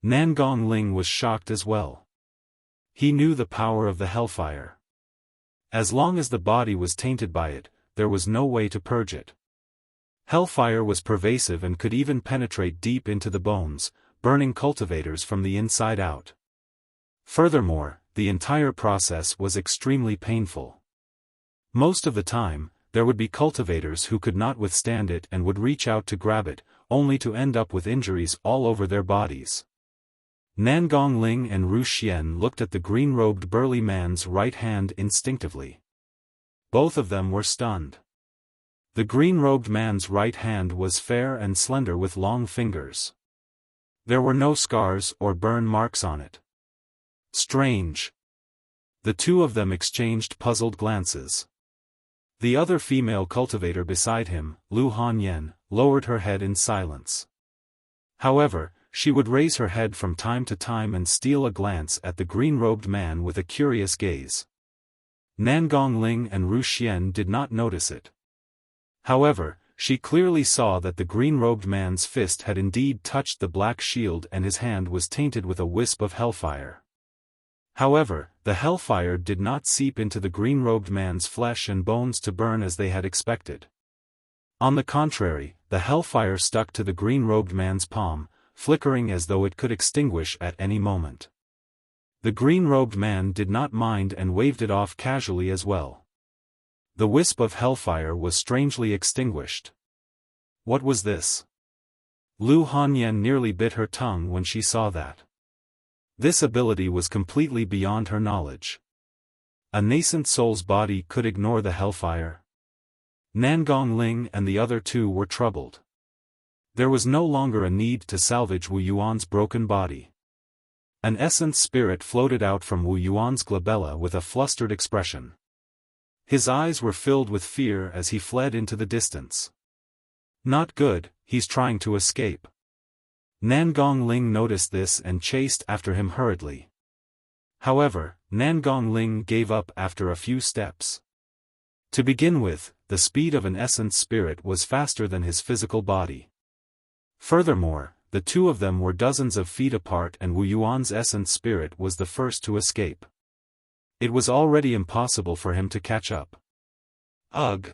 A: Nangong Ling was shocked as well. He knew the power of the hellfire. As long as the body was tainted by it, there was no way to purge it. Hellfire was pervasive and could even penetrate deep into the bones, burning cultivators from the inside out. Furthermore, the entire process was extremely painful. Most of the time, there would be cultivators who could not withstand it and would reach out to grab it, only to end up with injuries all over their bodies. Nangong Ling and Ru Xian looked at the green-robed burly man's right hand instinctively. Both of them were stunned. The green-robed man's right hand was fair and slender with long fingers. There were no scars or burn marks on it. Strange. The two of them exchanged puzzled glances. The other female cultivator beside him, Lu Hanyan, lowered her head in silence. However, she would raise her head from time to time and steal a glance at the green-robed man with a curious gaze. Nangong Ling and Ru Xian did not notice it. However, she clearly saw that the green-robed man's fist had indeed touched the black shield and his hand was tainted with a wisp of hellfire. However, the hellfire did not seep into the green-robed man's flesh and bones to burn as they had expected. On the contrary, the hellfire stuck to the green-robed man's palm, flickering as though it could extinguish at any moment. The green-robed man did not mind and waved it off casually as well. The wisp of hellfire was strangely extinguished. What was this? Lu Hanyan nearly bit her tongue when she saw that. This ability was completely beyond her knowledge. A nascent soul's body could ignore the hellfire? Nangong Ling and the other two were troubled. There was no longer a need to salvage Wu Yuan's broken body. An essence spirit floated out from Wu Yuan's glabella with a flustered expression. His eyes were filled with fear as he fled into the distance. Not good, he's trying to escape. Nangong Ling noticed this and chased after him hurriedly. However, Nangong Ling gave up after a few steps. To begin with, the speed of an essence spirit was faster than his physical body. Furthermore, the two of them were dozens of feet apart and Wu Yuan's essence spirit was the first to escape. It was already impossible for him to catch up. Ugh!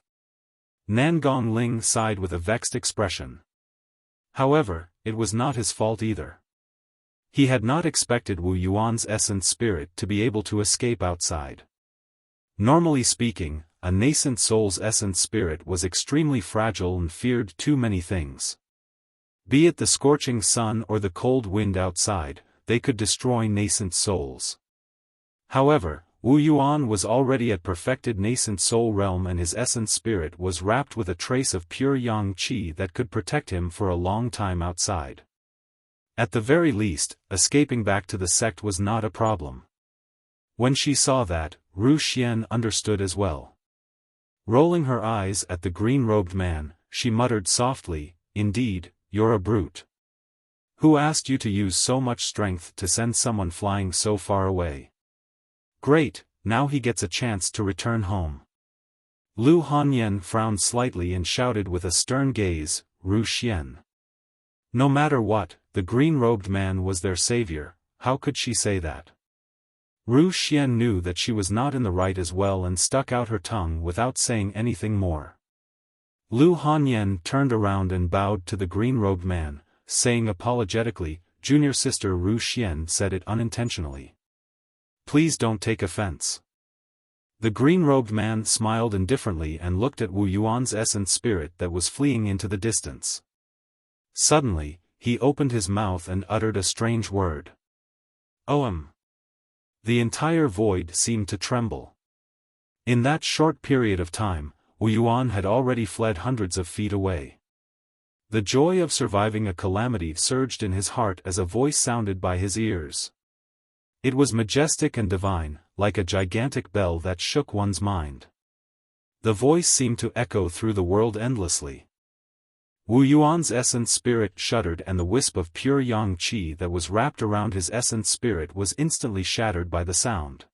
A: Nangong Ling sighed with a vexed expression. However, it was not his fault either. He had not expected Wu Yuan's essence spirit to be able to escape outside. Normally speaking, a nascent soul's essence spirit was extremely fragile and feared too many things. Be it the scorching sun or the cold wind outside, they could destroy nascent souls. However, Wu Yuan was already at perfected nascent soul realm and his essence spirit was wrapped with a trace of pure yang qi that could protect him for a long time outside. At the very least, escaping back to the sect was not a problem. When she saw that, Ru Xian understood as well. Rolling her eyes at the green-robed man, she muttered softly, "Indeed, you're a brute. Who asked you to use so much strength to send someone flying so far away? Great, now he gets a chance to return home." Lu Hanyan frowned slightly and shouted with a stern gaze, "Ru Xian." No matter what, the green-robed man was their savior, how could she say that? Ru Xian knew that she was not in the right as well and stuck out her tongue without saying anything more. Lu Hanyan turned around and bowed to the green-robed man, saying apologetically, "Junior sister Ru Xian said it unintentionally. Please don't take offense." The green-robed man smiled indifferently and looked at Wu Yuan's essence spirit that was fleeing into the distance. Suddenly, he opened his mouth and uttered a strange word. "Ohm." The entire void seemed to tremble. In that short period of time, Wu Yuan had already fled hundreds of feet away. The joy of surviving a calamity surged in his heart as a voice sounded by his ears. It was majestic and divine, like a gigantic bell that shook one's mind. The voice seemed to echo through the world endlessly. Wu Yuan's essence spirit shuddered and the wisp of pure yang qi that was wrapped around his essence spirit was instantly shattered by the sound.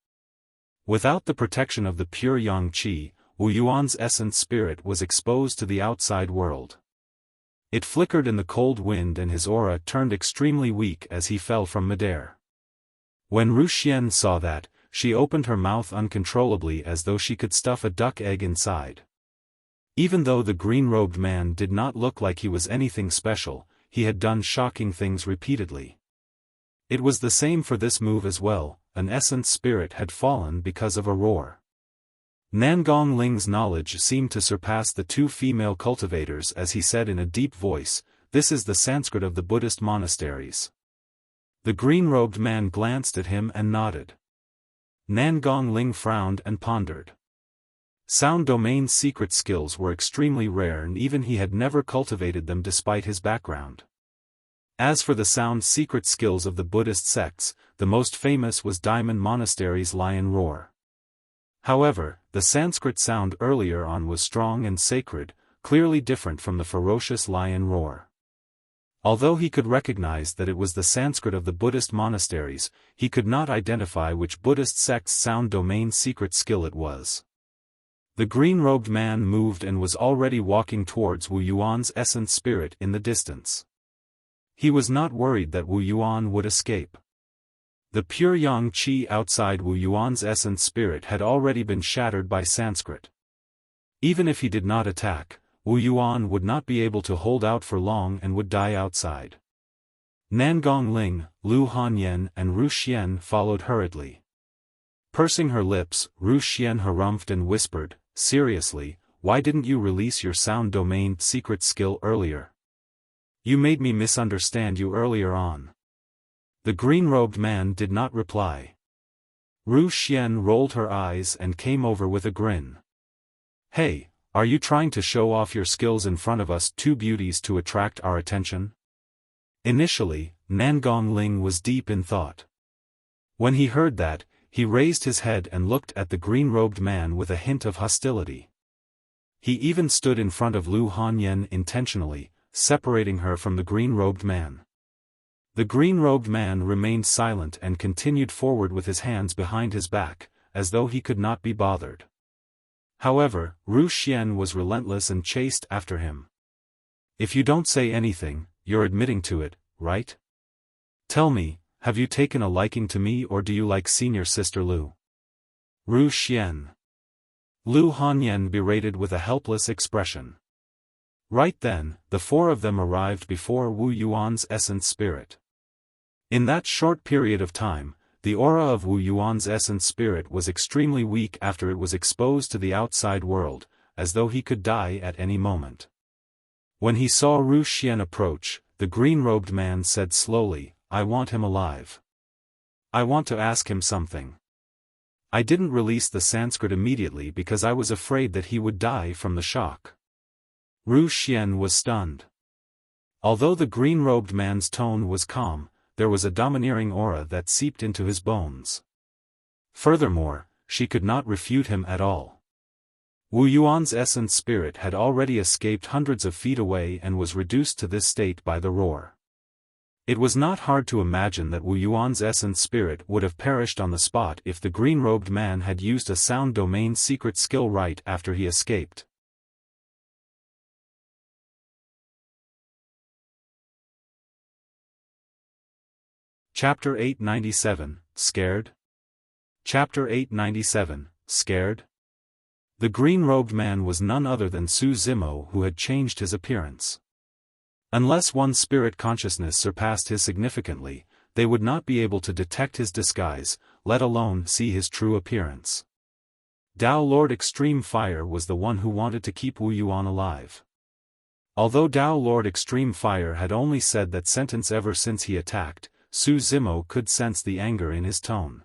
A: Without the protection of the pure yang qi, Wu Yuan's essence spirit was exposed to the outside world. It flickered in the cold wind and his aura turned extremely weak as he fell from midair. When Ru Xian saw that, she opened her mouth uncontrollably as though she could stuff a duck egg inside. Even though the green-robed man did not look like he was anything special, he had done shocking things repeatedly. It was the same for this move as well, an essence spirit had fallen because of a roar. Nangong Ling's knowledge seemed to surpass the two female cultivators as he said in a deep voice, "This is the Sanskrit of the Buddhist monasteries." The green-robed man glanced at him and nodded. Nangong Ling frowned and pondered. Sound domain secret skills were extremely rare and even he had never cultivated them despite his background. As for the sound secret skills of the Buddhist sects, the most famous was Diamond Monastery's lion roar. However, the Sanskrit sound earlier on was strong and sacred, clearly different from the ferocious lion roar. Although he could recognize that it was the Sanskrit of the Buddhist monasteries, he could not identify which Buddhist sect's sound domain secret skill it was. The green-robed man moved and was already walking towards Wu Yuan's essence spirit in the distance. He was not worried that Wu Yuan would escape. The pure yang qi outside Wu Yuan's essence spirit had already been shattered by Sanskrit. Even if he did not attack, Wu Yuan would not be able to hold out for long and would die outside. Nangong Ling, Lu Hanyan and Ru Xian followed hurriedly. Pursing her lips, Ru Xian harumphed and whispered, "Seriously, why didn't you release your sound domain secret skill earlier? You made me misunderstand you earlier on." The green-robed man did not reply. Ru Xian rolled her eyes and came over with a grin. "Hey, are you trying to show off your skills in front of us two beauties to attract our attention?" Initially, Nangong Ling was deep in thought. When he heard that, he raised his head and looked at the green-robed man with a hint of hostility. He even stood in front of Lu Hanyan intentionally, separating her from the green-robed man. The green-robed man remained silent and continued forward with his hands behind his back, as though he could not be bothered. However, Ru Xian was relentless and chased after him. "If you don't say anything, you're admitting to it, right? Tell me, have you taken a liking to me or do you like senior sister Lu?" Ru Xian. Lu Hanyan berated with a helpless expression. Right then, the four of them arrived before Wu Yuan's essence spirit. In that short period of time, the aura of Wu Yuan's essence spirit was extremely weak after it was exposed to the outside world, as though he could die at any moment. When he saw Ru Xian approach, the green-robed man said slowly, "I want him alive. I want to ask him something. I didn't release the Sanskrit immediately because I was afraid that he would die from the shock." Ru Xian was stunned. Although the green-robed man's tone was calm, there was a domineering aura that seeped into his bones. Furthermore, she could not refute him at all. Wu Yuan's essence spirit had already escaped hundreds of feet away and was reduced to this state by the roar. It was not hard to imagine that Wu Yuan's essence spirit would have perished on the spot if the green-robed man had used a sound domain secret skill right after he escaped. Chapter 897, Scared? Chapter 897, Scared? The green-robed man was none other than Su Zimo who had changed his appearance. Unless one's spirit consciousness surpassed his significantly, they would not be able to detect his disguise, let alone see his true appearance. Dao Lord Extreme Fire was the one who wanted to keep Wu Yuan alive. Although Dao Lord Extreme Fire had only said that sentence ever since he attacked, Su Zimo could sense the anger in his tone.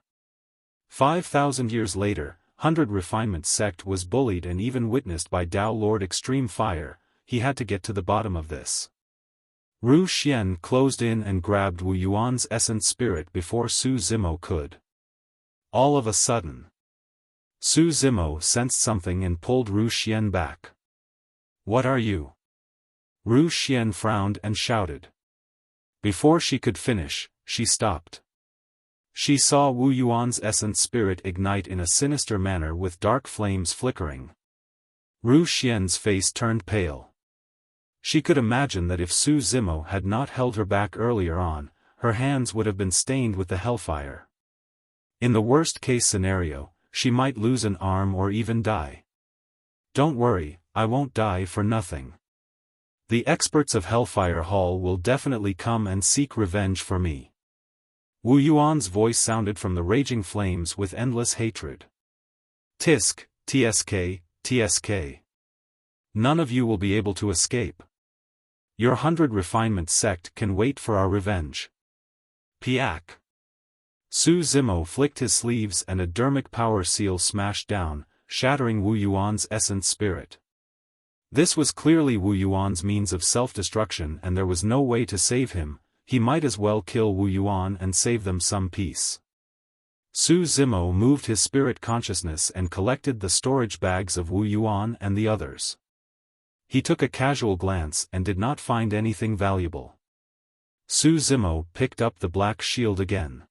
A: 5,000 years later, 100 Refinement sect was bullied and even witnessed by Dao Lord Extreme Fire. He had to get to the bottom of this. Ru Xian closed in and grabbed Wu Yuan's essence spirit before Su Zimo could. All of a sudden, Su Zimo sensed something and pulled Ru Xian back. "What are you?" Ru Xian frowned and shouted. Before she could finish, she stopped. She saw Wu Yuan's essence spirit ignite in a sinister manner with dark flames flickering. Ru Xian's face turned pale. She could imagine that if Su Zimo had not held her back earlier on, her hands would have been stained with the hellfire. In the worst-case scenario, she might lose an arm or even die. Don't worry, I won't die for nothing. The experts of Hellfire Hall will definitely come and seek revenge for me. Wu Yuan's voice sounded from the raging flames with endless hatred. Tisk, TSK, TSK. None of you will be able to escape. Your 100 Refinement sect can wait for our revenge. Piak. Su Zimo flicked his sleeves and a dermic power seal smashed down, shattering Wu Yuan's essence spirit. This was clearly Wu Yuan's means of self-destruction and there was no way to save him. He might as well kill Wu Yuan and save them some peace. Su Zimo moved his spirit consciousness and collected the storage bags of Wu Yuan and the others. He took a casual glance and did not find anything valuable. Su Zimo picked up the black shield again.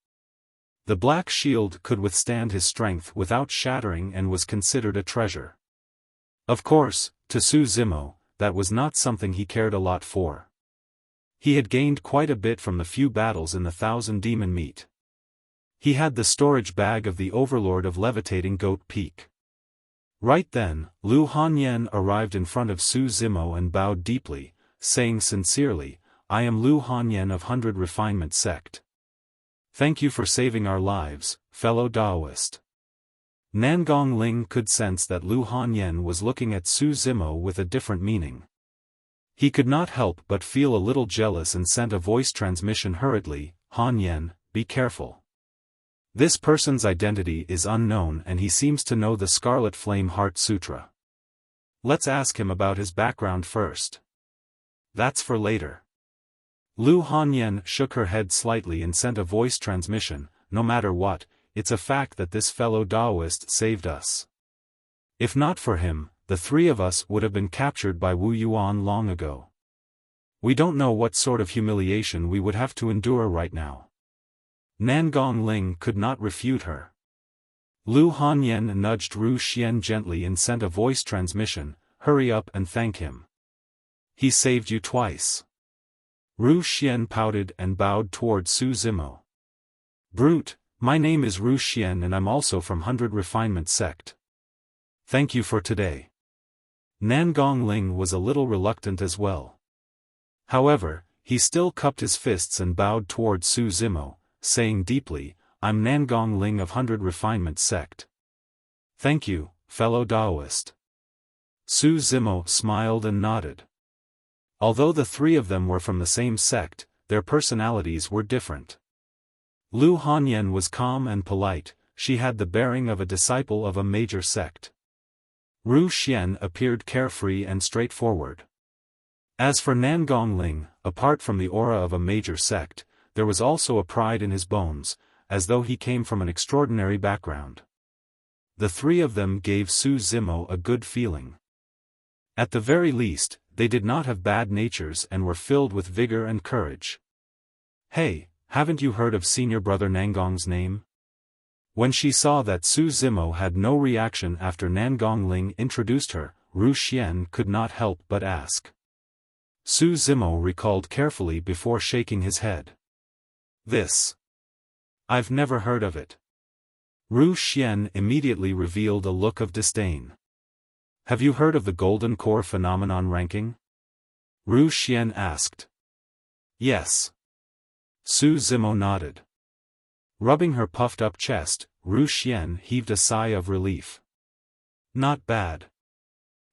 A: The black shield could withstand his strength without shattering and was considered a treasure. Of course, to Su Zimo, that was not something he cared a lot for. He had gained quite a bit from the few battles in the 1,000 Demon Meat. He had the storage bag of the Overlord of Levitating Goat Peak. Right then, Lu Hanyan arrived in front of Su Zimo and bowed deeply, saying sincerely, I am Lu Hanyan of 100 Refinement Sect. Thank you for saving our lives, fellow Daoist. Nangong Ling could sense that Lu Hanyan was looking at Su Zimo with a different meaning. He could not help but feel a little jealous and sent a voice transmission hurriedly, Hanyan, be careful. This person's identity is unknown and he seems to know the Scarlet Flame Heart Sutra. Let's ask him about his background first. That's for later. Lu Hanyan shook her head slightly and sent a voice transmission, no matter what, it's a fact that this fellow Daoist saved us. If not for him, the three of us would have been captured by Wu Yuan long ago. We don't know what sort of humiliation we would have to endure right now. Nangong Ling could not refute her. Lu Hanyan nudged Ru Xian gently and sent a voice transmission, hurry up and thank him. He saved you twice. Ru Xian pouted and bowed toward Su Zimo. Brute, my name is Ru Xian and I'm also from 100 Refinement Sect. Thank you for today. Nangong Ling was a little reluctant as well. However, he still cupped his fists and bowed toward Su Zimo, saying deeply, I'm Nangong Ling of 100 Refinement Sect. Thank you, fellow Daoist. Su Zimo smiled and nodded. Although the three of them were from the same sect, their personalities were different. Lu Hanyan was calm and polite, she had the bearing of a disciple of a major sect. Ru Xian appeared carefree and straightforward. As for Nangong Ling, apart from the aura of a major sect, there was also a pride in his bones, as though he came from an extraordinary background. The three of them gave Su Zimo a good feeling. At the very least, they did not have bad natures and were filled with vigor and courage. Hey, haven't you heard of Senior Brother Nangong's name? When she saw that Su Zimo had no reaction after Nangong Ling introduced her, Ru Xian could not help but ask. Su Zimo recalled carefully before shaking his head. This. I've never heard of it. Ru Xian immediately revealed a look of disdain. Have you heard of the Golden Core phenomenon ranking? Ru Xian asked. Yes. Su Zimo nodded. Rubbing her puffed-up chest, Ru Xian heaved a sigh of relief. Not bad.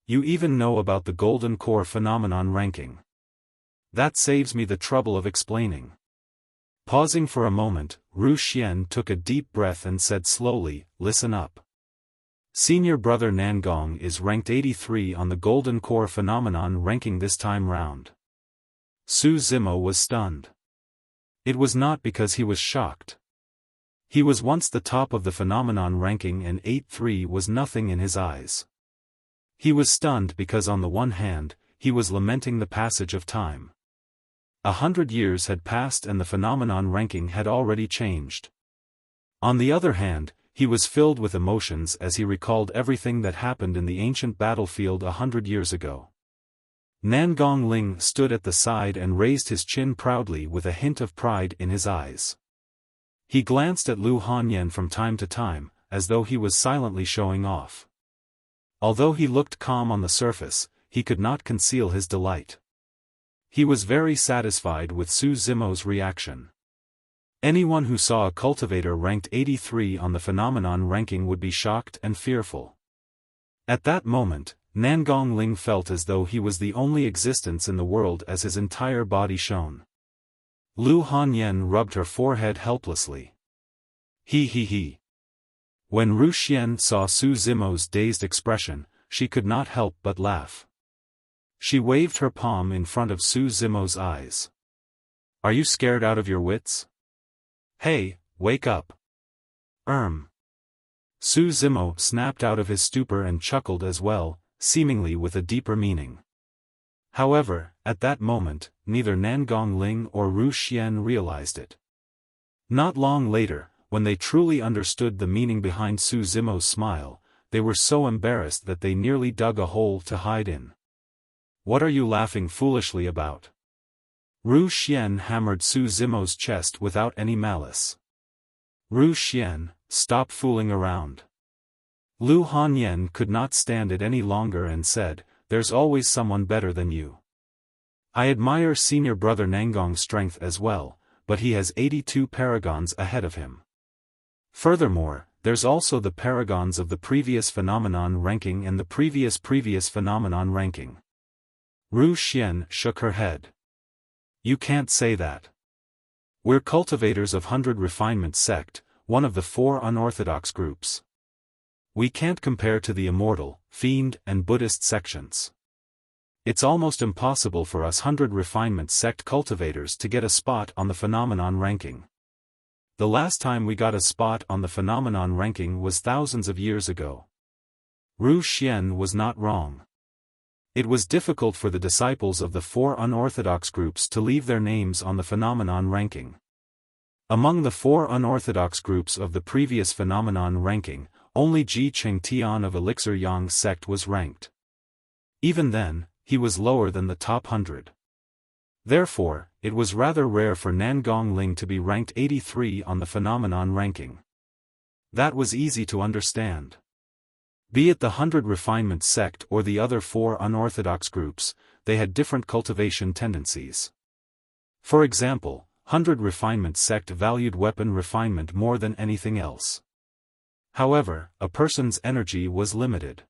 A: You even know about the Golden Core phenomenon ranking. That saves me the trouble of explaining. Pausing for a moment, Ru Xian took a deep breath and said slowly, listen up. Senior Brother Nangong is ranked 83 on the Golden Core phenomenon ranking this time round. Su Zimo was stunned. It was not because he was shocked. He was once the top of the phenomenon ranking and 83 was nothing in his eyes. He was stunned because on the one hand, he was lamenting the passage of time. 100 years had passed and the phenomenon ranking had already changed. On the other hand, he was filled with emotions as he recalled everything that happened in the ancient battlefield 100 years ago. Nangong Ling stood at the side and raised his chin proudly with a hint of pride in his eyes. He glanced at Lu Hanyan from time to time, as though he was silently showing off. Although he looked calm on the surface, he could not conceal his delight. He was very satisfied with Su Zimo's reaction. Anyone who saw a cultivator ranked 83 on the phenomenon ranking would be shocked and fearful. At that moment, Nangong Ling felt as though he was the only existence in the world as his entire body shone. Lu Hanyan rubbed her forehead helplessly. He. When Ru Xian saw Su Zimo's dazed expression, she could not help but laugh. She waved her palm in front of Su Zimo's eyes. Are you scared out of your wits? Hey, wake up. Su Zimo snapped out of his stupor and chuckled as well, seemingly with a deeper meaning. However, at that moment, neither Nangong Ling or Ru Xian realized it. Not long later, when they truly understood the meaning behind Su Zimo's smile, they were so embarrassed that they nearly dug a hole to hide in. What are you laughing foolishly about? Ru Xian hammered Su Zimo's chest without any malice. Ru Xian, stop fooling around. Lu Hanyan could not stand it any longer and said, there's always someone better than you. I admire senior brother Nangong's strength as well, but he has 82 paragons ahead of him. Furthermore, there's also the paragons of the previous phenomenon ranking and the previous phenomenon ranking. Ru Xian shook her head. You can't say that. We're cultivators of 100 Refinement sect, one of the 4 unorthodox groups. We can't compare to the Immortal, Fiend and Buddhist sections. It's almost impossible for us 100 Refinement sect cultivators to get a spot on the phenomenon ranking. The last time we got a spot on the phenomenon ranking was thousands of years ago. Ru Xian was not wrong. It was difficult for the disciples of the 4 unorthodox groups to leave their names on the phenomenon ranking. Among the 4 unorthodox groups of the previous phenomenon ranking, only Ji Chengtian of Elixir Yang sect was ranked. Even then, he was lower than the top 100. Therefore, it was rather rare for Nangong Ling to be ranked 83 on the phenomenon ranking. That was easy to understand. Be it the 100 Refinement sect or the other 4 unorthodox groups, they had different cultivation tendencies. For example, 100 Refinement sect valued weapon refinement more than anything else. However, a person's energy was limited.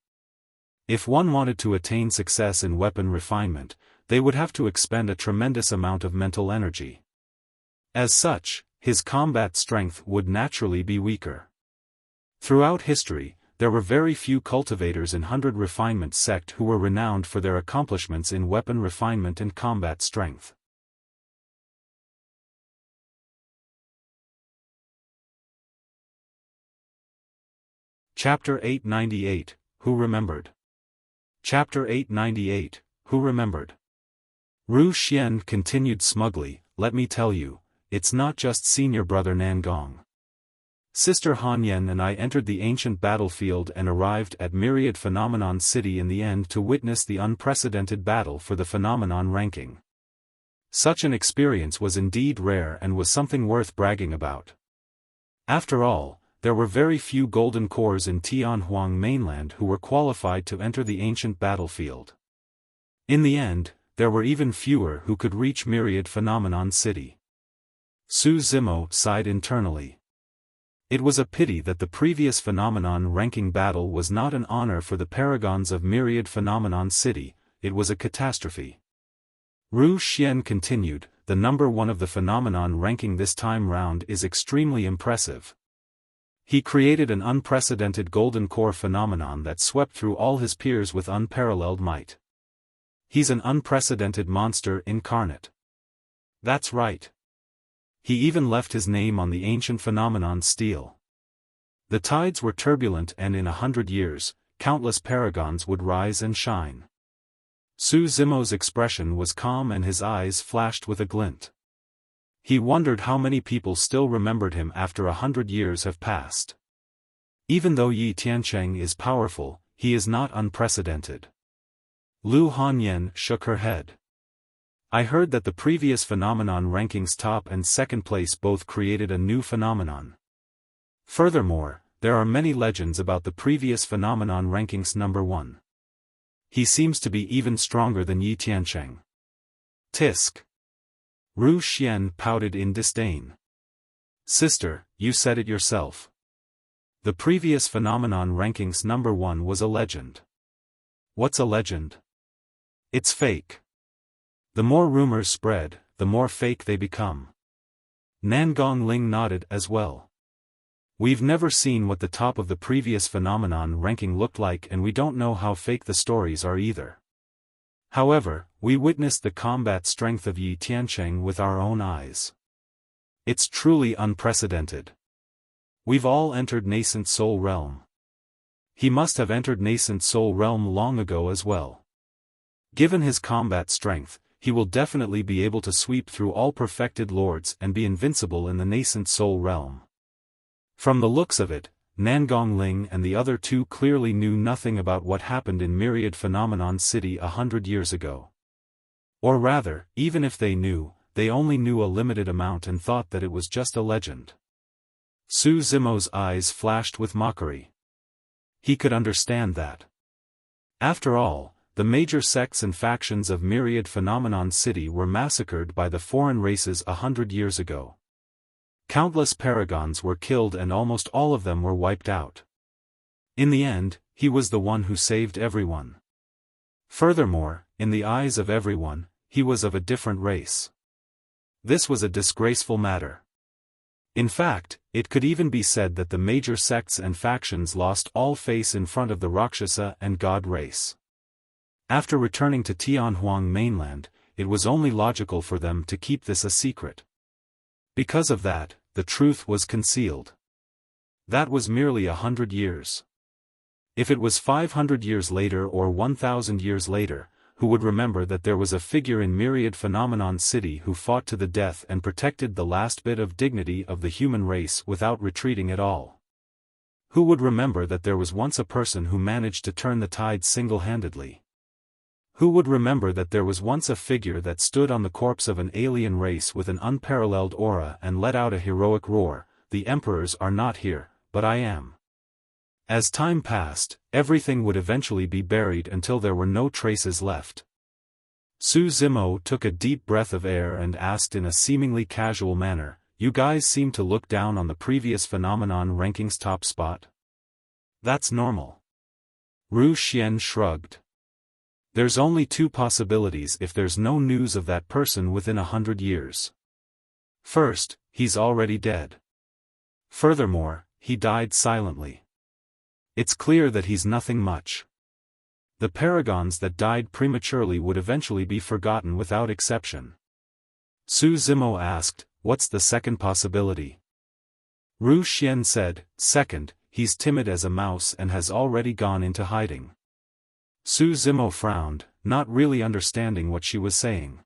A: If one wanted to attain success in weapon refinement, they would have to expend a tremendous amount of mental energy. As such, his combat strength would naturally be weaker. Throughout history, there were very few cultivators in 100 Refinement sect who were renowned for their accomplishments in weapon refinement and combat strength. Chapter 898, Who Remembered? Chapter 898, Who Remembered? Ru Xian continued smugly, let me tell you, it's not just senior brother Nangong. Sister Hanyan and I entered the ancient battlefield and arrived at Myriad Phenomenon City in the end to witness the unprecedented battle for the phenomenon ranking. Such an experience was indeed rare and was something worth bragging about. After all, there were very few golden cores in Tianhuang mainland who were qualified to enter the ancient battlefield. In the end, there were even fewer who could reach Myriad Phenomenon City. Su Zimo sighed internally. It was a pity that the previous phenomenon ranking battle was not an honor for the paragons of Myriad Phenomenon City, it was a catastrophe. Ru Xian continued, the number 1 of the phenomenon ranking this time round is extremely impressive. He created an unprecedented golden core phenomenon that swept through all his peers with unparalleled might. He's an unprecedented monster incarnate. That's right. He even left his name on the ancient phenomenon stele. The tides were turbulent and in 100 years, countless paragons would rise and shine. Su Zimo's expression was calm and his eyes flashed with a glint. He wondered how many people still remembered him after 100 years have passed. Even though Yi Tiancheng is powerful, he is not unprecedented. Lu Hanyan shook her head. I heard that the previous phenomenon rankings top and second place both created a new phenomenon. Furthermore, there are many legends about the previous phenomenon rankings number 1. He seems to be even stronger than Yi Tiancheng. Tisk. Ru Xian pouted in disdain. Sister, you said it yourself. The previous phenomenon rankings number 1 was a legend. What's a legend? It's fake. The more rumors spread, the more fake they become. Nangong Ling nodded as well. We've never seen what the top of the previous phenomenon ranking looked like, and we don't know how fake the stories are either. However, we witnessed the combat strength of Yi Tiancheng with our own eyes. It's truly unprecedented. We've all entered Nascent Soul Realm. He must have entered Nascent Soul Realm long ago as well. Given his combat strength, he will definitely be able to sweep through all perfected lords and be invincible in the Nascent Soul Realm. From the looks of it, Nangong Ling and the other two clearly knew nothing about what happened in Myriad Phenomenon City 100 years ago. Or rather, even if they knew, they only knew a limited amount and thought that it was just a legend. Su Zimo's eyes flashed with mockery. He could understand that. After all, the major sects and factions of Myriad Phenomenon City were massacred by the foreign races 100 years ago. Countless paragons were killed and almost all of them were wiped out. In the end, he was the one who saved everyone. Furthermore, in the eyes of everyone, he was of a different race. This was a disgraceful matter. In fact, it could even be said that the major sects and factions lost all face in front of the Rakshasa and God race. After returning to Tianhuang mainland, it was only logical for them to keep this a secret. Because of that, the truth was concealed. That was merely 100 years. If it was 500 years later or 1,000 years later, who would remember that there was a figure in Myriad Phenomenon City who fought to the death and protected the last bit of dignity of the human race without retreating at all? Who would remember that there was once a person who managed to turn the tide single-handedly? Who would remember that there was once a figure that stood on the corpse of an alien race with an unparalleled aura and let out a heroic roar, "The emperors are not here, but I am"? As time passed, everything would eventually be buried until there were no traces left. Su Zimo took a deep breath of air and asked in a seemingly casual manner, "You guys seem to look down on the previous phenomenon rankings top spot?" "That's normal." Ru Xian shrugged. "There's only two possibilities if there's no news of that person within 100 years. First, he's already dead. Furthermore, he died silently. It's clear that he's nothing much. The paragons that died prematurely would eventually be forgotten without exception." Su Zimo asked, "What's the second possibility?" Ru Xian said, "Second, he's timid as a mouse and has already gone into hiding." Su Zimo frowned, not really understanding what she was saying.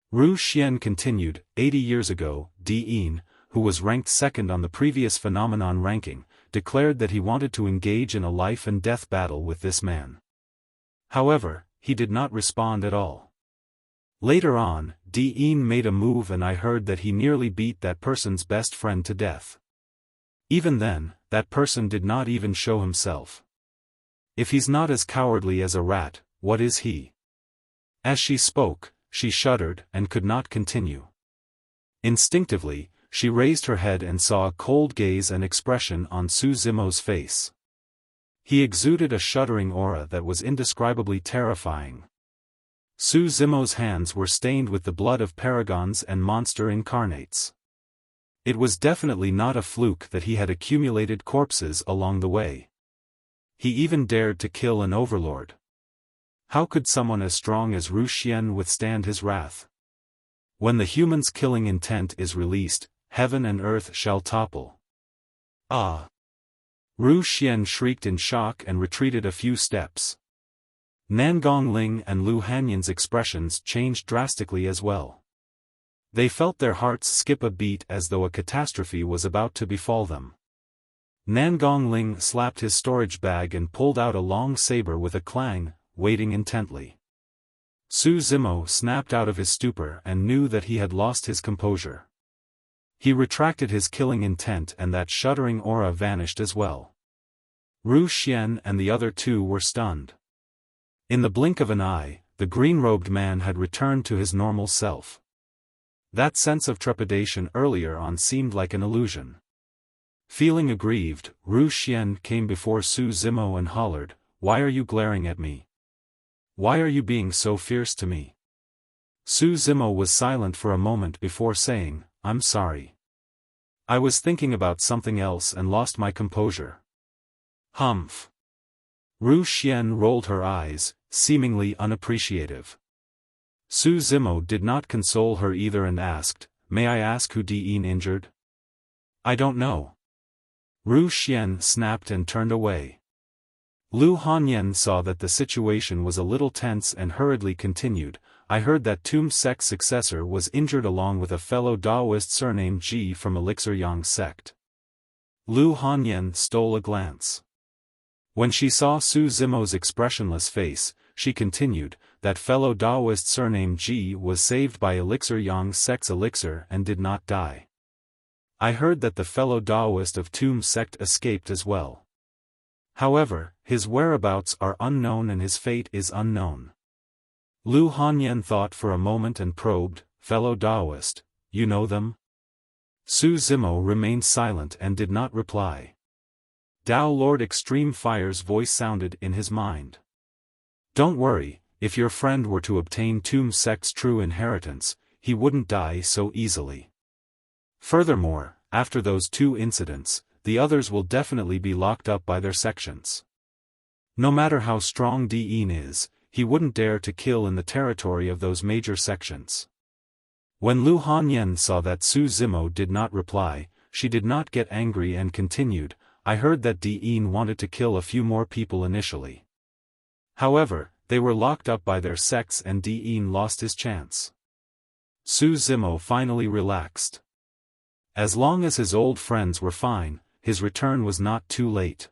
A: Ru Xian continued, 80 years ago, Deity, who was ranked second on the previous phenomenon ranking, declared that he wanted to engage in a life-and-death battle with this man. However, he did not respond at all. Later on, Deity made a move and I heard that he nearly beat that person's best friend to death. Even then, that person did not even show himself. If he's not as cowardly as a rat, what is he? As she spoke, she shuddered and could not continue. Instinctively, she raised her head and saw a cold gaze and expression on Su Zimo's face. He exuded a shuddering aura that was indescribably terrifying. Su Zimo's hands were stained with the blood of paragons and monster incarnates. It was definitely not a fluke that he had accumulated corpses along the way. He even dared to kill an overlord. How could someone as strong as Ru Xian withstand his wrath? When the human's killing intent is released, heaven and earth shall topple. Ah! Ru Xian shrieked in shock and retreated a few steps. Nangong Ling and Lu Hanyan's expressions changed drastically as well. They felt their hearts skip a beat as though a catastrophe was about to befall them. Nangong Ling slapped his storage bag and pulled out a long saber with a clang, waiting intently. Su Zimo snapped out of his stupor and knew that he had lost his composure. He retracted his killing intent and that shuddering aura vanished as well. Ru Xian and the other two were stunned. In the blink of an eye, the green-robed man had returned to his normal self. That sense of trepidation earlier on seemed like an illusion. Feeling aggrieved, Ru Xian came before Su Zimo and hollered, "Why are you glaring at me? Why are you being so fierce to me?" Su Zimo was silent for a moment before saying, "I'm sorry. I was thinking about something else and lost my composure." Humph. Ru Xian rolled her eyes, seemingly unappreciative. Su Zimo did not console her either and asked, "May I ask who Deity injured?" "I don't know." Ru Xian snapped and turned away. Lu Hanyan saw that the situation was a little tense and hurriedly continued, "I heard that Tomb Sect's successor was injured along with a fellow Daoist surnamed Ji from Elixir Yang sect." Lu Hanyan stole a glance. When she saw Su Zimo's expressionless face, she continued, "That fellow Daoist surnamed Ji was saved by Elixir Yang sect's elixir and did not die. I heard that the fellow Daoist of Tomb Sect escaped as well. However, his whereabouts are unknown and his fate is unknown." Lu Hanyan thought for a moment and probed, "Fellow Daoist, you know them?" Su Zimo remained silent and did not reply. Dao Lord Extreme Fire's voice sounded in his mind. "Don't worry, if your friend were to obtain Tomb Sect's true inheritance, he wouldn't die so easily. Furthermore, after those two incidents, the others will definitely be locked up by their sections. No matter how strong Deity is, he wouldn't dare to kill in the territory of those major sections." When Lu Hanyan saw that Su Zimo did not reply, she did not get angry and continued, "I heard that Deity wanted to kill a few more people initially. However, they were locked up by their sects and Deity lost his chance." Su Zimo finally relaxed. As long as his old friends were fine, his return was not too late.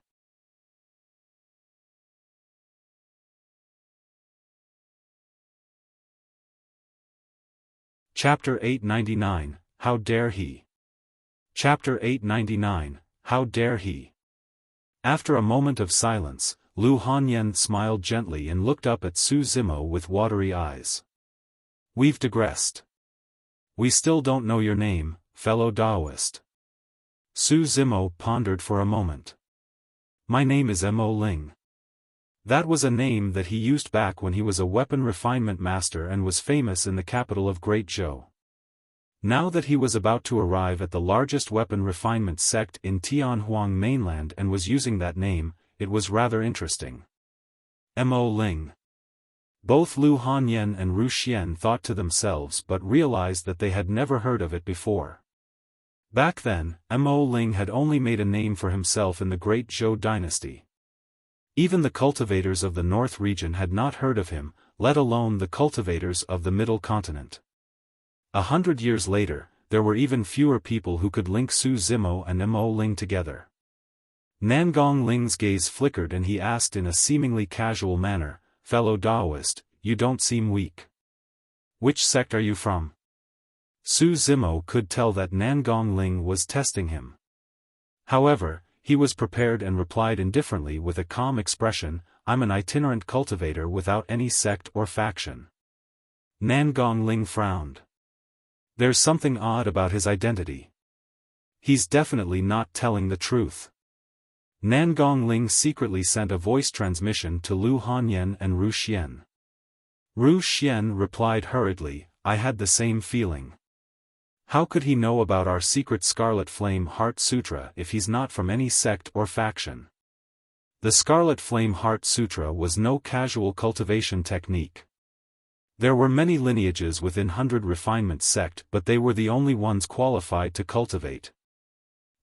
A: Chapter 899, How Dare He? Chapter 899, How Dare He? After a moment of silence, Lu Hanyan smiled gently and looked up at Su Zimo with watery eyes. "We've digressed. We still don't know your name, fellow Daoist." Su Zimo pondered for a moment. "My name is Mo Ling." That was a name that he used back when he was a weapon refinement master and was famous in the capital of Great Zhou. Now that he was about to arrive at the largest weapon refinement sect in Tianhuang mainland and was using that name, it was rather interesting. Mo Ling. Both Lu Hanyan and Ru Xian thought to themselves but realized that they had never heard of it before. Back then, Mo Ling had only made a name for himself in the Great Zhou dynasty. Even the cultivators of the North region had not heard of him, let alone the cultivators of the Middle Continent. 100 years later, there were even fewer people who could link Su Zimo and Mo Ling together. Nangong Ling's gaze flickered and he asked in a seemingly casual manner, "Fellow Daoist, you don't seem weak. Which sect are you from?" Su Zimo could tell that Nangong Ling was testing him. However, he was prepared and replied indifferently with a calm expression, "I'm an itinerant cultivator without any sect or faction." Nangong Ling frowned. There's something odd about his identity. He's definitely not telling the truth. Nangong Ling secretly sent a voice transmission to Lu Hanyan and Ru Xian. Ru Xian replied hurriedly, "I had the same feeling. How could he know about our secret Scarlet Flame Heart Sutra if he's not from any sect or faction?" The Scarlet Flame Heart Sutra was no casual cultivation technique. There were many lineages within 100 Refinement sect but they were the only ones qualified to cultivate.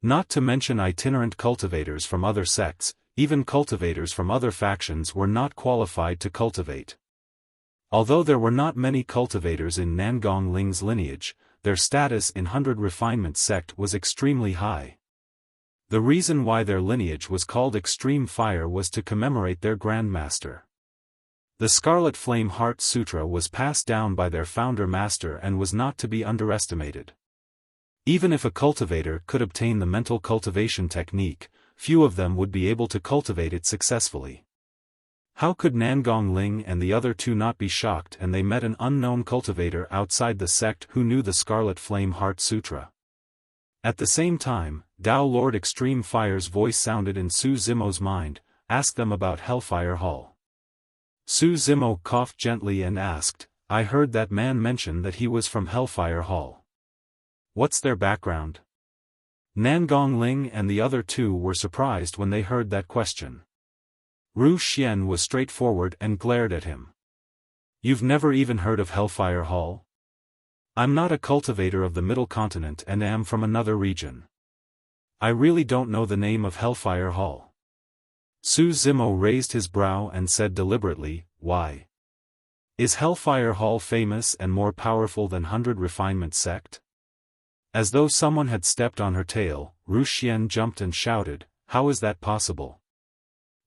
A: Not to mention itinerant cultivators from other sects, even cultivators from other factions were not qualified to cultivate. Although there were not many cultivators in Nangong Ling's lineage, their status in 100 Refinement sect was extremely high. The reason why their lineage was called Extreme Fire was to commemorate their Grandmaster. The Scarlet Flame Heart Sutra was passed down by their founder master and was not to be underestimated. Even if a cultivator could obtain the mental cultivation technique, few of them would be able to cultivate it successfully. How could Nangong Ling and the other two not be shocked and they met an unknown cultivator outside the sect who knew the Scarlet Flame Heart Sutra? At the same time, Dao Lord Extreme Fire's voice sounded in Su Zimo's mind, "Ask them about Hellfire Hall." Su Zimo coughed gently and asked, "I heard that man mention that he was from Hellfire Hall. What's their background?" Nangong Ling and the other two were surprised when they heard that question. Ru Xian was straightforward and glared at him. "You've never even heard of Hellfire Hall? I'm not a cultivator of the Middle Continent and am from another region. I really don't know the name of Hellfire Hall." Su Zimo raised his brow and said deliberately, "Why? Is Hellfire Hall famous and more powerful than 100 Refinement Sect?" As though someone had stepped on her tail, Ru Xian jumped and shouted, "How is that possible?"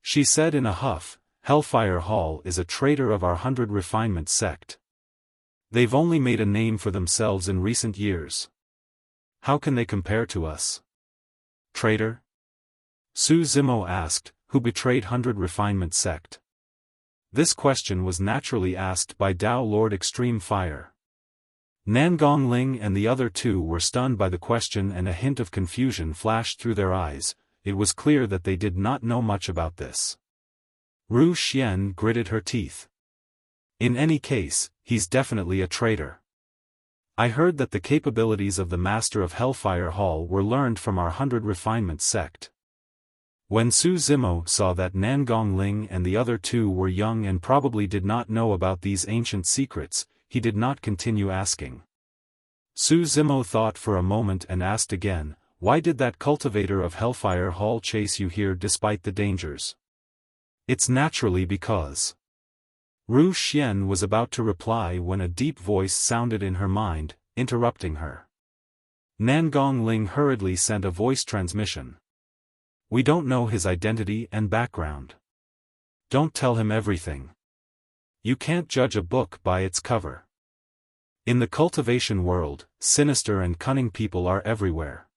A: She said in a huff, "Hellfire Hall is a traitor of our 100 Refinement Sect. They've only made a name for themselves in recent years. How can they compare to us?" "Traitor?" Su Zimo asked, "Who betrayed 100 Refinement Sect?" This question was naturally asked by Dao Lord Extreme Fire. Nangong Ling and the other two were stunned by the question and a hint of confusion flashed through their eyes. It was clear that they did not know much about this. Ru Xian gritted her teeth. "In any case, he's definitely a traitor. I heard that the capabilities of the Master of Hellfire Hall were learned from our 100 Refinement Sect." When Su Zimo saw that Nangong Ling and the other two were young and probably did not know about these ancient secrets, he did not continue asking. Su Zimo thought for a moment and asked again, "Why did that cultivator of Hellfire Hall chase you here despite the dangers?" "It's naturally because..." Ru Xian was about to reply when a deep voice sounded in her mind, interrupting her. Nangong Ling hurriedly sent a voice transmission. "We don't know his identity and background. Don't tell him everything. You can't judge a book by its cover. In the cultivation world, sinister and cunning people are everywhere.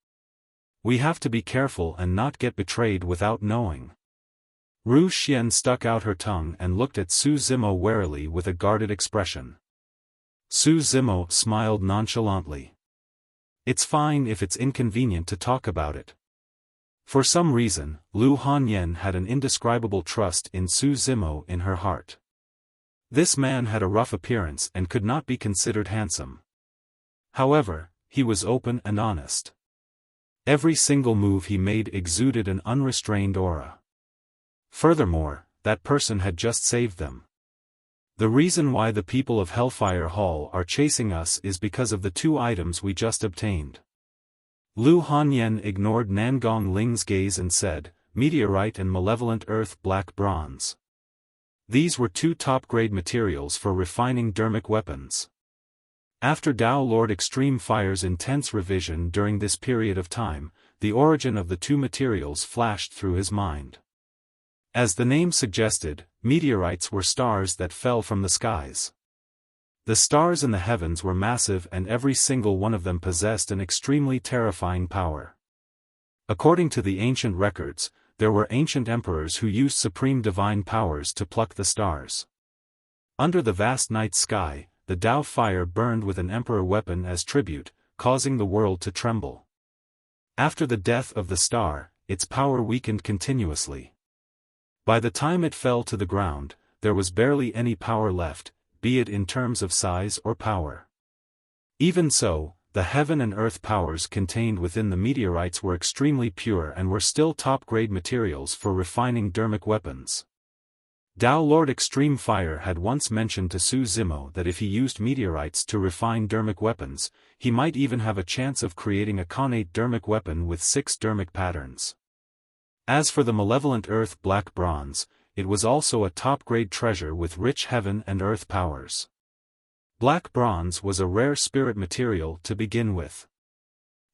A: We have to be careful and not get betrayed without knowing." Ru Xian stuck out her tongue and looked at Su Zimo warily with a guarded expression. Su Zimo smiled nonchalantly. "It's fine if it's inconvenient to talk about it." For some reason, Lu Hanyan had an indescribable trust in Su Zimo in her heart. This man had a rough appearance and could not be considered handsome. However, he was open and honest. Every single move he made exuded an unrestrained aura. Furthermore, that person had just saved them. The reason why the people of Hellfire Hall are chasing us is because of the 2 items we just obtained. Lu Hanyan ignored Nangong Ling's gaze and said, "Meteorite and Malevolent Earth Black Bronze. These were 2 top-grade materials for refining dermic weapons." After Dao Lord Extreme Fire's intense revision during this period of time, the origin of the 2 materials flashed through his mind. As the name suggested, meteorites were stars that fell from the skies. The stars in the heavens were massive and every single one of them possessed an extremely terrifying power. According to the ancient records, there were ancient emperors who used supreme divine powers to pluck the stars. Under the vast night sky, the Dao fire burned with an emperor weapon as tribute, causing the world to tremble. After the death of the star, its power weakened continuously. By the time it fell to the ground, there was barely any power left, be it in terms of size or power. Even so, the heaven and earth powers contained within the meteorites were extremely pure and were still top-grade materials for refining dermic weapons. Dao Lord Extreme Fire had once mentioned to Su Zimo that if he used meteorites to refine dermic weapons, he might even have a chance of creating a connate dermic weapon with 6 dermic patterns. As for the Malevolent Earth Black Bronze, it was also a top-grade treasure with rich heaven and earth powers. Black bronze was a rare spirit material to begin with.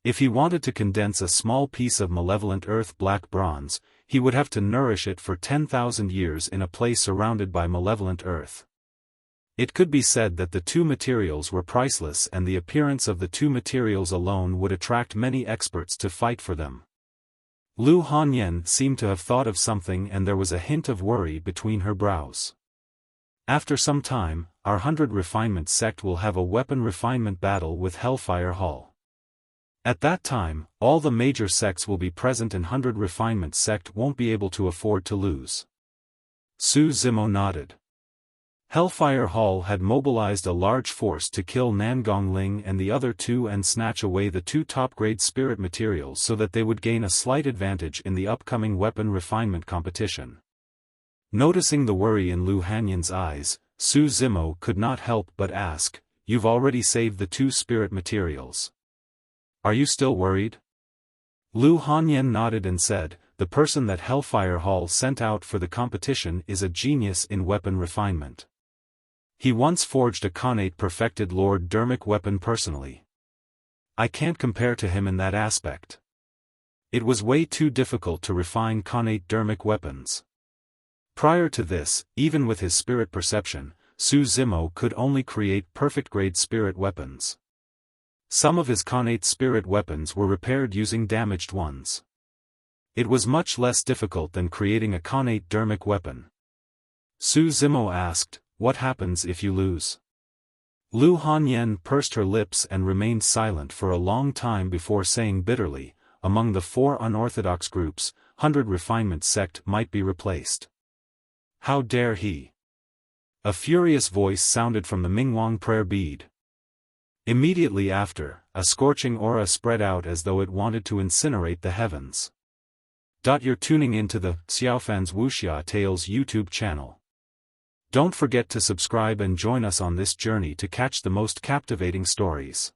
A: If he wanted to condense a small piece of Malevolent Earth Black Bronze, he would have to nourish it for 10,000 years in a place surrounded by malevolent earth. It could be said that the two materials were priceless, and the appearance of the two materials alone would attract many experts to fight for them. Lu Hanyan seemed to have thought of something, and there was a hint of worry between her brows. After some time, our 100 Refinement sect will have a weapon refinement battle with Hellfire Hall. At that time, all the major sects will be present, and 100 Refinement sect won't be able to afford to lose. Su Zimo nodded. Hellfire Hall had mobilized a large force to kill Nangong Ling and the other two and snatch away the two top-grade spirit materials so that they would gain a slight advantage in the upcoming weapon refinement competition. Noticing the worry in Lu Hanyan's eyes, Su Zimo could not help but ask, "You've already saved the two spirit materials. Are you still worried?" Lu Hanyan nodded and said, "The person that Hellfire Hall sent out for the competition is a genius in weapon refinement. He once forged a Khanate perfected Lord Dermic weapon personally. I can't compare to him in that aspect. It was way too difficult to refine Khanate Dermic weapons." Prior to this, even with his spirit perception, Su Zimo could only create perfect-grade spirit weapons. Some of his Khanate spirit weapons were repaired using damaged ones. It was much less difficult than creating a Khanate Dermic weapon. Su Zimo asked, "What happens if you lose?" Lu Hanyan pursed her lips and remained silent for a long time before saying bitterly, "Among the 4 unorthodox groups, 100 Refinement sect might be replaced." "How dare he?" A furious voice sounded from the Mingwang prayer bead. Immediately after, a scorching aura spread out as though it wanted to incinerate the heavens. You're tuning into the Xiaofan's Wuxia Tales YouTube channel. Don't forget to subscribe and join us on this journey to catch the most captivating stories.